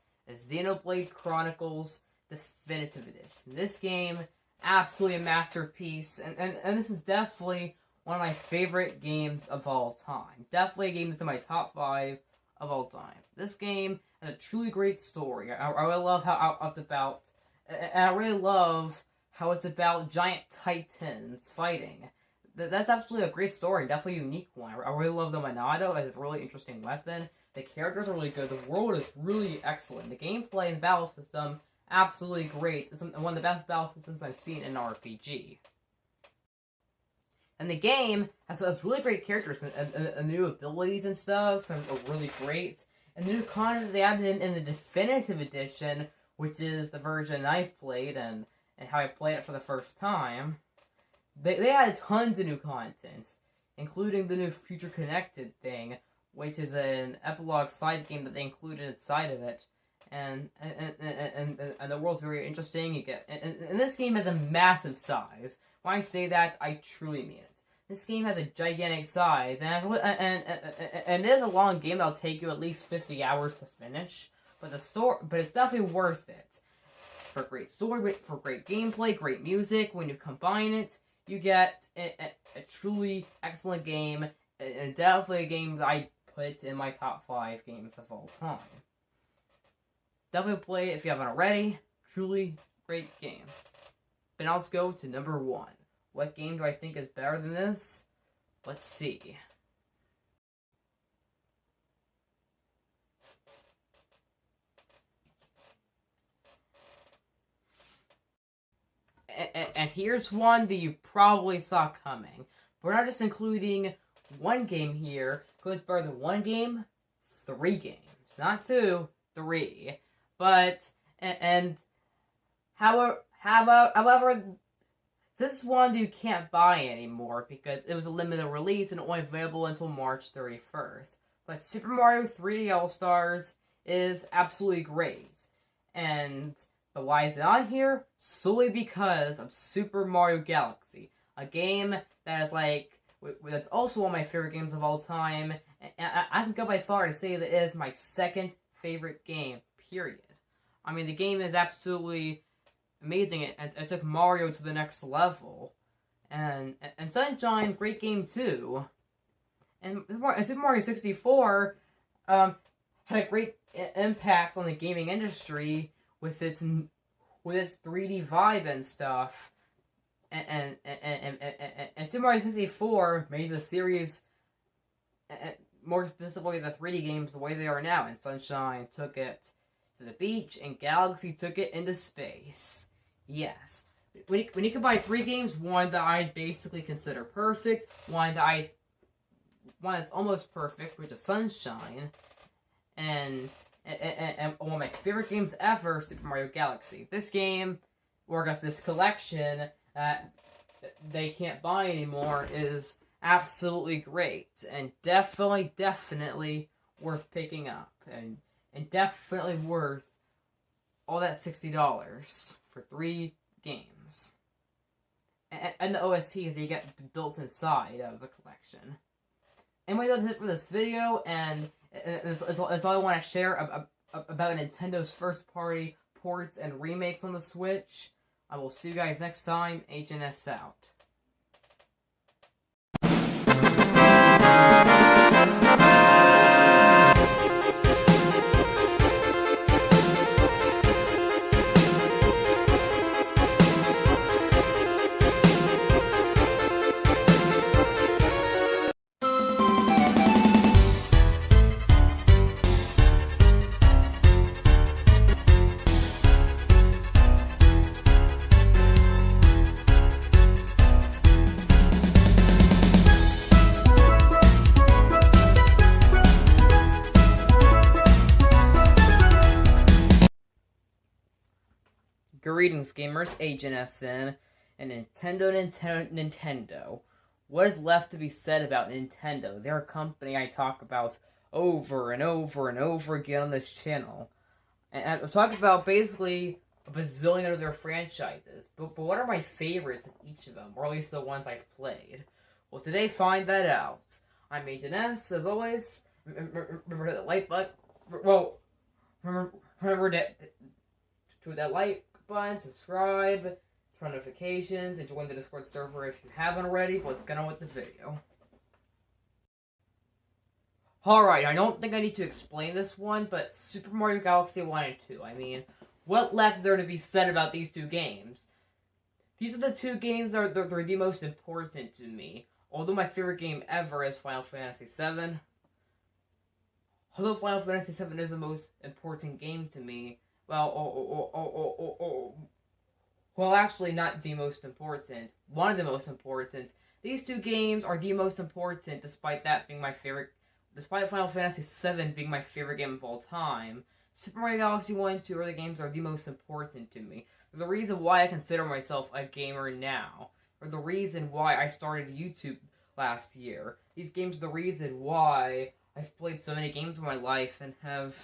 Xenoblade Chronicles Definitive Edition. This game, absolutely a masterpiece, and this is definitely one of my favorite games of all time. Definitely a game that's in my top 5 of all time. This game has a truly great story. I really love how it's about, and I really love how it's about giant titans fighting. That's absolutely a great story, definitely a unique one. I really love the Monado as a really interesting weapon. The characters are really good. The world is really excellent. The gameplay and battle system, absolutely great. It's one of the best battle systems I've seen in an RPG. And the game has really great characters and new abilities and stuff, and are really great. And the new content they added in the Definitive Edition, which is the version I've played and how I played it for the first time, they added tons of new content, including the new Future Connected thing, which is an epilogue side game that they included inside of it. And the world's very interesting. And this game has a massive size. When I say that, I truly mean it. This game has a gigantic size, and it is a long game that'll take you at least 50 hours to finish. But it's definitely worth it. For great story, for great gameplay, great music. When you combine it, you get a truly excellent game, and definitely a game that I put in my top 5 games of all time. Definitely play it if you haven't already. Truly great game. But now let's go to number 1. What game do I think is better than this? Let's see. And here's one that you probably saw coming. We're not just including one game here. Because better than one game, 3 games. Not 2, 3. But, however, this is one that you can't buy anymore because it was a limited release and only available until March 31st. But Super Mario 3D All-Stars is absolutely great. And but why is it on here? Solely because of Super Mario Galaxy. A game that is that's also one of my favorite games of all time. And I can go by far to say that it is my second favorite game, period. I mean, the game is absolutely amazing. It took Mario to the next level. And Sunshine, great game too. And Super Mario 64 had a great impact on the gaming industry with its 3D vibe and stuff. And Super Mario 64 made the series, more specifically the 3D games, the way they are now. And Sunshine took it to the beach, and Galaxy took it into space. Yes. When you combine 3 games, one that I basically consider perfect, one that's almost perfect, which is Sunshine, and one of my favorite games ever, Super Mario Galaxy. This game, or I guess this collection, they can't buy anymore, is absolutely great, and definitely worth picking up, and definitely worth all that $60 for 3 games. And the OSTs that you get built inside of the collection. Anyway, that's it for this video, and it's all I want to share about Nintendo's first-party ports and remakes on the Switch. I will see you guys next time. HNS out. Greetings, gamers. Agent SN and Nintendo. What is left to be said about Nintendo? They're a company I talk about over and over and over again on this channel. And I've talked about basically a bazillion of their franchises. But what are my favorites of each of them? Or at least the ones I've played? Well, today, find that out. I'm Agent S, as always. Remember that like button. Well, remember to hit that like button, subscribe, turn notifications, and join the Discord server if you haven't already. But let's get on with the video. Alright, I don't think I need to explain this one, but Super Mario Galaxy 1 and 2. I mean, what left is there to be said about these 2 games? These are the 2 games that are the most important to me. Although my favorite game ever is Final Fantasy VII. although Final Fantasy VII is the most important game to me, well, actually, not the most important. One of the most important. These two games are the most important, despite that being my favorite. Despite Final Fantasy VII being my favorite game of all time, Super Mario Galaxy 1 and 2 early games are the most important to me. They're the reason why I consider myself a gamer now. Or the reason why I started YouTube last year. These games are the reason why I've played so many games in my life and have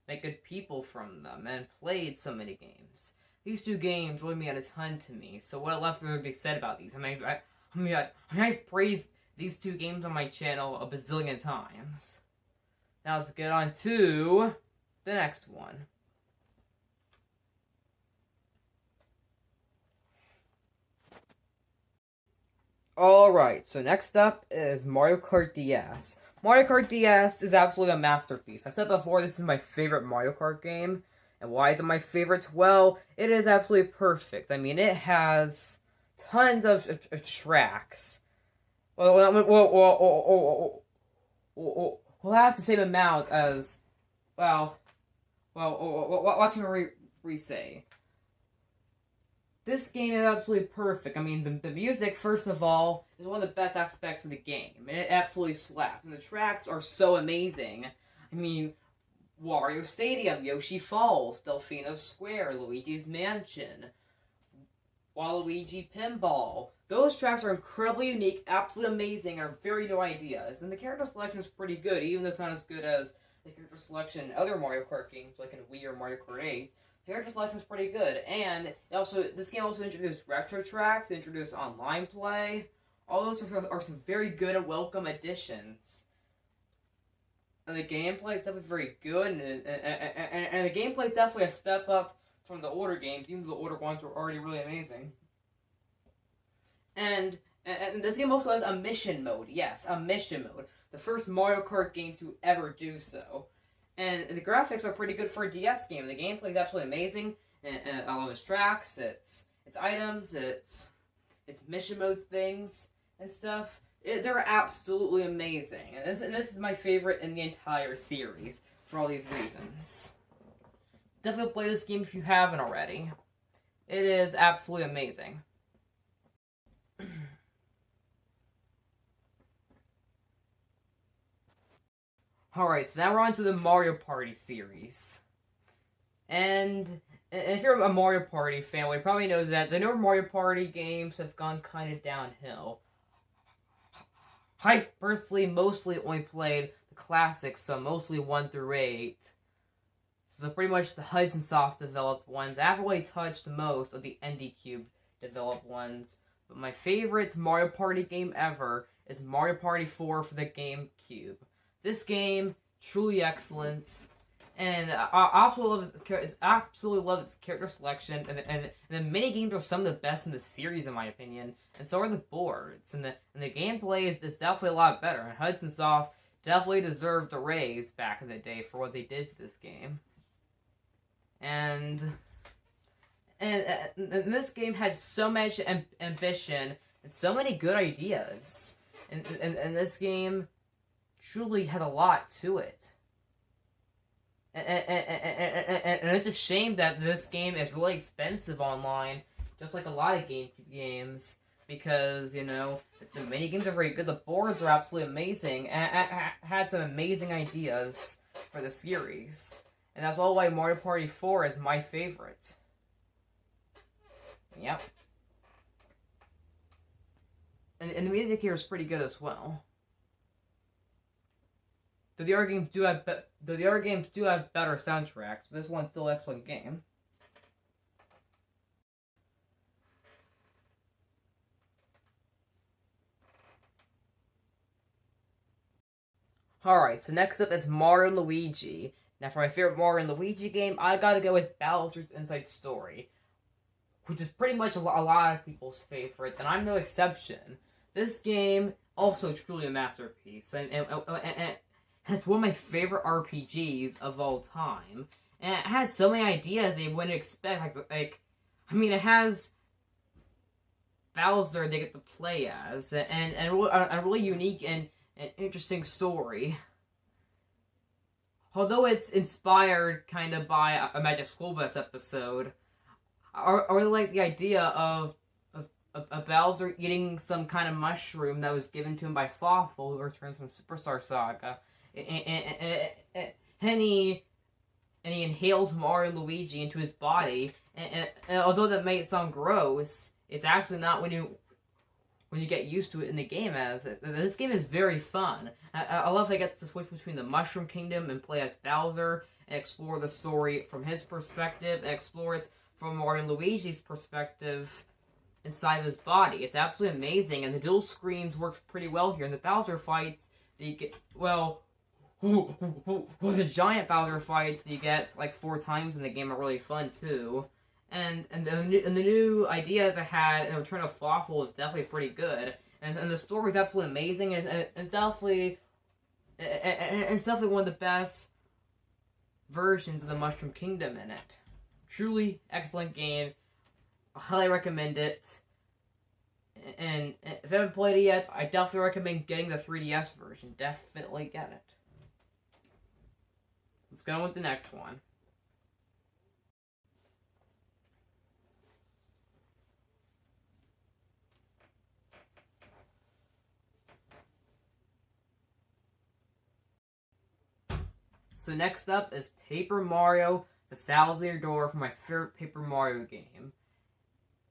met good people from them and played so many games. These two games really mean a ton to me, so what left to be said about these? I've praised these two games on my channel a bazillion times. Now let's get on to the next one. Alright, so next up is Mario Kart DS. Mario Kart DS is absolutely a masterpiece. I've said before, this is my favorite Mario Kart game. And why is it my favorite? Well, it is absolutely perfect. I mean, it has tons of tracks. Well, it has the same amount as, what can I re-say? This game is absolutely perfect. I mean, the music, first of all, is one of the best aspects of the game. And it absolutely slaps. And the tracks are so amazing. I mean, Wario Stadium, Yoshi Falls, Delfino Square, Luigi's Mansion, Waluigi Pinball. Those tracks are incredibly unique, absolutely amazing, and are very new ideas. And the character selection is pretty good, even though it's not as good as the character selection in other Mario Kart games, like in Wii or Mario Kart 8. The character selection is pretty good. And this game also introduced retro tracks, introduced online play. All those are some very good and welcome additions. And the gameplay is definitely very good, and the gameplay is definitely a step up from the older games, even though the older ones were already really amazing. And this game also has a mission mode. Yes, a mission mode. The first Mario Kart game to ever do so. And the graphics are pretty good for a DS game. The gameplay is absolutely amazing, and I love its tracks, its items, its mission mode things and stuff. They're absolutely amazing, and this is my favorite in the entire series for all these reasons. Definitely play this game if you haven't already. It is absolutely amazing. Alright, so now we're on to the Mario Party series. And if you're a Mario Party fan, you probably know that the newer Mario Party games have gone kind of downhill. I personally mostly only played the classics, so mostly 1 through 8. So pretty much the Hudson Soft developed ones. I haven't really touched most of the Indie Cube developed ones. But my favorite Mario Party game ever is Mario Party 4 for the GameCube. This game, truly excellent. And I absolutely love its character selection, and the mini games are some of the best in the series, in my opinion. And so are the boards, and the gameplay is definitely a lot better. And Hudson Soft definitely deserved a raise back in the day for what they did to this game. And this game had so much ambition and so many good ideas, and this game truly had a lot to it. And it's a shame that this game is really expensive online, just like a lot of GameCube games, because, you know, the mini games are very good, the boards are absolutely amazing, and had some amazing ideas for the series. And that's all why Mario Party 4 is my favorite. Yep. And the music here is pretty good as well. Though the other games do have better soundtracks, but this one's still an excellent game. Alright, so next up is Mario and Luigi. Now for my favorite Mario and Luigi game, I gotta go with Bowser's Inside Story, which is pretty much a lot of people's favorites, and I'm no exception. This game, also truly a masterpiece, and it's one of my favorite RPGs of all time. And it had so many ideas they wouldn't expect. I mean, it has Bowser they get to play as, and a really unique and interesting story. although it's inspired kind of by a Magic School Bus episode, I really like the idea of Bowser eating some kind of mushroom that was given to him by Fawful, who returns from Superstar Saga, and he inhales Mario and Luigi into his body, and although that may sound gross, it's actually not when you get used to it in the game. As this game is very fun. I love that I get to switch between the Mushroom Kingdom and play as Bowser and explore the story from his perspective and explore it from Mario and Luigi's perspective inside of his body. It's absolutely amazing, and the dual screens work pretty well here. In the Bowser fights, the giant Bowser fights that you get like 4 times in the game are really fun too. And the new ideas I had in Return of Fawful is definitely pretty good, and the story is absolutely amazing, and it's definitely one of the best versions of the Mushroom Kingdom in it. Truly excellent game. I highly recommend it. And if you haven't played it yet, I definitely recommend getting the 3DS version. Definitely get it. Let's go on with the next one. So next up is Paper Mario: The Thousand-Year Door for my favorite Paper Mario game.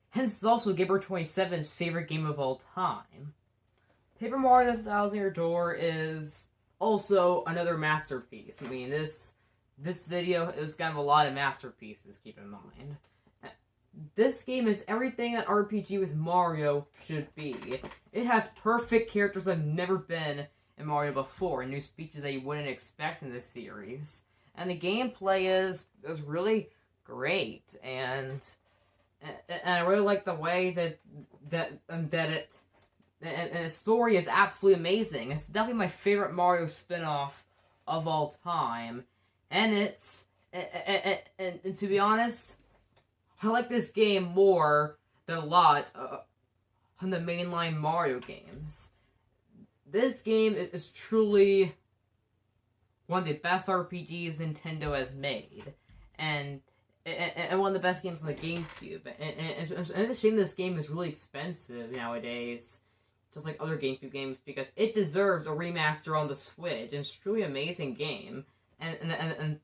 Hence, it's also Gamer27's favorite game of all time. Paper Mario: The Thousand-Year Door is also another masterpiece. I mean, this video is kind of a lot of masterpieces, keep in mind. This game is everything an RPG with Mario should be. It has perfect characters that have never been in Mario before, and new speeches that you wouldn't expect in this series. And the gameplay is really great, and I really like the way that it, and the story is absolutely amazing. It's definitely my favorite Mario spin-off of all time, and and to be honest, I like this game more than a lot on the mainline Mario games. This game is truly one of the best RPGs Nintendo has made, and one of the best games on the GameCube. And it's a shame this game is really expensive nowadays, just like other GameCube games, because it deserves a remaster on the Switch. And it's truly an amazing game, and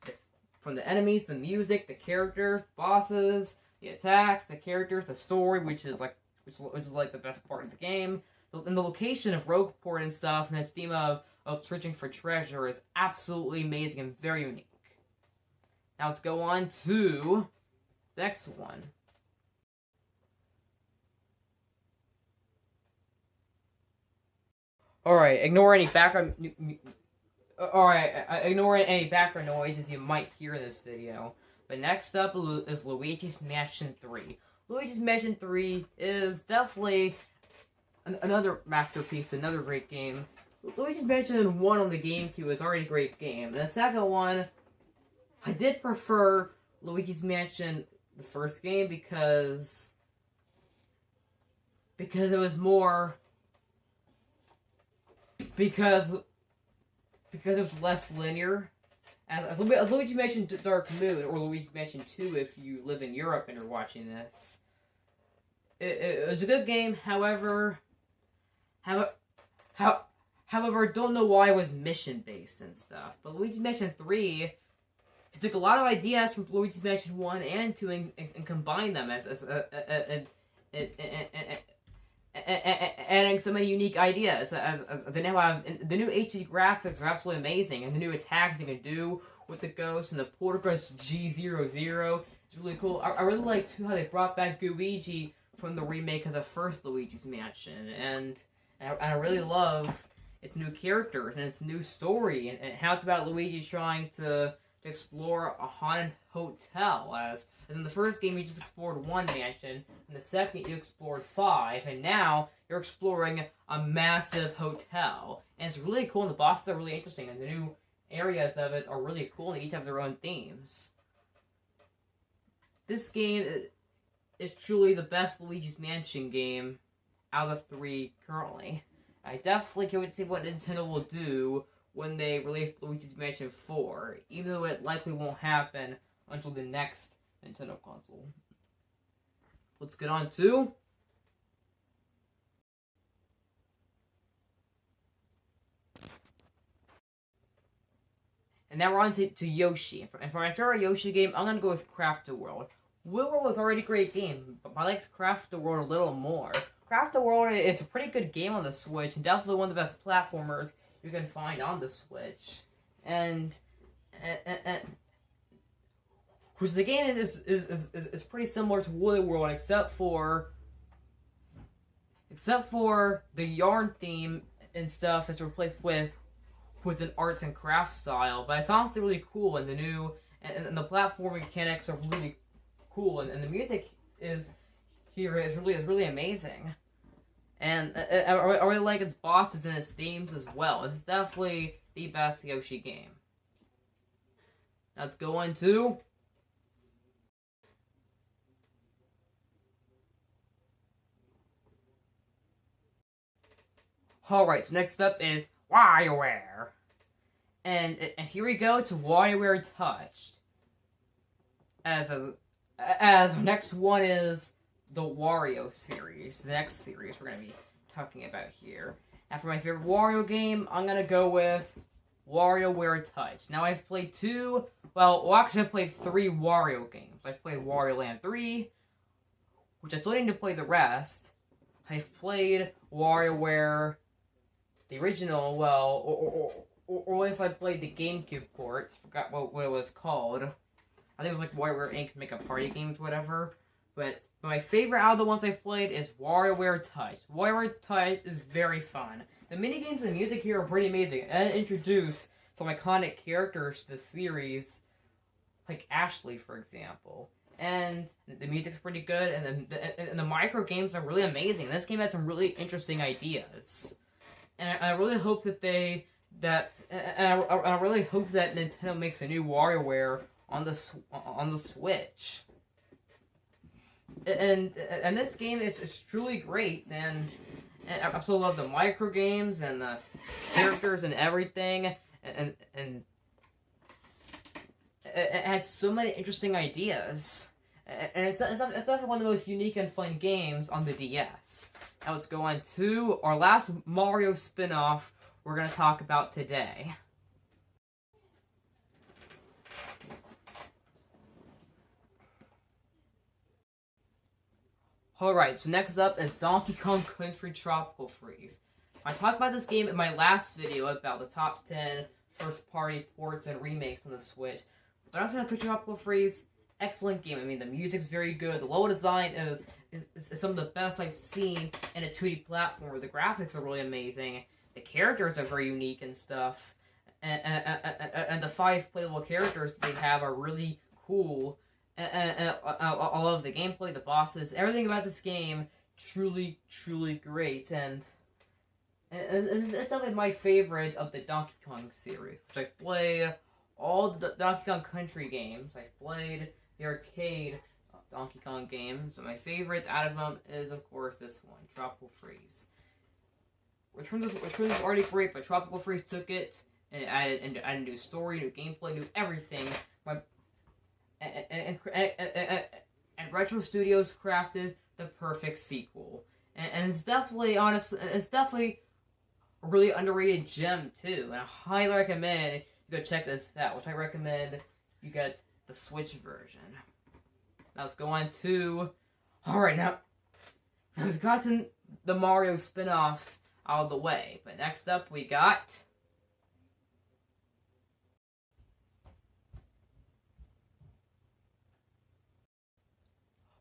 from the enemies, the music, the characters, bosses, the attacks, the characters, the story, which is like the best part of the game. And the location of Rogueport and stuff, and its theme of searching for treasure is absolutely amazing and very unique. Now let's go on to the next one. Alright, ignore any background noises you might hear in this video. But next up is Luigi's Mansion 3. Luigi's Mansion 3 is definitely another masterpiece, another great game. Luigi's Mansion 1 on the GameCube is already a great game. And the second one, I did prefer Luigi's Mansion, the first game, because it was more... Because it was less linear. As Luigi's Mansion Dark Moon, or Luigi's Mansion 2 if you live in Europe and are watching this. It was a good game, however, I don't know why it was mission-based and stuff. But Luigi's Mansion 3, it took a lot of ideas from Luigi's Mansion 1 and 2 and combined them adding so many unique ideas. They now have the new HD graphics are absolutely amazing, and the new attacks you can do with the ghost and the Portagras G00 is really cool. I really like too how they brought back Luigi from the remake of the first Luigi's Mansion, and I really love its new characters and its new story, and how it's about Luigi trying to explore a haunted hotel. As in the first game, you just explored one mansion, and the second, you explored 5, and now you're exploring a massive hotel. And it's really cool, and the bosses are really interesting, and the new areas of it are really cool, and they each have their own themes. This game is truly the best Luigi's Mansion game out of the 3 currently. I definitely can't wait to see what Nintendo will do when they release Luigi's Mansion 4, even though it likely won't happen until the next Nintendo console. Let's get on to... And now we're on to Yoshi. And for my favorite Yoshi game, I'm gonna go with Craft the World. Wii World was already a great game, but I like Craft the World a little more. Craft the World is a pretty good game on the Switch, and definitely one of the best platformers you can find on the Switch. And which the game is pretty similar to Wii World, except for the yarn theme and stuff is replaced with an arts and crafts style. But it's honestly really cool, and the new and the platforming mechanics are really cool, and the music is really amazing. And I really like its bosses and its themes as well. It's definitely the best Yoshi game. Let's go into... Alright, so next up is WarioWare. And here we go to WarioWare Touched. As next one is the Wario series, the next series we're going to be talking about here. And for my favorite Wario game, I'm going to go with WarioWare Touch. Now I've played actually I've played 3 Wario games. I've played Wario Land 3, which I still need to play the rest. I've played WarioWare, the original, or at least I played the GameCube port. Forgot what it was called. I think it was like WarioWare Inc. Make a Party Games, whatever. But my favorite out of the ones I've played is WarioWare Touch. WarioWare Touch is very fun. The minigames and the music here are pretty amazing, and introduced some iconic characters to the series, like Ashley, for example. And the music's pretty good, and the micro games are really amazing. This game had some really interesting ideas, and I really hope that I really hope that Nintendo makes a new WarioWare on the Switch. And this game is truly great, and I absolutely love the micro games and the characters and everything, and it has so many interesting ideas, and it's definitely one of the most unique and fun games on the DS. Now let's go on to our last Mario spin-off we're going to talk about today. Alright, so next up is Donkey Kong Country Tropical Freeze. I talked about this game in my last video about the top 10 first-party ports and remakes on the Switch. But Donkey Kong Country Tropical Freeze, excellent game. I mean, the music's very good. The level design is some of the best I've seen in a 2D platform. The graphics are really amazing. The characters are very unique and stuff. And the 5 playable characters they have are really cool. And I love the gameplay, the bosses, everything about this game, truly great, and it's definitely my favorite of the Donkey Kong series, which I play all the Donkey Kong Country games. I've played the arcade Donkey Kong games, but my favorite out of them is, of course, this one, Tropical Freeze. Return was already great, but Tropical Freeze took it, and added a new story, new gameplay, new everything. And Retro Studios crafted the perfect sequel, and it's definitely a really underrated gem too. And I highly recommend you go check this out. Which I recommend you get the Switch version. Now let's go on to now we've gotten the Mario spin-offs out of the way, but next up we got.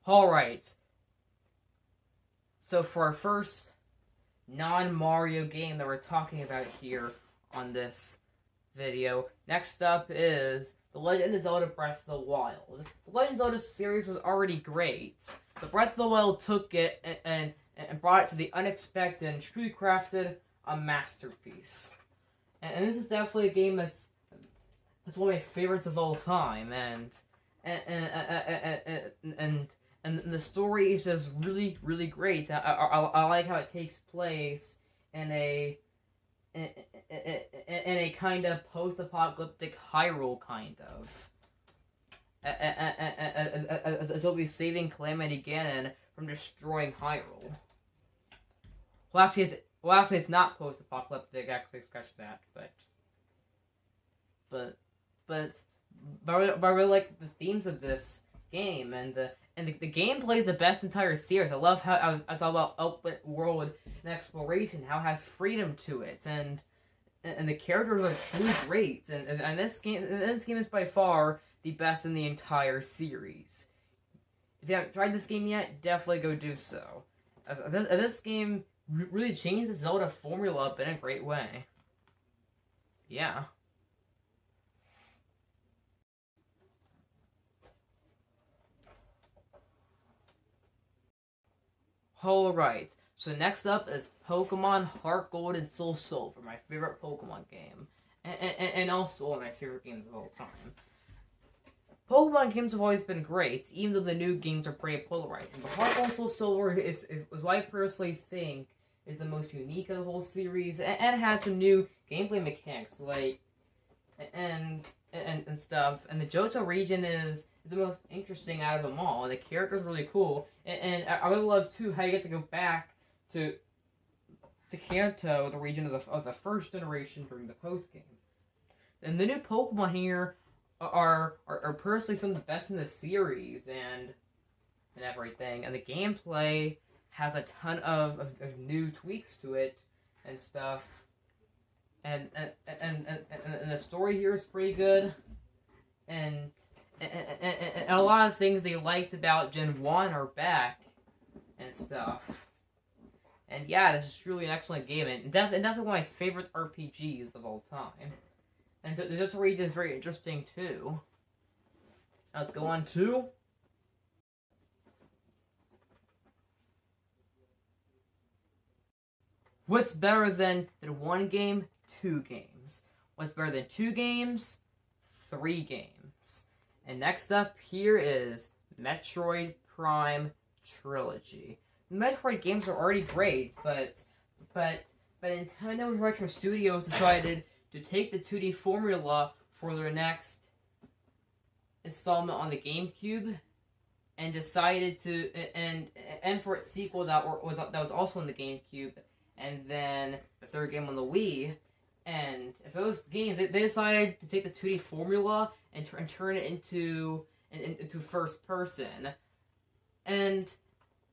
Alright, so for our first non-Mario game that we're talking about here on this video, next up is The Legend of Zelda Breath of the Wild. The Legend of Zelda series was already great, but Breath of the Wild took it and brought it to the unexpected and truly crafted a masterpiece. And this is definitely a game that's one of my favorites of all time, and the story is just really great. I like how it takes place in a in a kind of post-apocalyptic Hyrule, kind of. As we'll be saving Calamity Ganon from destroying Hyrule. Well, actually, it's not post-apocalyptic. Actually, scratch that. But I really like the themes of this game, and the gameplay is the best entire series. I love how it's all about open world and exploration, how it has freedom to it, and the characters are truly great. And this game is by far the best in the entire series. If you haven't tried this game yet, definitely go do so. This game really changed the Zelda formula, but in a great way. Yeah. Alright, so next up is Pokemon Heart Gold and Soul Silver, my favorite Pokemon game. And also one of my favorite games of all time. Pokemon games have always been great, even though the new games are pretty polarizing. But Heart Gold and Soul Silver is what I personally think is the most unique of the whole series, and has some new gameplay mechanics, like, and stuff. And the Johto region is the most interesting out of them all, and the character's really cool. And I really love too how you get to go back to Kanto, the region of the first generation during the post game. And the new Pokemon here are personally some of the best in the series and everything. And the gameplay has a ton of new tweaks to it and stuff. And the story here is pretty good. And a lot of things they liked about Gen 1 are back and stuff. And yeah, this is truly an excellent game, and definitely one of my favorite RPGs of all time. And the Johto region is very interesting too. Now let's go on to what's better than one game? 2 games. What's better than 2 games? 3 games. And next up here is Metroid Prime Trilogy. The Metroid games are already great, but Nintendo and Retro Studios decided to take the 2D formula for their next installment on the GameCube, and decided to and for its sequel that was also on the GameCube, and then the third game on the Wii. And if those games, they decided to take the 2D formula and turn it into first person, and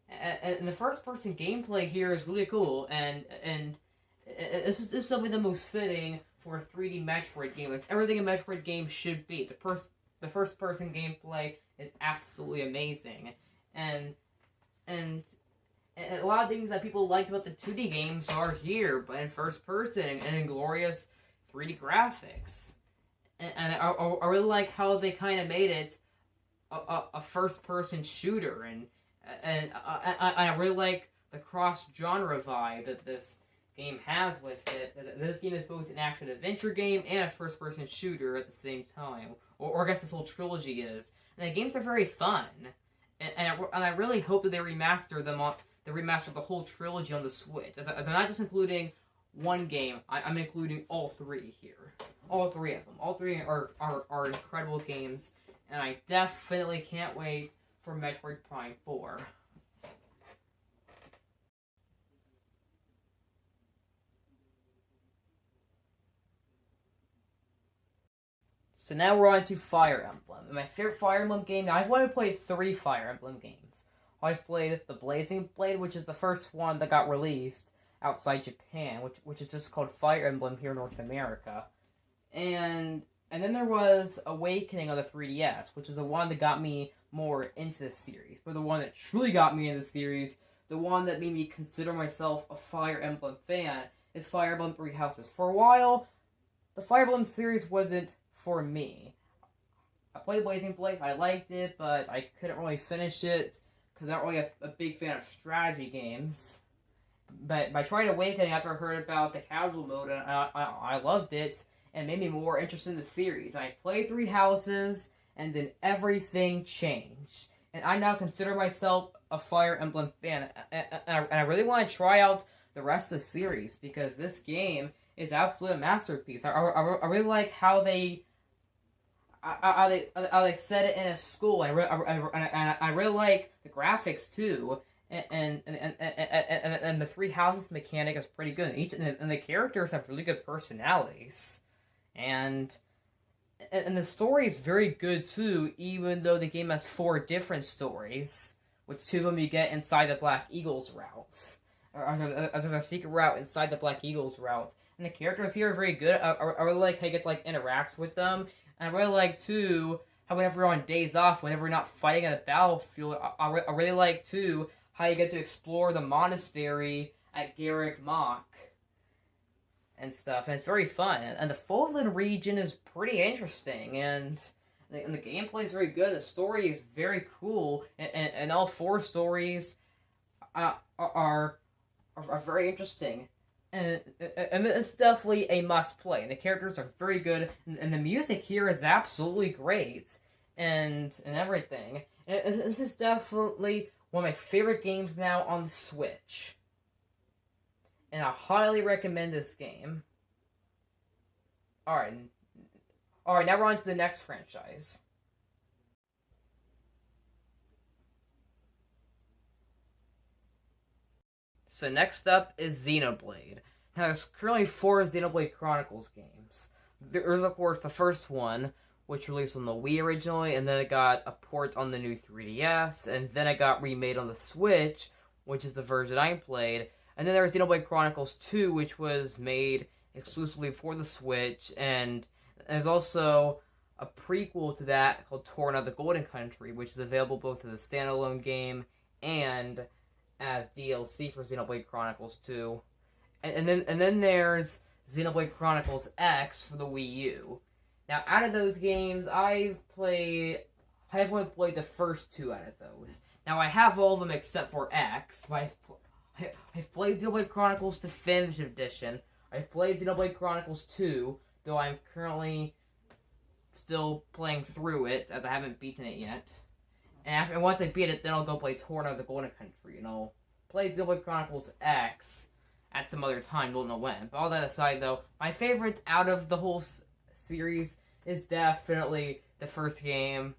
the first person gameplay here is really cool, and this is something the most fitting for a 3D Metroid game. It's everything a Metroid game should be. The first person gameplay is absolutely amazing, and a lot of things that people liked about the 2D games are here, but in first person and in glorious 3D graphics. And I really like how they kind of made it a first person shooter, and I really like the cross genre vibe that this game has with it. This game is both an action adventure game and a first person shooter at the same time, or I guess this whole trilogy is. And the games are very fun, and I really hope that they remaster them on. They remastered the whole trilogy on the Switch. As I'm not just including one game, I'm including all 3 here. All 3 of them. All 3 are incredible games, and I definitely can't wait for Metroid Prime 4. So now we're on to Fire Emblem. My favorite Fire Emblem game. Now I've only played 3 Fire Emblem games. I've played the Blazing Blade, which is the first one that got released outside Japan, which is just called Fire Emblem here in North America. And then there was Awakening on the 3DS, which is the one that got me more into the series. But the one that truly got me into the series, the one that made me consider myself a Fire Emblem fan, is Fire Emblem Three Houses. For a while, the Fire Emblem series wasn't for me. I played Blazing Blade, I liked it, but I couldn't really finish it, because I'm not really a big fan of strategy games. But I tried Awakening after I heard about the casual mode, and I loved it, and made me more interested in the series. And I played Three Houses, and then everything changed. And I now consider myself a Fire Emblem fan, and I really want to try out the rest of the series, because this game is absolutely a masterpiece. I really like how they set it in a school. I really like the graphics too, and the three houses mechanic is pretty good. And the characters have really good personalities, and the story is very good too. Even though the game has 4 different stories, which 2 of them you get inside the Black Eagles route, or there's a secret route inside the Black Eagles route. And the characters here are very good. I really like how you get to interact with them. And I really like, too, how whenever you're on days off, whenever you're not fighting on a battlefield, I really like, too, how you get to explore the monastery at Garrick Mach and stuff. And it's very fun. And the Fulton region is pretty interesting. And the gameplay is very good. The story is very cool. And all 4 stories are very interesting. And it's definitely a must-play. And the characters are very good. And the music here is absolutely great. And everything. And this is definitely one of my favorite games now on the Switch. And I highly recommend this game. Alright, now we're on to the next franchise. So next up is Xenoblade. Now there's currently 4 Xenoblade Chronicles games. There's of course the first one, which released on the Wii originally, and then it got a port on the new 3DS, and then it got remade on the Switch, which is the version I played. And then there was Xenoblade Chronicles 2, which was made exclusively for the Switch, and there's also a prequel to that called Torna the Golden Country, which is available both as a standalone game and as DLC for Xenoblade Chronicles 2. And then there's Xenoblade Chronicles X for the Wii U. Now, out of those games, I've only played the first 2 out of those. Now, I have all of them except for X. I've played Xenoblade Chronicles Definitive Edition. I've played Xenoblade Chronicles 2, though I'm currently still playing through it, as I haven't beaten it yet. And once I beat it, then I'll go play Torna the Golden Country, play Xenoblade Chronicles X at some other time, don't know when. But all that aside, though, my favorite out of the whole series is definitely the first game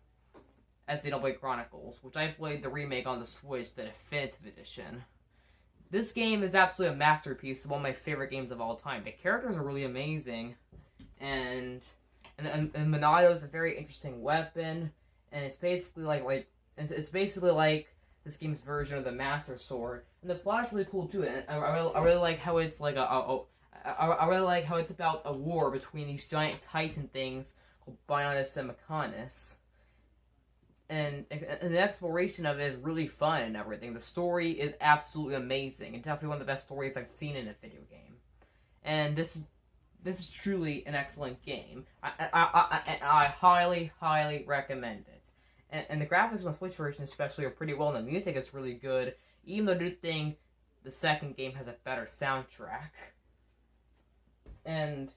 as Xenoblade Chronicles, which I played the remake on the Switch, the Definitive Edition. This game is absolutely a masterpiece, one of my favorite games of all time. The characters are really amazing, and Monado is a very interesting weapon, and it's basically like this game's version of the Master Sword, and the plot is really cool too. And I really like how it's like I really like how it's about a war between these giant Titan things called Bionis and Mechonis. And the exploration of it is really fun and everything. The story is absolutely amazing, and definitely one of the best stories I've seen in a video game. And this is truly an excellent game. I highly, highly recommend it. And the graphics on the Switch version especially are pretty well, and the music is really good, even though I do think the second game has a better soundtrack. And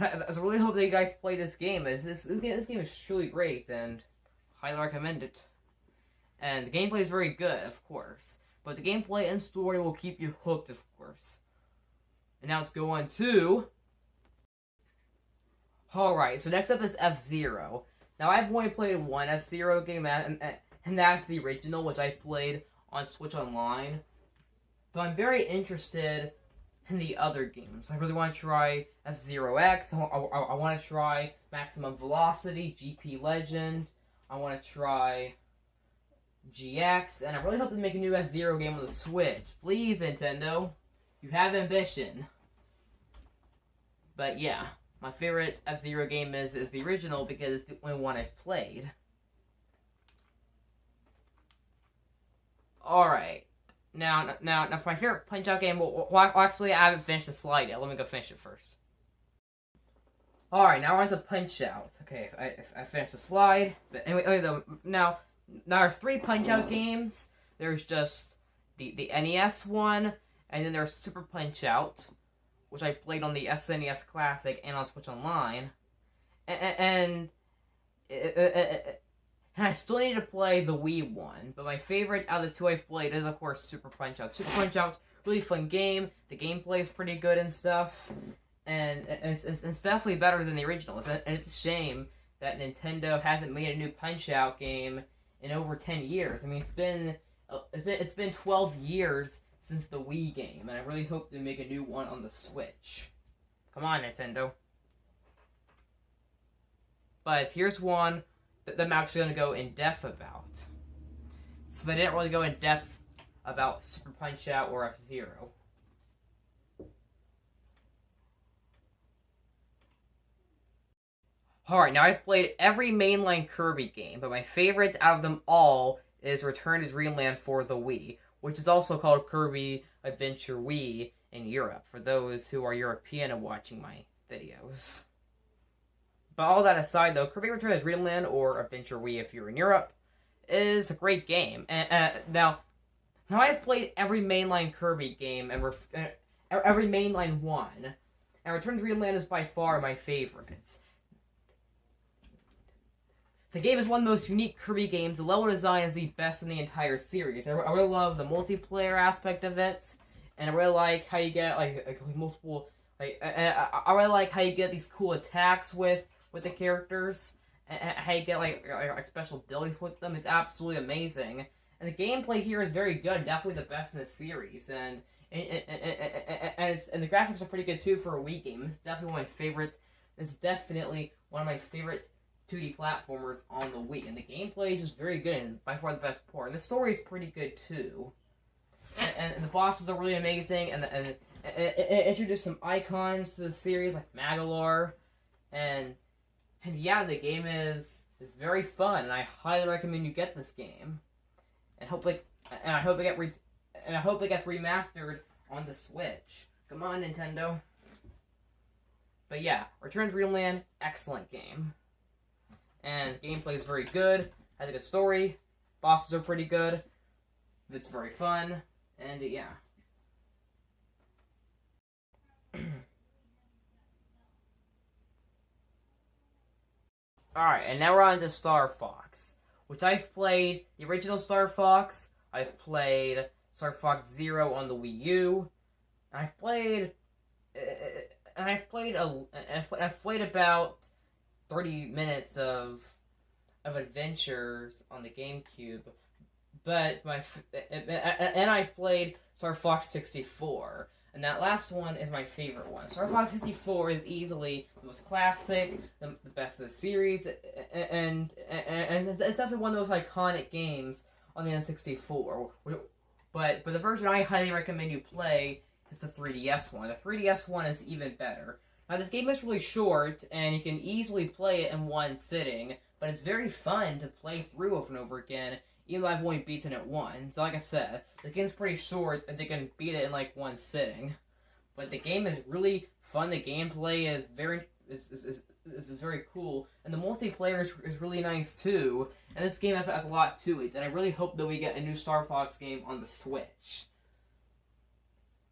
I really hope that you guys play this game. This game is truly great, and highly recommend it. And the gameplay is very good, of course. But the gameplay and story will keep you hooked, of course. And now let's go on to... Alright, so next up is F-Zero. Now, I've only played one F-Zero game, and that's the original, which I played on Switch Online. So I'm very interested in the other games. I really want to try F-Zero X. I want to try Maximum Velocity, GP Legend. I want to try GX, and I really hope to make a new F-Zero game on the Switch. Please, Nintendo. You have ambition. But yeah, my favorite F-Zero game is the original because it's the only one I've played. Alright. Now, for my favorite Punch-Out game, well, actually, I haven't finished the slide yet. Let me go finish it first. Alright, now we're on to Punch-Out. Okay, I finished the slide. But anyway, now there's 3 Punch-Out games. There's just the NES one, and then there's Super Punch-Out, which I played on the SNES Classic and on Switch Online. And And I still need to play the Wii one, but my favorite out of the two I've played is, of course, Super Punch-Out. Super Punch-Out's a really fun game. The gameplay is pretty good and stuff. And it's definitely better than the original. And it's a shame that Nintendo hasn't made a new Punch-Out game in over 10 years. I mean, it's been 12 years since the Wii game, and I really hope they make a new one on the Switch. Come on, Nintendo. But here's one that I'm actually going to go in depth about. So they didn't really go in depth about Super Punch-Out or F-Zero. Alright, now I've played every mainline Kirby game, but my favorite out of them all is Return to Dreamland for the Wii, which is also called Kirby Adventure Wii in Europe, for those who are European and watching my videos. But all that aside, though, Kirby Return to Dreamland, or Adventure Wii if you're in Europe, is a great game. And now I've played every mainline Kirby game, and every mainline one, and Return to Dreamland is by far my favorite. The game is one of the most unique Kirby games. The level design is the best in the entire series. I really love the multiplayer aspect of it, and I really like how you get like multiple. I really like how you get these cool attacks with the characters, and how you get like special abilities with them. It's absolutely amazing, and the gameplay here is very good. Definitely the best in the series, and the graphics are pretty good too for a Wii game. It's definitely one of my favorites. It's definitely one of my favorite 2D platformers on the Wii, and the gameplay is just very good and by far the best part. And the story is pretty good too, and the bosses are really amazing, and it introduced some icons to the series like Magalar, and yeah, the game is very fun, and I highly recommend you get this game, and I hope it gets remastered on the Switch. Come on, Nintendo. But yeah, Return to Dreamland, excellent game. And the gameplay is very good, has a good story, bosses are pretty good, it's very fun, and yeah. Alright, and now we're on to Star Fox, which I've played the original Star Fox, I've played Star Fox Zero on the Wii U, and I've played about 30 minutes of adventures on the GameCube, but I've played Star Fox 64, and that last one is my favorite one. Star Fox 64 is easily the most classic, the best of the series, and it's definitely one of those iconic games on the N64. But the version I highly recommend you play is the 3DS one. The 3DS one is even better. Now, this game is really short, and you can easily play it in one sitting, but it's very fun to play through over and over again, even though I've only beaten it once. So like I said, the game's pretty short, as you can beat it in like one sitting. But the game is really fun, the gameplay is very cool, and the multiplayer is really nice too, and this game has a lot to it, and I really hope that we get a new Star Fox game on the Switch.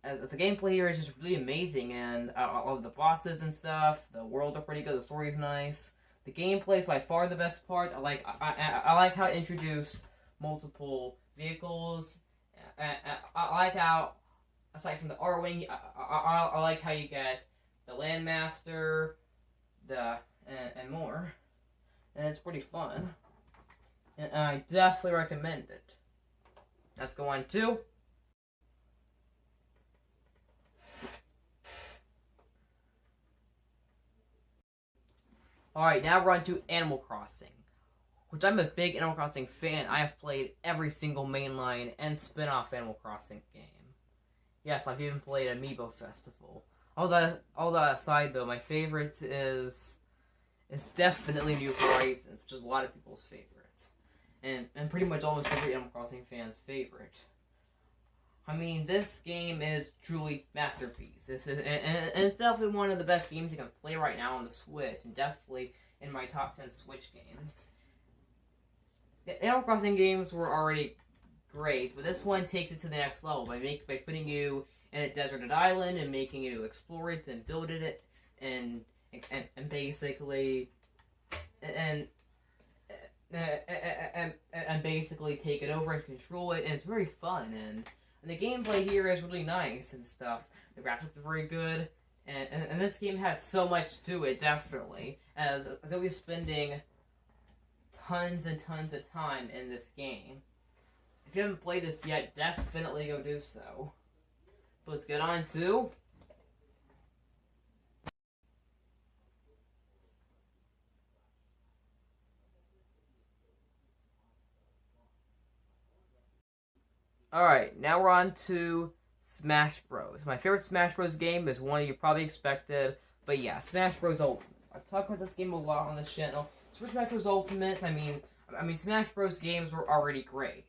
As the gameplay here is just really amazing, and all of the bosses and stuff, the worlds are pretty good, the story's nice. The gameplay is by far the best part. I like how it introduced multiple vehicles. I like how, aside from the R-Wing, I like how you get the Landmaster, and more. And it's pretty fun. And I definitely recommend it. Let's go on to Alright, now we're on to Animal Crossing, which I'm a big Animal Crossing fan. I have played every single mainline and spin-off Animal Crossing game. Yes, I've even played Amiibo Festival. All that aside, though, my favorite is definitely New Horizons, which is a lot of people's favorite. And pretty much almost every Animal Crossing fan's favorite. I mean, this game is truly masterpiece. And it's definitely one of the best games you can play right now on the Switch, and definitely in my top 10 Switch games. The Animal Crossing games were already great, but this one takes it to the next level by putting you in a deserted island and making you explore it and build it, and basically, and and basically take it over and control it, and it's very fun, and the gameplay here is really nice and stuff. The graphics are very good, and this game has so much to it, definitely, as I'll be spending tons and tons of time in this game. If you haven't played this yet, definitely go do so. But let's get on to... Alright, now we're on to Smash Bros. My favorite Smash Bros game is one you probably expected, but yeah, Smash Bros Ultimate. I've talked about this game a lot on this channel. Super Smash Bros Ultimate, I mean Smash Bros games were already great,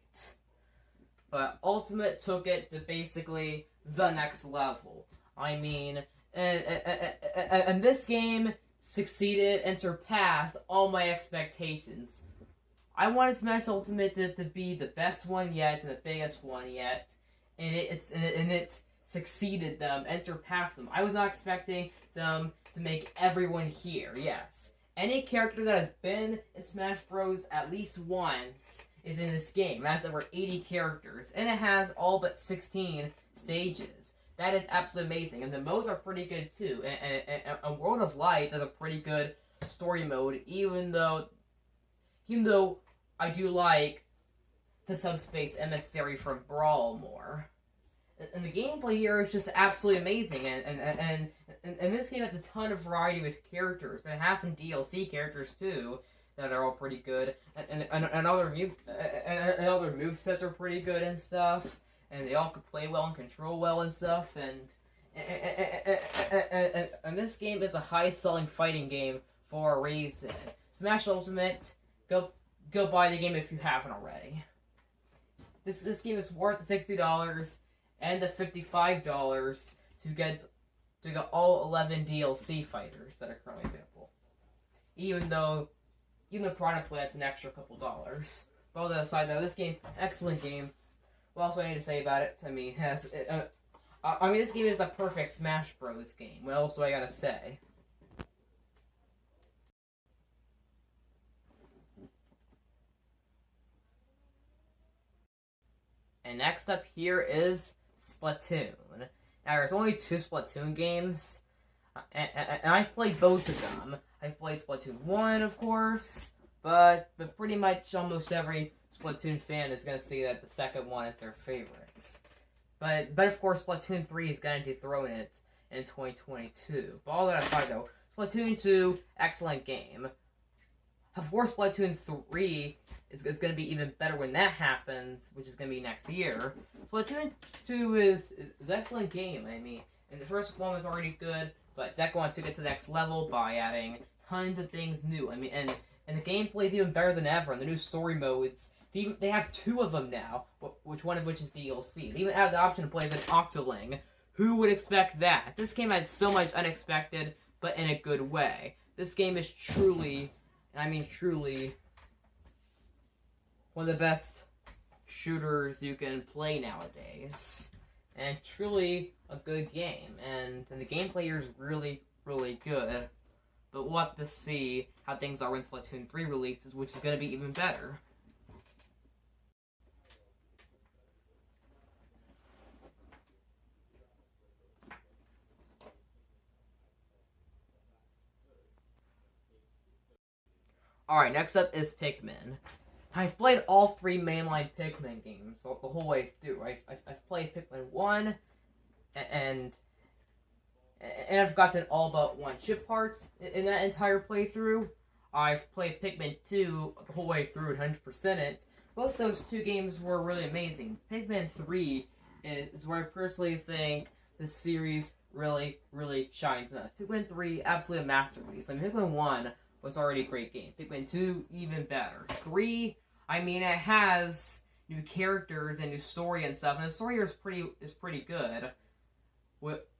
but Ultimate took it to basically the next level. I mean, and this game succeeded and surpassed all my expectations. I wanted Smash Ultimate to be the best one yet, and the biggest one yet, and it succeeded them and surpassed them. I was not expecting them to make everyone here. Yes, any character that has been in Smash Bros. At least once is in this game. It has over 80 characters, and it has all but 16 stages. That is absolutely amazing, and the modes are pretty good too. And World of Light has a pretty good story mode, even though I do like the subspace emissary from Brawl more. And the gameplay here is just absolutely amazing, and this game has a ton of variety with characters, and it has some DLC characters too that are all pretty good, and other movesets are pretty good and stuff, and they all could play well and control well and stuff, and this game is the highest selling fighting game for a reason. Smash Ultimate, go buy the game if you haven't already. This game is worth the $60 and the $55 to get all 11 DLC fighters that are currently available. Even though product play that's an extra couple dollars. But all that aside, though, this game, excellent game. What else do I need to say about it? I mean, this game is the perfect Smash Bros. Game. What else do I gotta say? And next up here is Splatoon. Now, there's only 2 Splatoon games, and I've played both of them. I've played Splatoon 1, of course, but pretty much almost every Splatoon fan is going to say that the second one is their favorites. But of course, Splatoon 3 is going to dethrone it in 2022. But all that aside, though, Splatoon 2, excellent game. Of course, Splatoon 3 is going to be even better when that happens, which is going to be next year. Splatoon 2 is an excellent game, I mean, and the first one was already good, but the second one took it to the next level by adding tons of things new. I mean, and the gameplay is even better than ever, and the new story modes, they have 2 of them now, one of which is DLC. They even added the option to play as an Octoling. Who would expect that? This game had so much unexpected, but in a good way. This game is truly, and I mean truly, one of the best shooters you can play nowadays. And truly a good game. And the gameplay here is really, really good. But we'll have to see how things are when Splatoon 3 releases, which is going to be even better. Alright, next up is Pikmin. I've played all 3 mainline Pikmin games the whole way through. I've played Pikmin 1, and I've gotten all but 1 chip parts in that entire playthrough. I've played Pikmin 2 the whole way through and 100% it. Both those 2 games were really amazing. Pikmin 3 is where I personally think the series really, really shines most. Pikmin 3, absolutely a masterpiece. I mean, Pikmin 1 was already a great game. Pikmin 2, even better. 3, I mean, it has new characters and new story and stuff, and the story here is pretty good.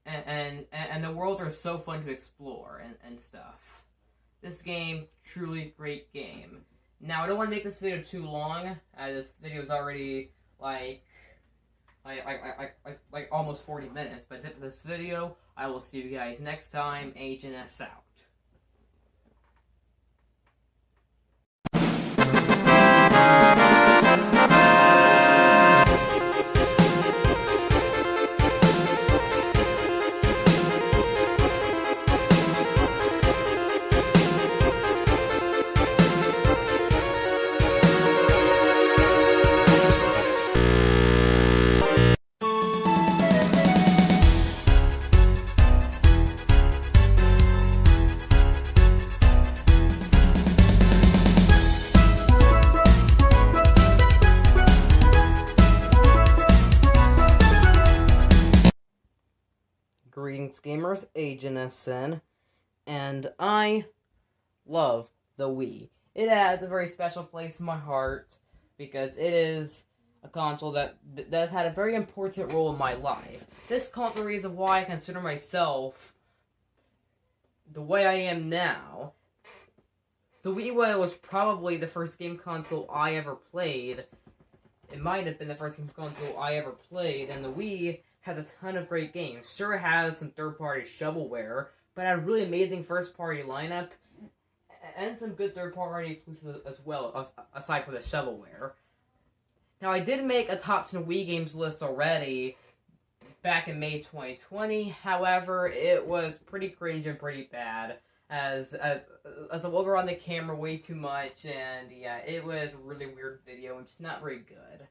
And the worlds are so fun to explore and stuff. This game, truly great game. Now, I don't want to make this video too long, as this video is already like almost 40 minutes. But that's it for this video. I will see you guys next time. Agent S out. Greetings gamers, Agenison, and I love the Wii. It has a very special place in my heart because it is a console that has had a very important role in my life. This console is the reason why I consider myself the way I am now. The Wii was probably the first game console I ever played. It might have been the first game console I ever played, and the Wii has a ton of great games. Sure, it has some third-party shovelware, but it had a really amazing first-party lineup, and some good third-party exclusives as well, aside from the shovelware. Now, I did make a top 10 Wii games list already back in May 2020. However, it was pretty cringe and pretty bad, as I look around the camera way too much, and yeah, it was a really weird video and just not very good.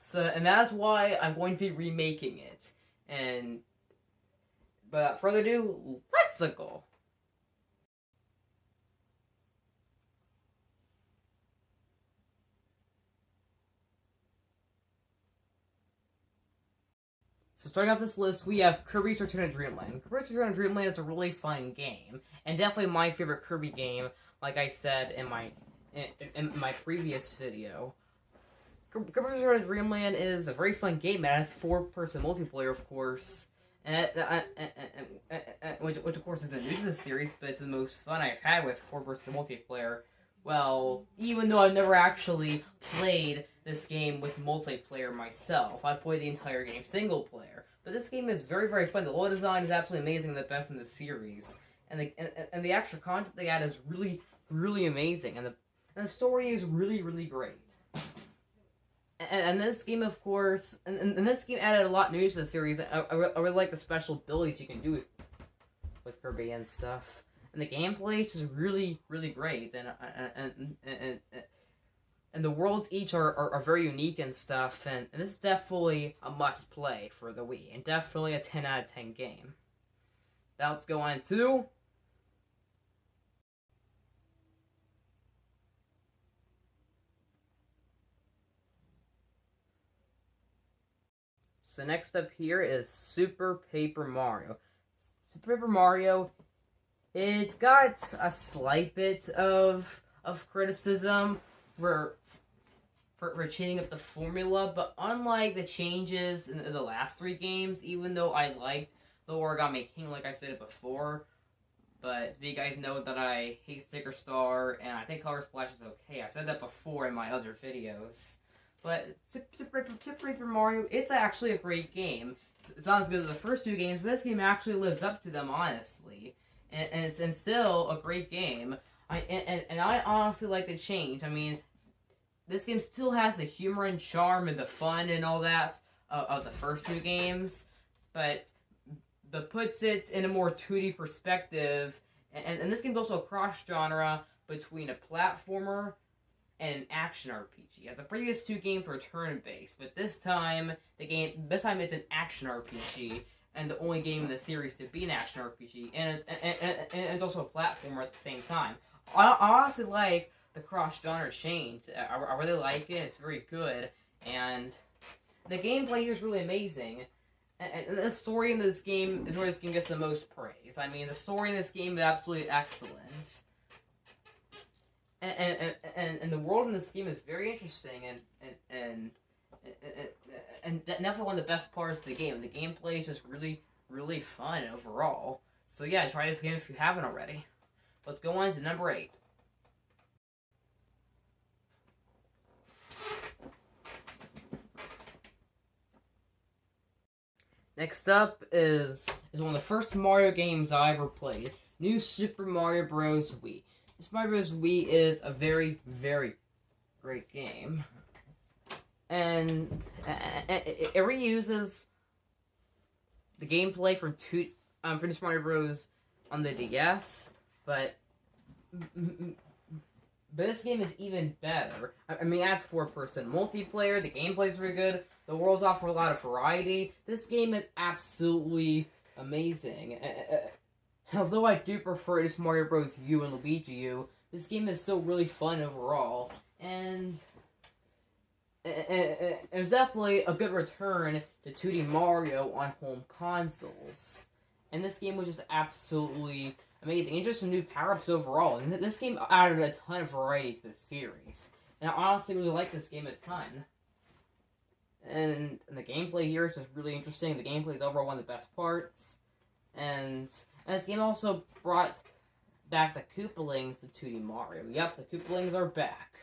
So, and that's why I'm going to be remaking it. And, but without further ado, let's go. So starting off this list, we have Kirby's Return to Dreamland. Kirby's Return to Dreamland is a really fun game, and definitely my favorite Kirby game, like I said in my previous video. Kirby's Return to Dreamland is a very fun game. It has 4-person multiplayer, of course, which of course isn't new to the series, but it's the most fun I've had with 4-person multiplayer. Well, even though I've never actually played this game with multiplayer myself, I played the entire game single player. But this game is very, very fun. The level design is absolutely amazing, the best in the series, and the extra content they add is really, really amazing, and the story is really, really great. And this game, of course, and this game added a lot new to the series. I really like the special abilities you can do with Kirby and stuff. And the gameplay is just really, really great. And the worlds each are very unique and stuff. And it's definitely a must play for the Wii. And definitely a 10 out of 10 game. Now let's go on to So next up here is Super Paper Mario. Super Paper Mario, it's got a slight bit of criticism for changing up the formula, but unlike the changes in the last 3 games, even though I liked the Origami King, like I said before, but you guys know that I hate Sticker Star, and I think Color Splash is okay. I've said that before in my other videos. But Super Paper Mario, it's actually a great game. It's not as good as the first 2 games, but this game actually lives up to them, honestly. And it's still a great game. I honestly like the change. I mean, this game still has the humor and charm and the fun and all that of the first 2 games, but puts it in a more 2D perspective. And this game's also a cross-genre between a platformer and an action RPG. The previous 2 games were turn-based, but this time it's an action RPG, and the only game in the series to be an action RPG, and it's also a platformer at the same time. I honestly like the cross-genre change. I really like it. It's very good, and the gameplay here is really amazing. And the story in this game is where this game gets the most praise. I mean, the story in this game is absolutely excellent. And the world in this game is very interesting and definitely one of the best parts of the game. The gameplay is just really, really fun overall. So yeah, try this game if you haven't already. Let's go on to number 8. Next up is one of the first Mario games I ever played. New Super Mario Bros. Wii. Super Mario Bros. Wii is a very, very great game. And it reuses the gameplay from Super Mario Bros. On the DS, but this game is even better. I mean, it has 4-person multiplayer, the gameplay is very good, the worlds offer a lot of variety. This game is absolutely amazing. Although I do prefer Super Mario Bros. U and Luigi U, this game is still really fun overall, and it was definitely a good return to 2D Mario on home consoles. And this game was just absolutely amazing. And just some new power-ups overall. And this game added a ton of variety to the series. And I honestly really like this game a ton. And the gameplay here is just really interesting. The gameplay is overall one of the best parts. And this game also brought back the Koopalings to 2D Mario. Yep, the Koopalings are back.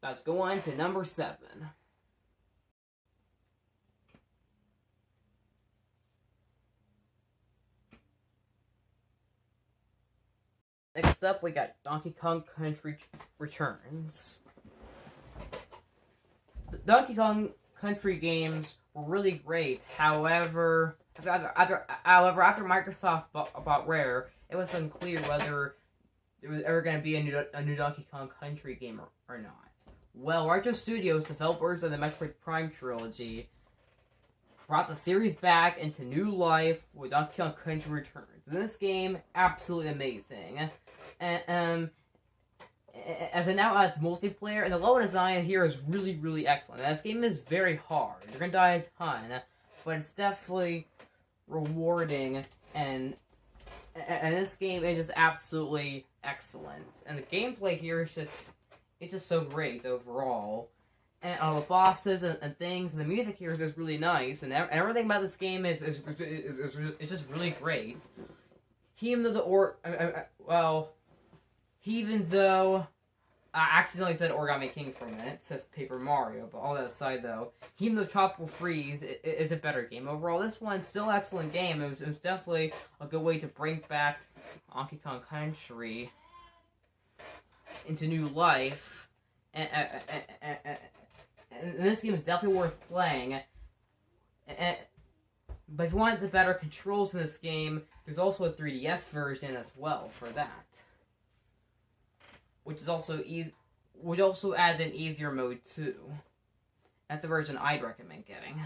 Let's go on to number 7. Next up, we got Donkey Kong Country Returns. The Donkey Kong Country games were really great. However, after Microsoft bought Rare, it was unclear whether there was ever going to be a new Donkey Kong Country game or not. Well, Retro Studios, developers of the Metroid Prime trilogy, brought the series back into new life with Donkey Kong Country Returns. And this game, absolutely amazing. And as it now adds multiplayer, and the level design here is really, really excellent. And this game is very hard. You're gonna die a ton, but it's definitely rewarding, and this game is just absolutely excellent. And the gameplay here is just so great overall. And all the bosses and things, and the music here is just really nice, and everything about this game is just really great. Even though I accidentally said Origami King for a minute, it says Paper Mario, but all that aside though, even though Tropical Freeze is a better game overall, this one's still an excellent game. It was definitely a good way to bring back Donkey Kong Country into new life, and this game is definitely worth playing. But if you want the better controls in this game, there's also a 3DS version as well for that, which also adds an easier mode too. That's the version I'd recommend getting.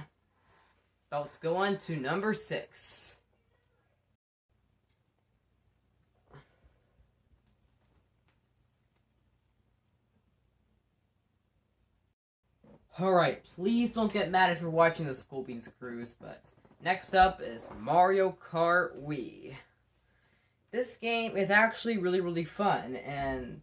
But let's go on to number 6. Alright, please don't get mad if you're watching the School Beans Cruise, but next up is Mario Kart Wii. This game is actually really, really fun, and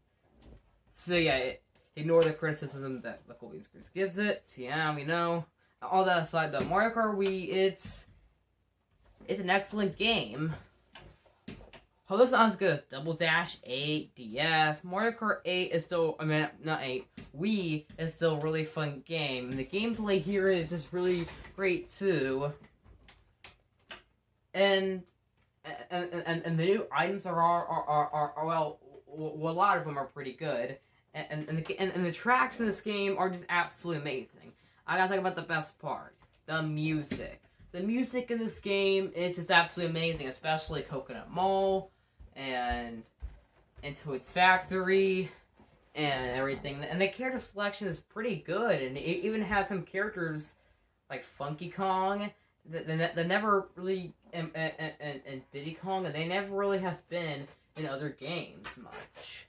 so yeah, ignore the criticism that the School Beans Cruise gives it. Yeah, we know. All that aside though, Mario Kart Wii, it's an excellent game. Although it's not as good as Double Dash 8, DS, Mario Kart 8 is still, not 8, Wii is still a really fun game. And the gameplay here is just really great too. And the new items are well, a lot of them are pretty good. And the tracks in this game are just absolutely amazing. I gotta talk about the best part, the music. The music in this game is just absolutely amazing, especially Coconut Mall and Toad's Factory and everything. And the character selection is pretty good, and it even has some characters like Funky Kong that never really and Diddy Kong, and they never really have been in other games much.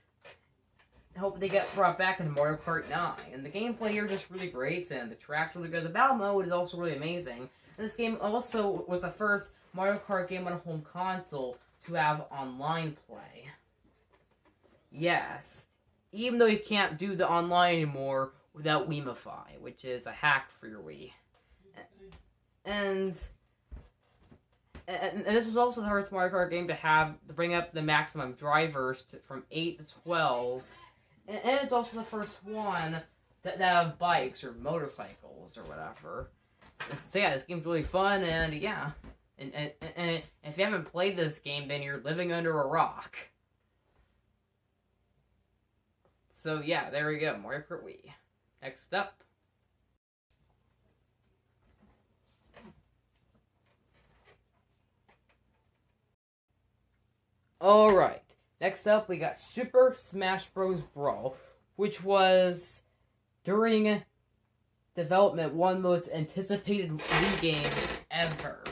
I hope they get brought back in Mario Kart 9. And the gameplay here is just really great, and the track's really good. The battle mode is also really amazing. And this game also was the first Mario Kart game on a home console to have online play. Yes, even though you can't do the online anymore without Wiimify, which is a hack for your Wii. And this was also the first Mario Kart game to bring up the maximum drivers from 8 to 12. And it's also the first one that have bikes or motorcycles or whatever. So yeah, this game's really fun, and yeah. And if you haven't played this game, then you're living under a rock. So yeah, there we go, Mario Kart Wii. Next up. Alright, next up we got Super Smash Bros. Brawl, which was, during development, one of the most anticipated Wii games ever.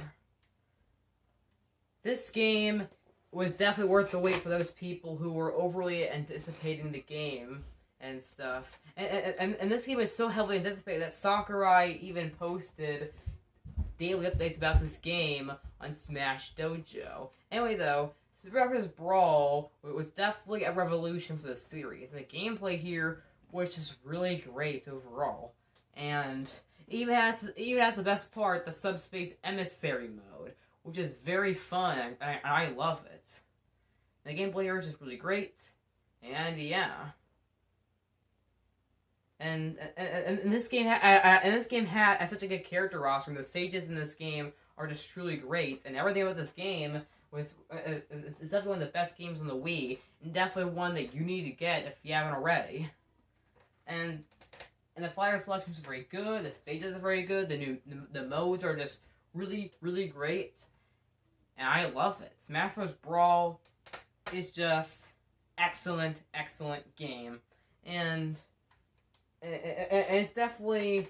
This game was definitely worth the wait for those people who were overly anticipating the game and stuff. And this game is so heavily anticipated that Sakurai even posted daily updates about this game on Smash Dojo. Anyway, though, Super Mario Bros. Brawl was definitely a revolution for the series, and the gameplay here was just really great overall. And it even has the best part, the Subspace Emissary mode, which is very fun, and I love it. And the gameplay here is just really great, and yeah. And this game has such a good character roster. And the stages in this game are just truly great, and everything about this game it's definitely one of the best games on the Wii, and definitely one that you need to get if you haven't already. And the flyer selection is very good. The stages are very good. The modes are just really, really great, and I love it. Smash Bros. Brawl is just excellent game, and it's definitely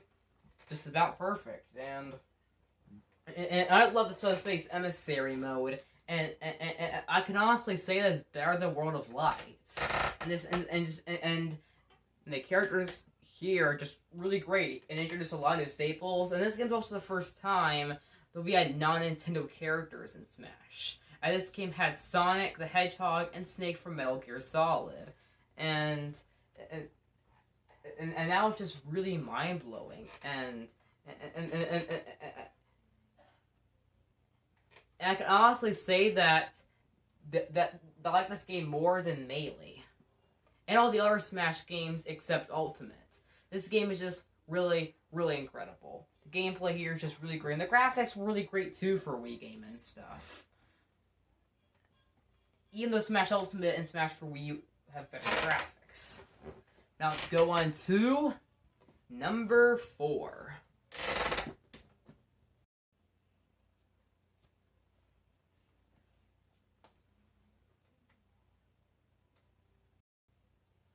just about perfect. And I love the Subspace Emissary mode, and I can honestly say that it's better than World of Light. And the characters here are just really great and introduce a lot of new staples. And this game's also the first time that we had non-Nintendo characters in Smash. This game had Sonic the Hedgehog and Snake from Metal Gear Solid, and that was just really mind blowing. And I can honestly say that I like this game more than Melee and all the other Smash games except Ultimate. This game is just really, really incredible. The gameplay here is just really great, and the graphics were really great too for Wii game and stuff. Even though Smash Ultimate and Smash for Wii U have better graphics. Now let's go on to number 4.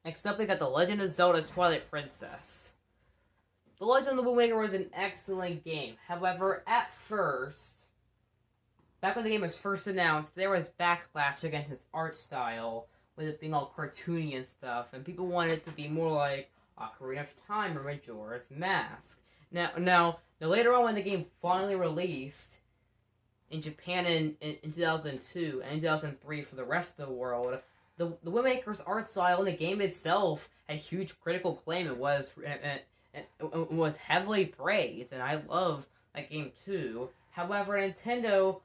Next up, we got The Legend of Zelda Twilight Princess. The Legend of the Wind Waker was an excellent game. However, at first, back when the game was first announced, there was backlash against its art style, with it being all cartoony and stuff, and people wanted it to be more like Ocarina of Time or Majora's Mask. Now, later on when the game finally released in Japan in 2002 and 2003 for the rest of the world, the Wind Waker's art style and the game itself had huge critical acclaim. It was heavily praised, and I love that game too. However, Nintendo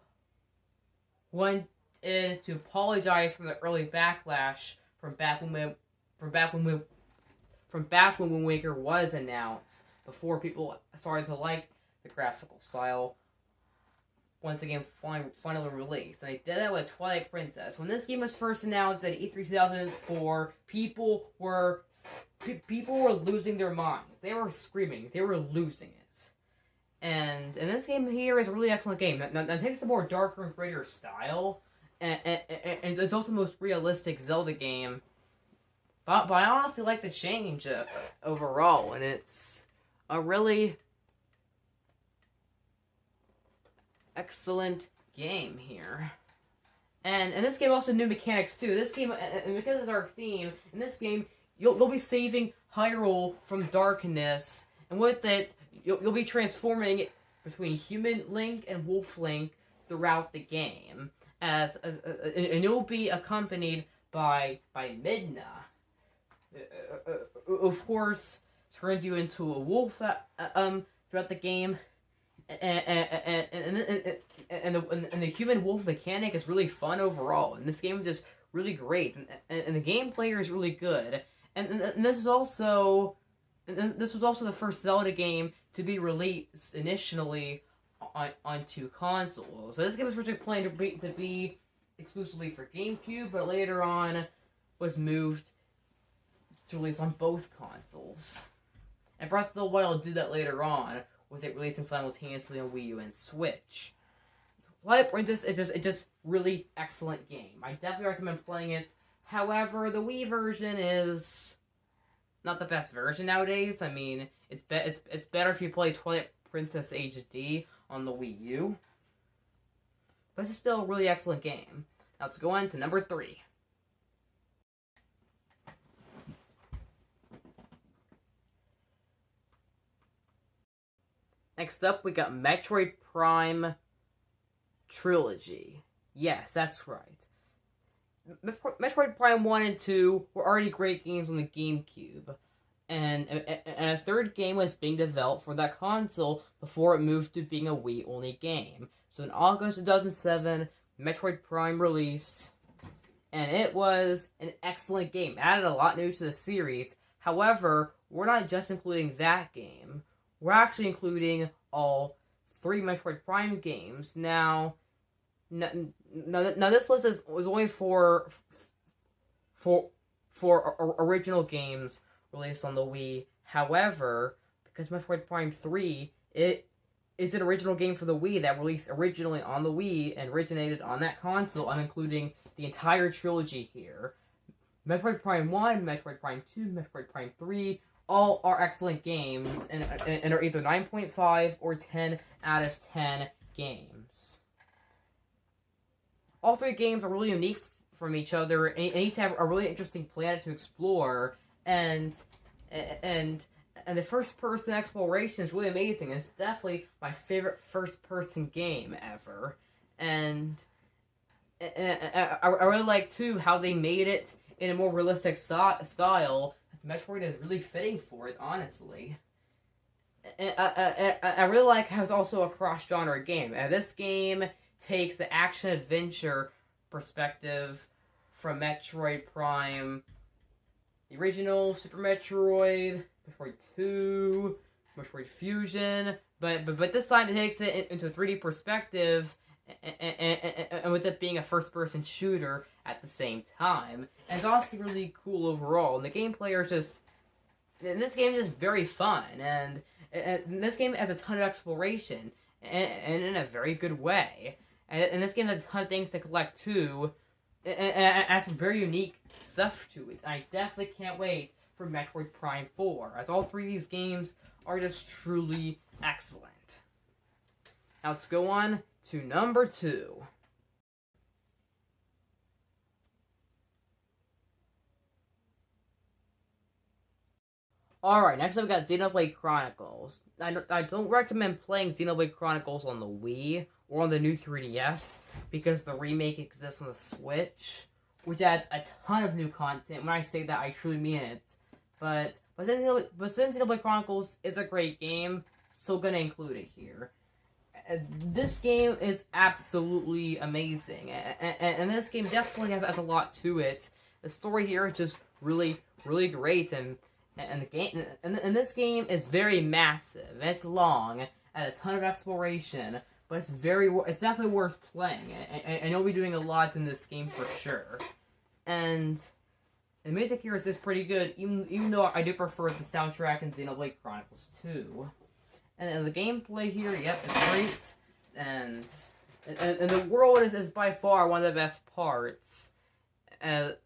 wanted to apologize for the early backlash from back when Wind Waker was announced, before people started to like the graphical style once the game finally released. And they did that with Twilight Princess. When this game was first announced at E3 2004, people were losing their minds. They were screaming. They were losing it. And this game here is a really excellent game. Now it takes a more darker and grittier style, and it's also the most realistic Zelda game. But I honestly like the change overall, and it's a really excellent game here. And this game also had new mechanics too. This game, and because it's our theme, in this game, you'll be saving Hyrule from darkness, and with it, you'll be transforming between Human Link and Wolf Link throughout the game, and you'll be accompanied by Midna. Of course, turns you into a wolf throughout the game, and the human wolf mechanic is really fun overall, and this game is just really great, and the gameplay here is really good, and this was also the first Zelda game to be released initially on 2 consoles. So this game was originally planned to be exclusively for GameCube, but later on was moved to release on both consoles. And Breath of the Wild did that later on, with it releasing simultaneously on Wii U and Switch. Twilight Princess is just really excellent game. I definitely recommend playing it. However, the Wii version is not the best version nowadays. I mean, it's better if you play Twilight Princess HD on the Wii U. But it's still a really excellent game. Now let's go on to number 3. Next up, we got Metroid Prime Trilogy. Yes, that's right. Metroid Prime 1 and 2 were already great games on the GameCube. And a third game was being developed for that console before it moved to being a Wii-only game. So in August 2007, Metroid Prime released, and it was an excellent game. It added a lot new to the series. However, we're not just including that game. We're actually including all 3 Metroid Prime games. Now this list was only for original games released on the Wii. However, because Metroid Prime 3, it is an original game for the Wii that released originally on the Wii and originated on that console, I'm including the entire trilogy here. Metroid Prime 1, Metroid Prime 2, Metroid Prime 3, all are excellent games and are either 9.5 or 10 out of 10 games. All 3 games are really unique from each other and each have a really interesting planet to explore, and the first-person exploration is really amazing. It's definitely my favorite first-person game ever, and I really like too how they made it in a more realistic style. Metroid is really fitting for it, honestly. And I really like how it's also a cross-genre game. This game takes the action-adventure perspective from Metroid Prime, the original Super Metroid, Metroid 2, Metroid Fusion, but this time it takes it into a 3D perspective, and with it being a first-person shooter at the same time. And it's also really cool overall, and the gameplay is just... And this game is just very fun, and this game has a ton of exploration, and in a very good way. And this game has a ton of things to collect too, and has some very unique stuff to it. And I definitely can't wait for Metroid Prime 4, as all 3 of these games are just truly excellent. Now let's go on to number 2. Alright, next up we got Xenoblade Chronicles. I don't recommend playing Xenoblade Chronicles on the Wii or on the new 3DS, because the remake exists on the Switch, which adds a ton of new content. When I say that, I truly mean it. But since Xenoblade Chronicles is a great game, still gonna include it here. This game is absolutely amazing, and this game definitely has a lot to it. The story here is just really, really great, and the game, and this game is very massive, and it's long, and a ton of exploration, but it's definitely worth playing, and you'll be doing a lot in this game for sure. And the music here is just pretty good, even though I do prefer the soundtrack in Xenoblade Chronicles 2. And the gameplay here, yep, is great, and the world is by far one of the best parts, and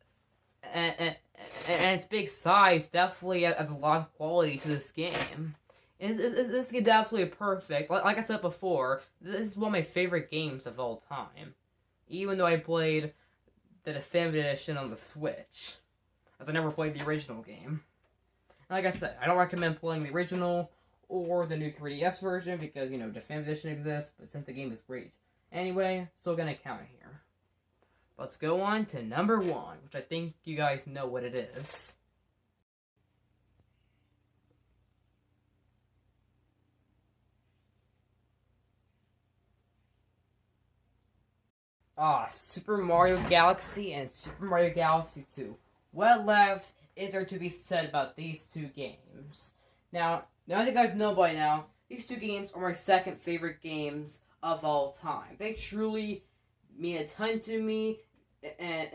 its big size definitely adds a lot of quality to this game. This game definitely perfect. Like I said before, this is one of my favorite games of all time, even though I played the definitive edition on the Switch, as I never played the original game. And like I said, I don't recommend playing the original or the new 3DS version, because, definitive edition exists, but since the game is great. Anyway, still gonna count it here. Let's go on to number 1, which I think you guys know what it is. Super Mario Galaxy and Super Mario Galaxy 2. What left is there to be said about these 2 games? Now, as you guys know by now, these 2 games are my second favorite games of all time. They truly mean a ton to me, and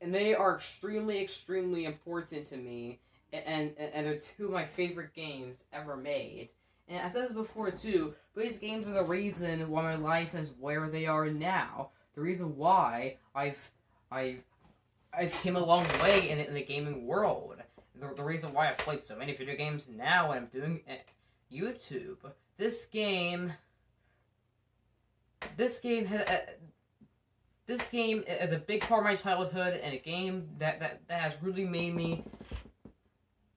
they are extremely, extremely important to me, and they're 2 of my favorite games ever made. And I've said this before too, but these games are the reason why my life is where they are now. The reason why I've came a long way in the gaming world. The reason why I've played so many video games now and I'm doing YouTube. This game is a big part of my childhood, and a game that has really made me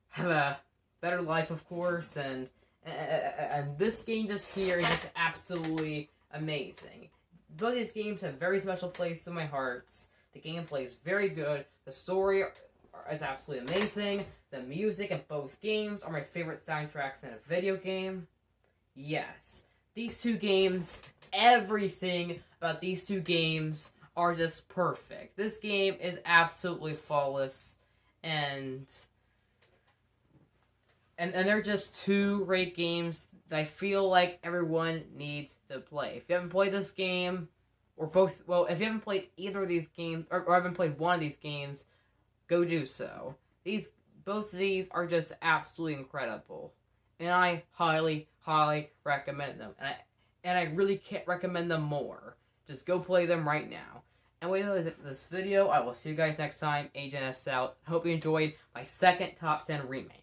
have a better life, of course, and And this game just here is just absolutely amazing. Both of these games have very special place in my heart. The gameplay is very good. The story is absolutely amazing. The music in both games are my favorite soundtracks in a video game. Yes, these two games, everything about these two games are just perfect. This game is absolutely flawless, and they're just two great games that I feel like everyone needs to play. If you haven't played this game, or both, well, if you haven't played either of these games, or haven't played one of these games, go do so. Both of these are just absolutely incredible, and I highly, highly recommend them. And I really can't recommend them more. Just go play them right now. And with this video, I will see you guys next time. Agent S out. Hope you enjoyed my second top 10 remake.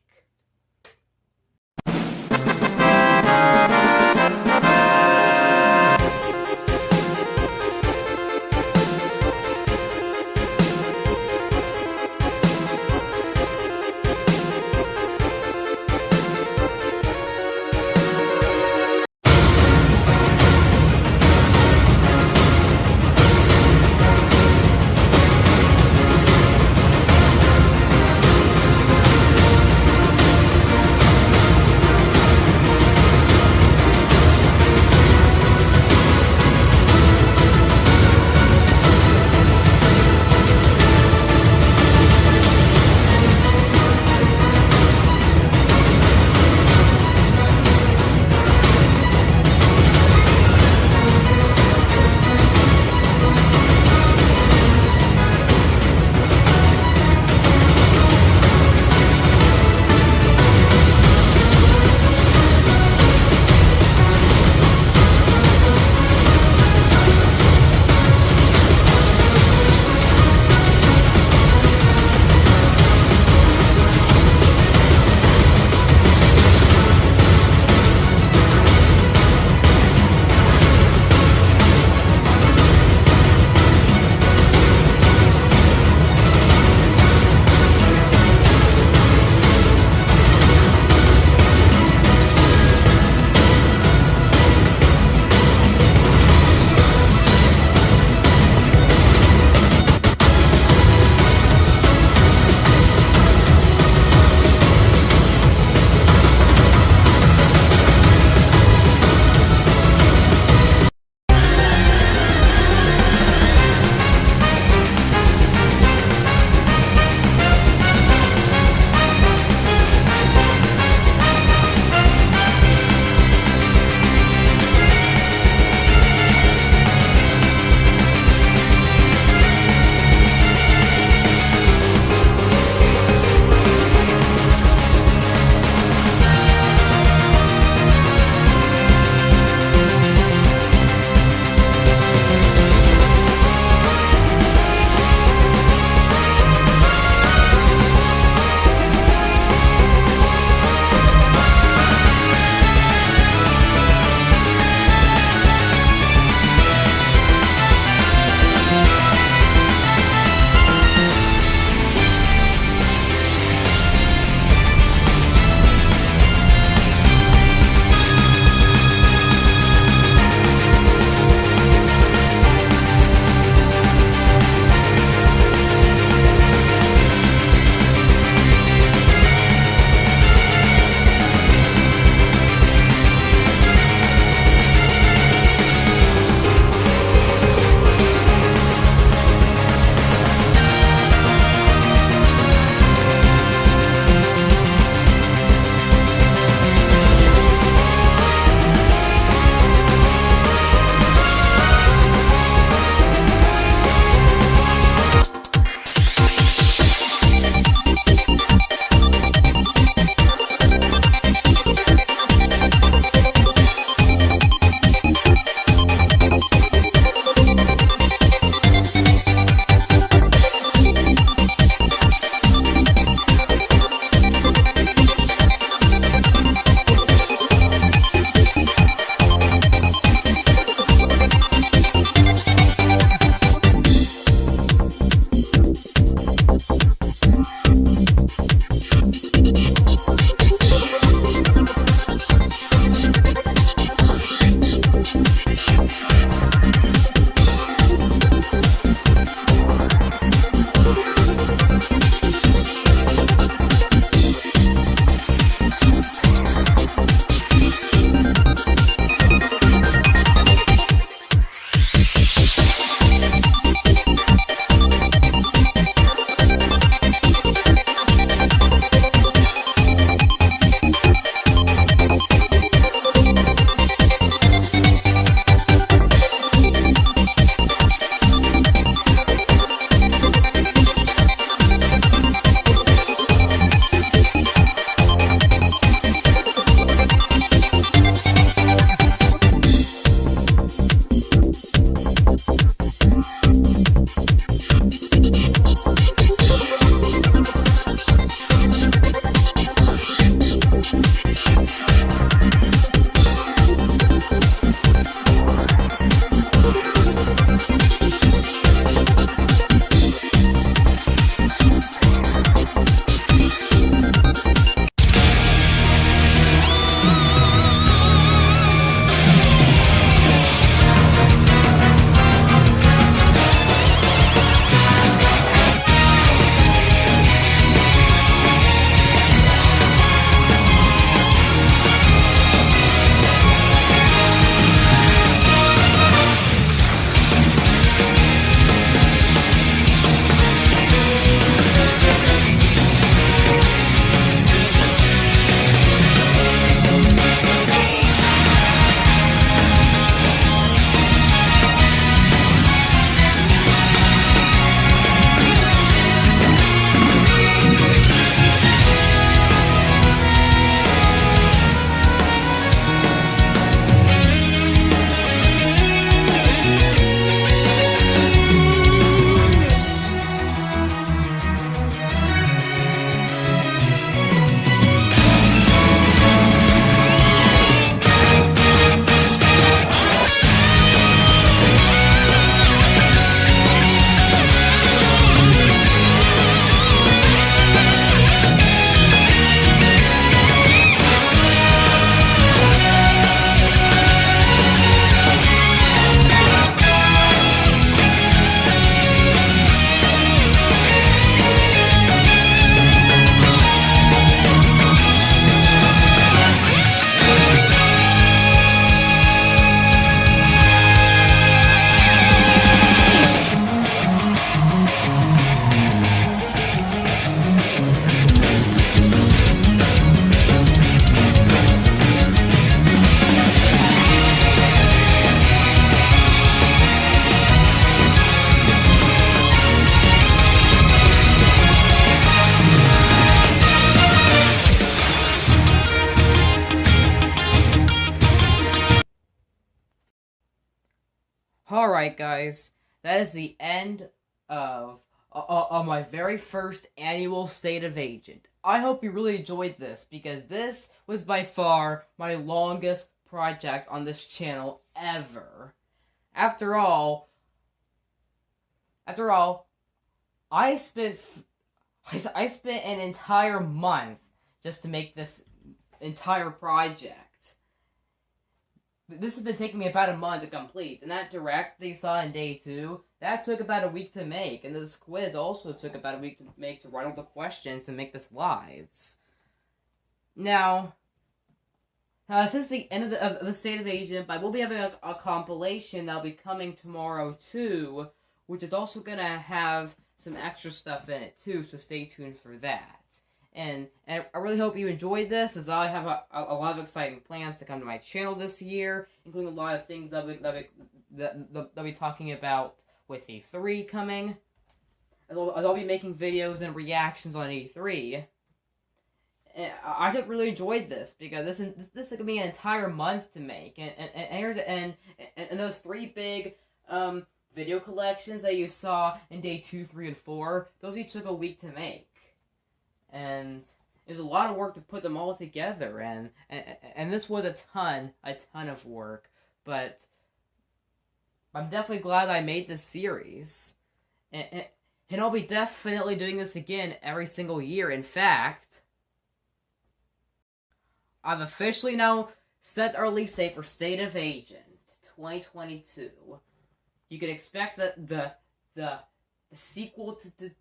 Alright, guys, that is the end of my very first annual State of Agent. I hope you really enjoyed this, because this was by far my longest project on this channel ever. After all, I spent an entire month just to make this entire project. This has been taking me about a month to complete, and that direct that you saw in day 2, that took about a week to make, and this quiz also took about a week to make, to write all the questions and make the slides. Now, since the end of the State of Agent, I will be having a compilation that'll be coming tomorrow too, which is also gonna have some extra stuff in it too, so stay tuned for that. And I really hope you enjoyed this, as I have a lot of exciting plans to come to my channel this year, including a lot of things that I'll be talking about with E3 coming. As I'll be making videos and reactions on E3. And I just really enjoyed this, because this is gonna be an entire month to make, and those 3 big video collections that you saw in day 2, 3, and 4, those each took a week to make. And it was a lot of work to put them all together, and this was a ton of work, but I'm definitely glad I made this series, and I'll be definitely doing this again every single year. In fact, I've officially now set the release date for State of Agent 2022. You can expect that the sequel to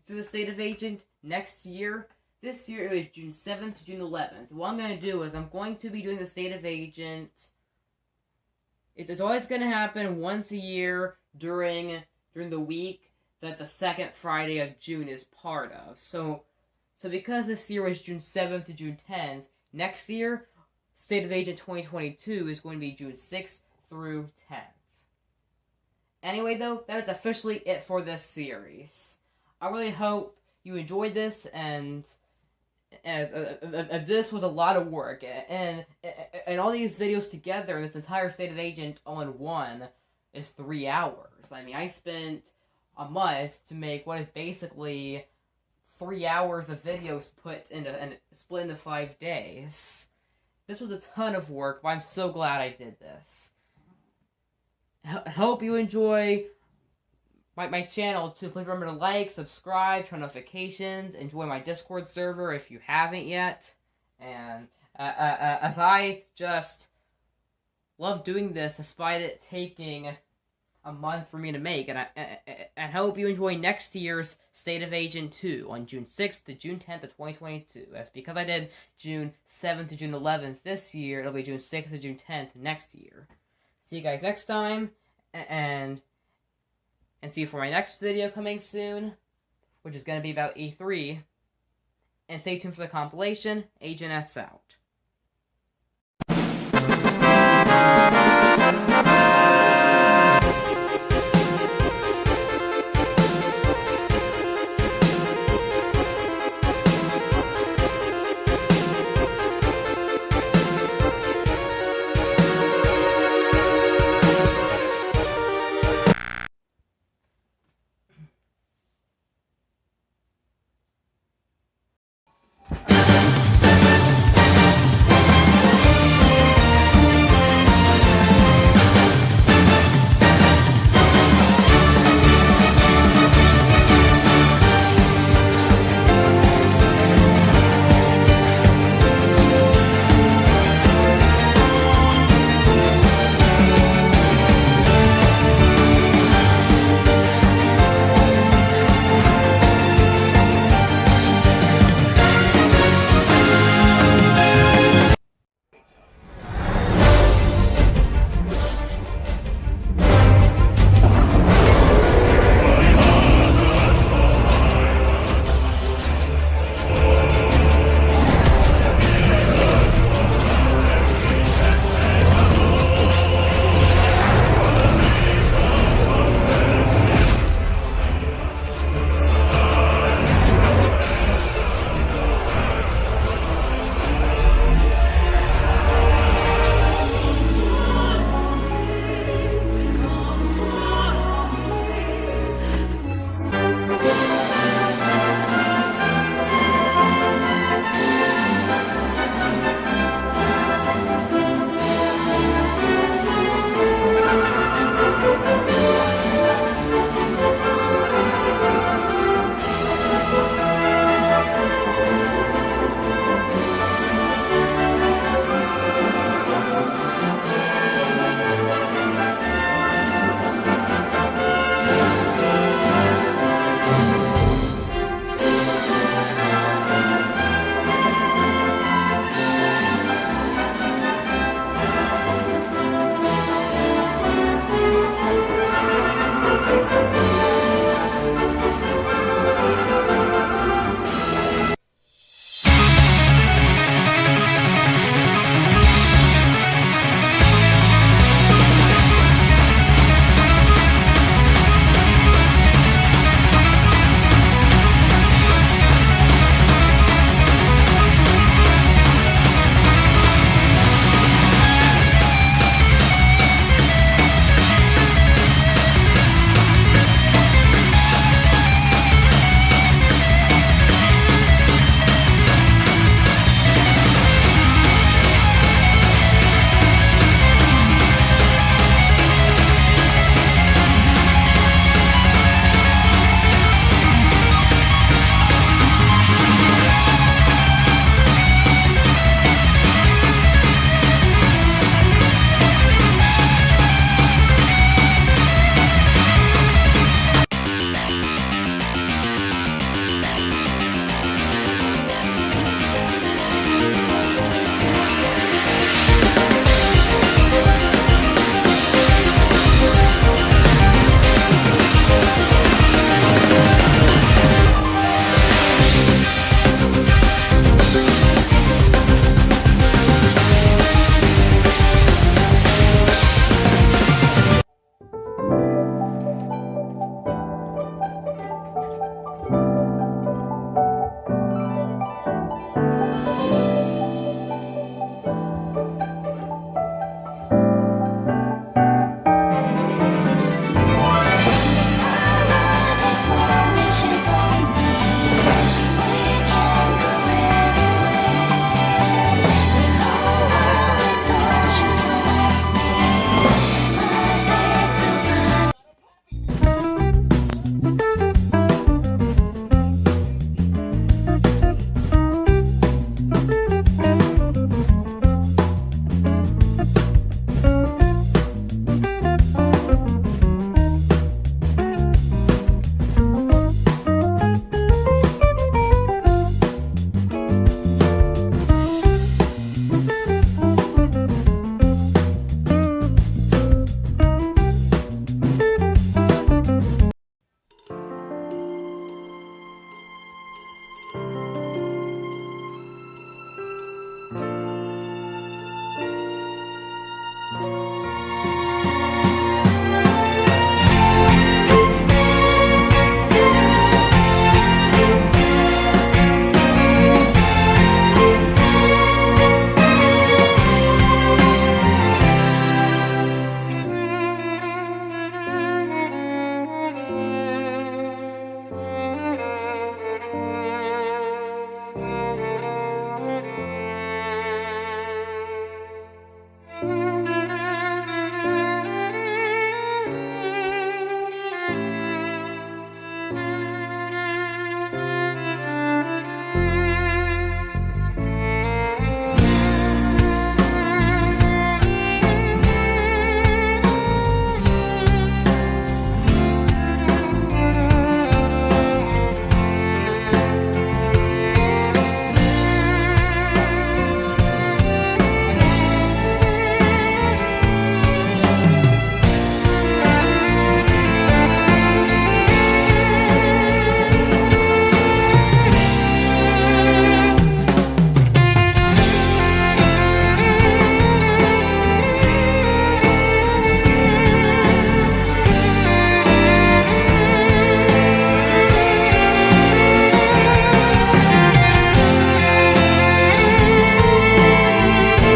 the State of Agent next year. This year it was June 7th to June 11th. What I'm going to do is I'm going to be doing the State of Agent. It's always going to happen once a year during the week that the second Friday of June is part of. So because this year was June 7th to June 10th, next year, State of Agent 2022 is going to be June 6th through 10th. Anyway, though, that is officially it for this series. I really hope you enjoyed this, and this was a lot of work, and all these videos together, and this entire State of Agent all in one, is 3 hours. I mean, I spent a month to make what is basically 3 hours of videos put into and split into 5 days. This was a ton of work, but I'm so glad I did this. I hope you enjoy my channel too. Please remember to like, subscribe, turn notifications, enjoy my Discord server if you haven't yet. And as I just love doing this, despite it taking a month for me to make, and I hope you enjoy next year's State of Agent 2 on June 6th to June 10th of 2022. That's because I did June 7th to June 11th this year. It'll be June 6th to June 10th next year. See you guys next time, and see you for my next video coming soon, which is going to be about E3. And stay tuned for the compilation. Agent S out.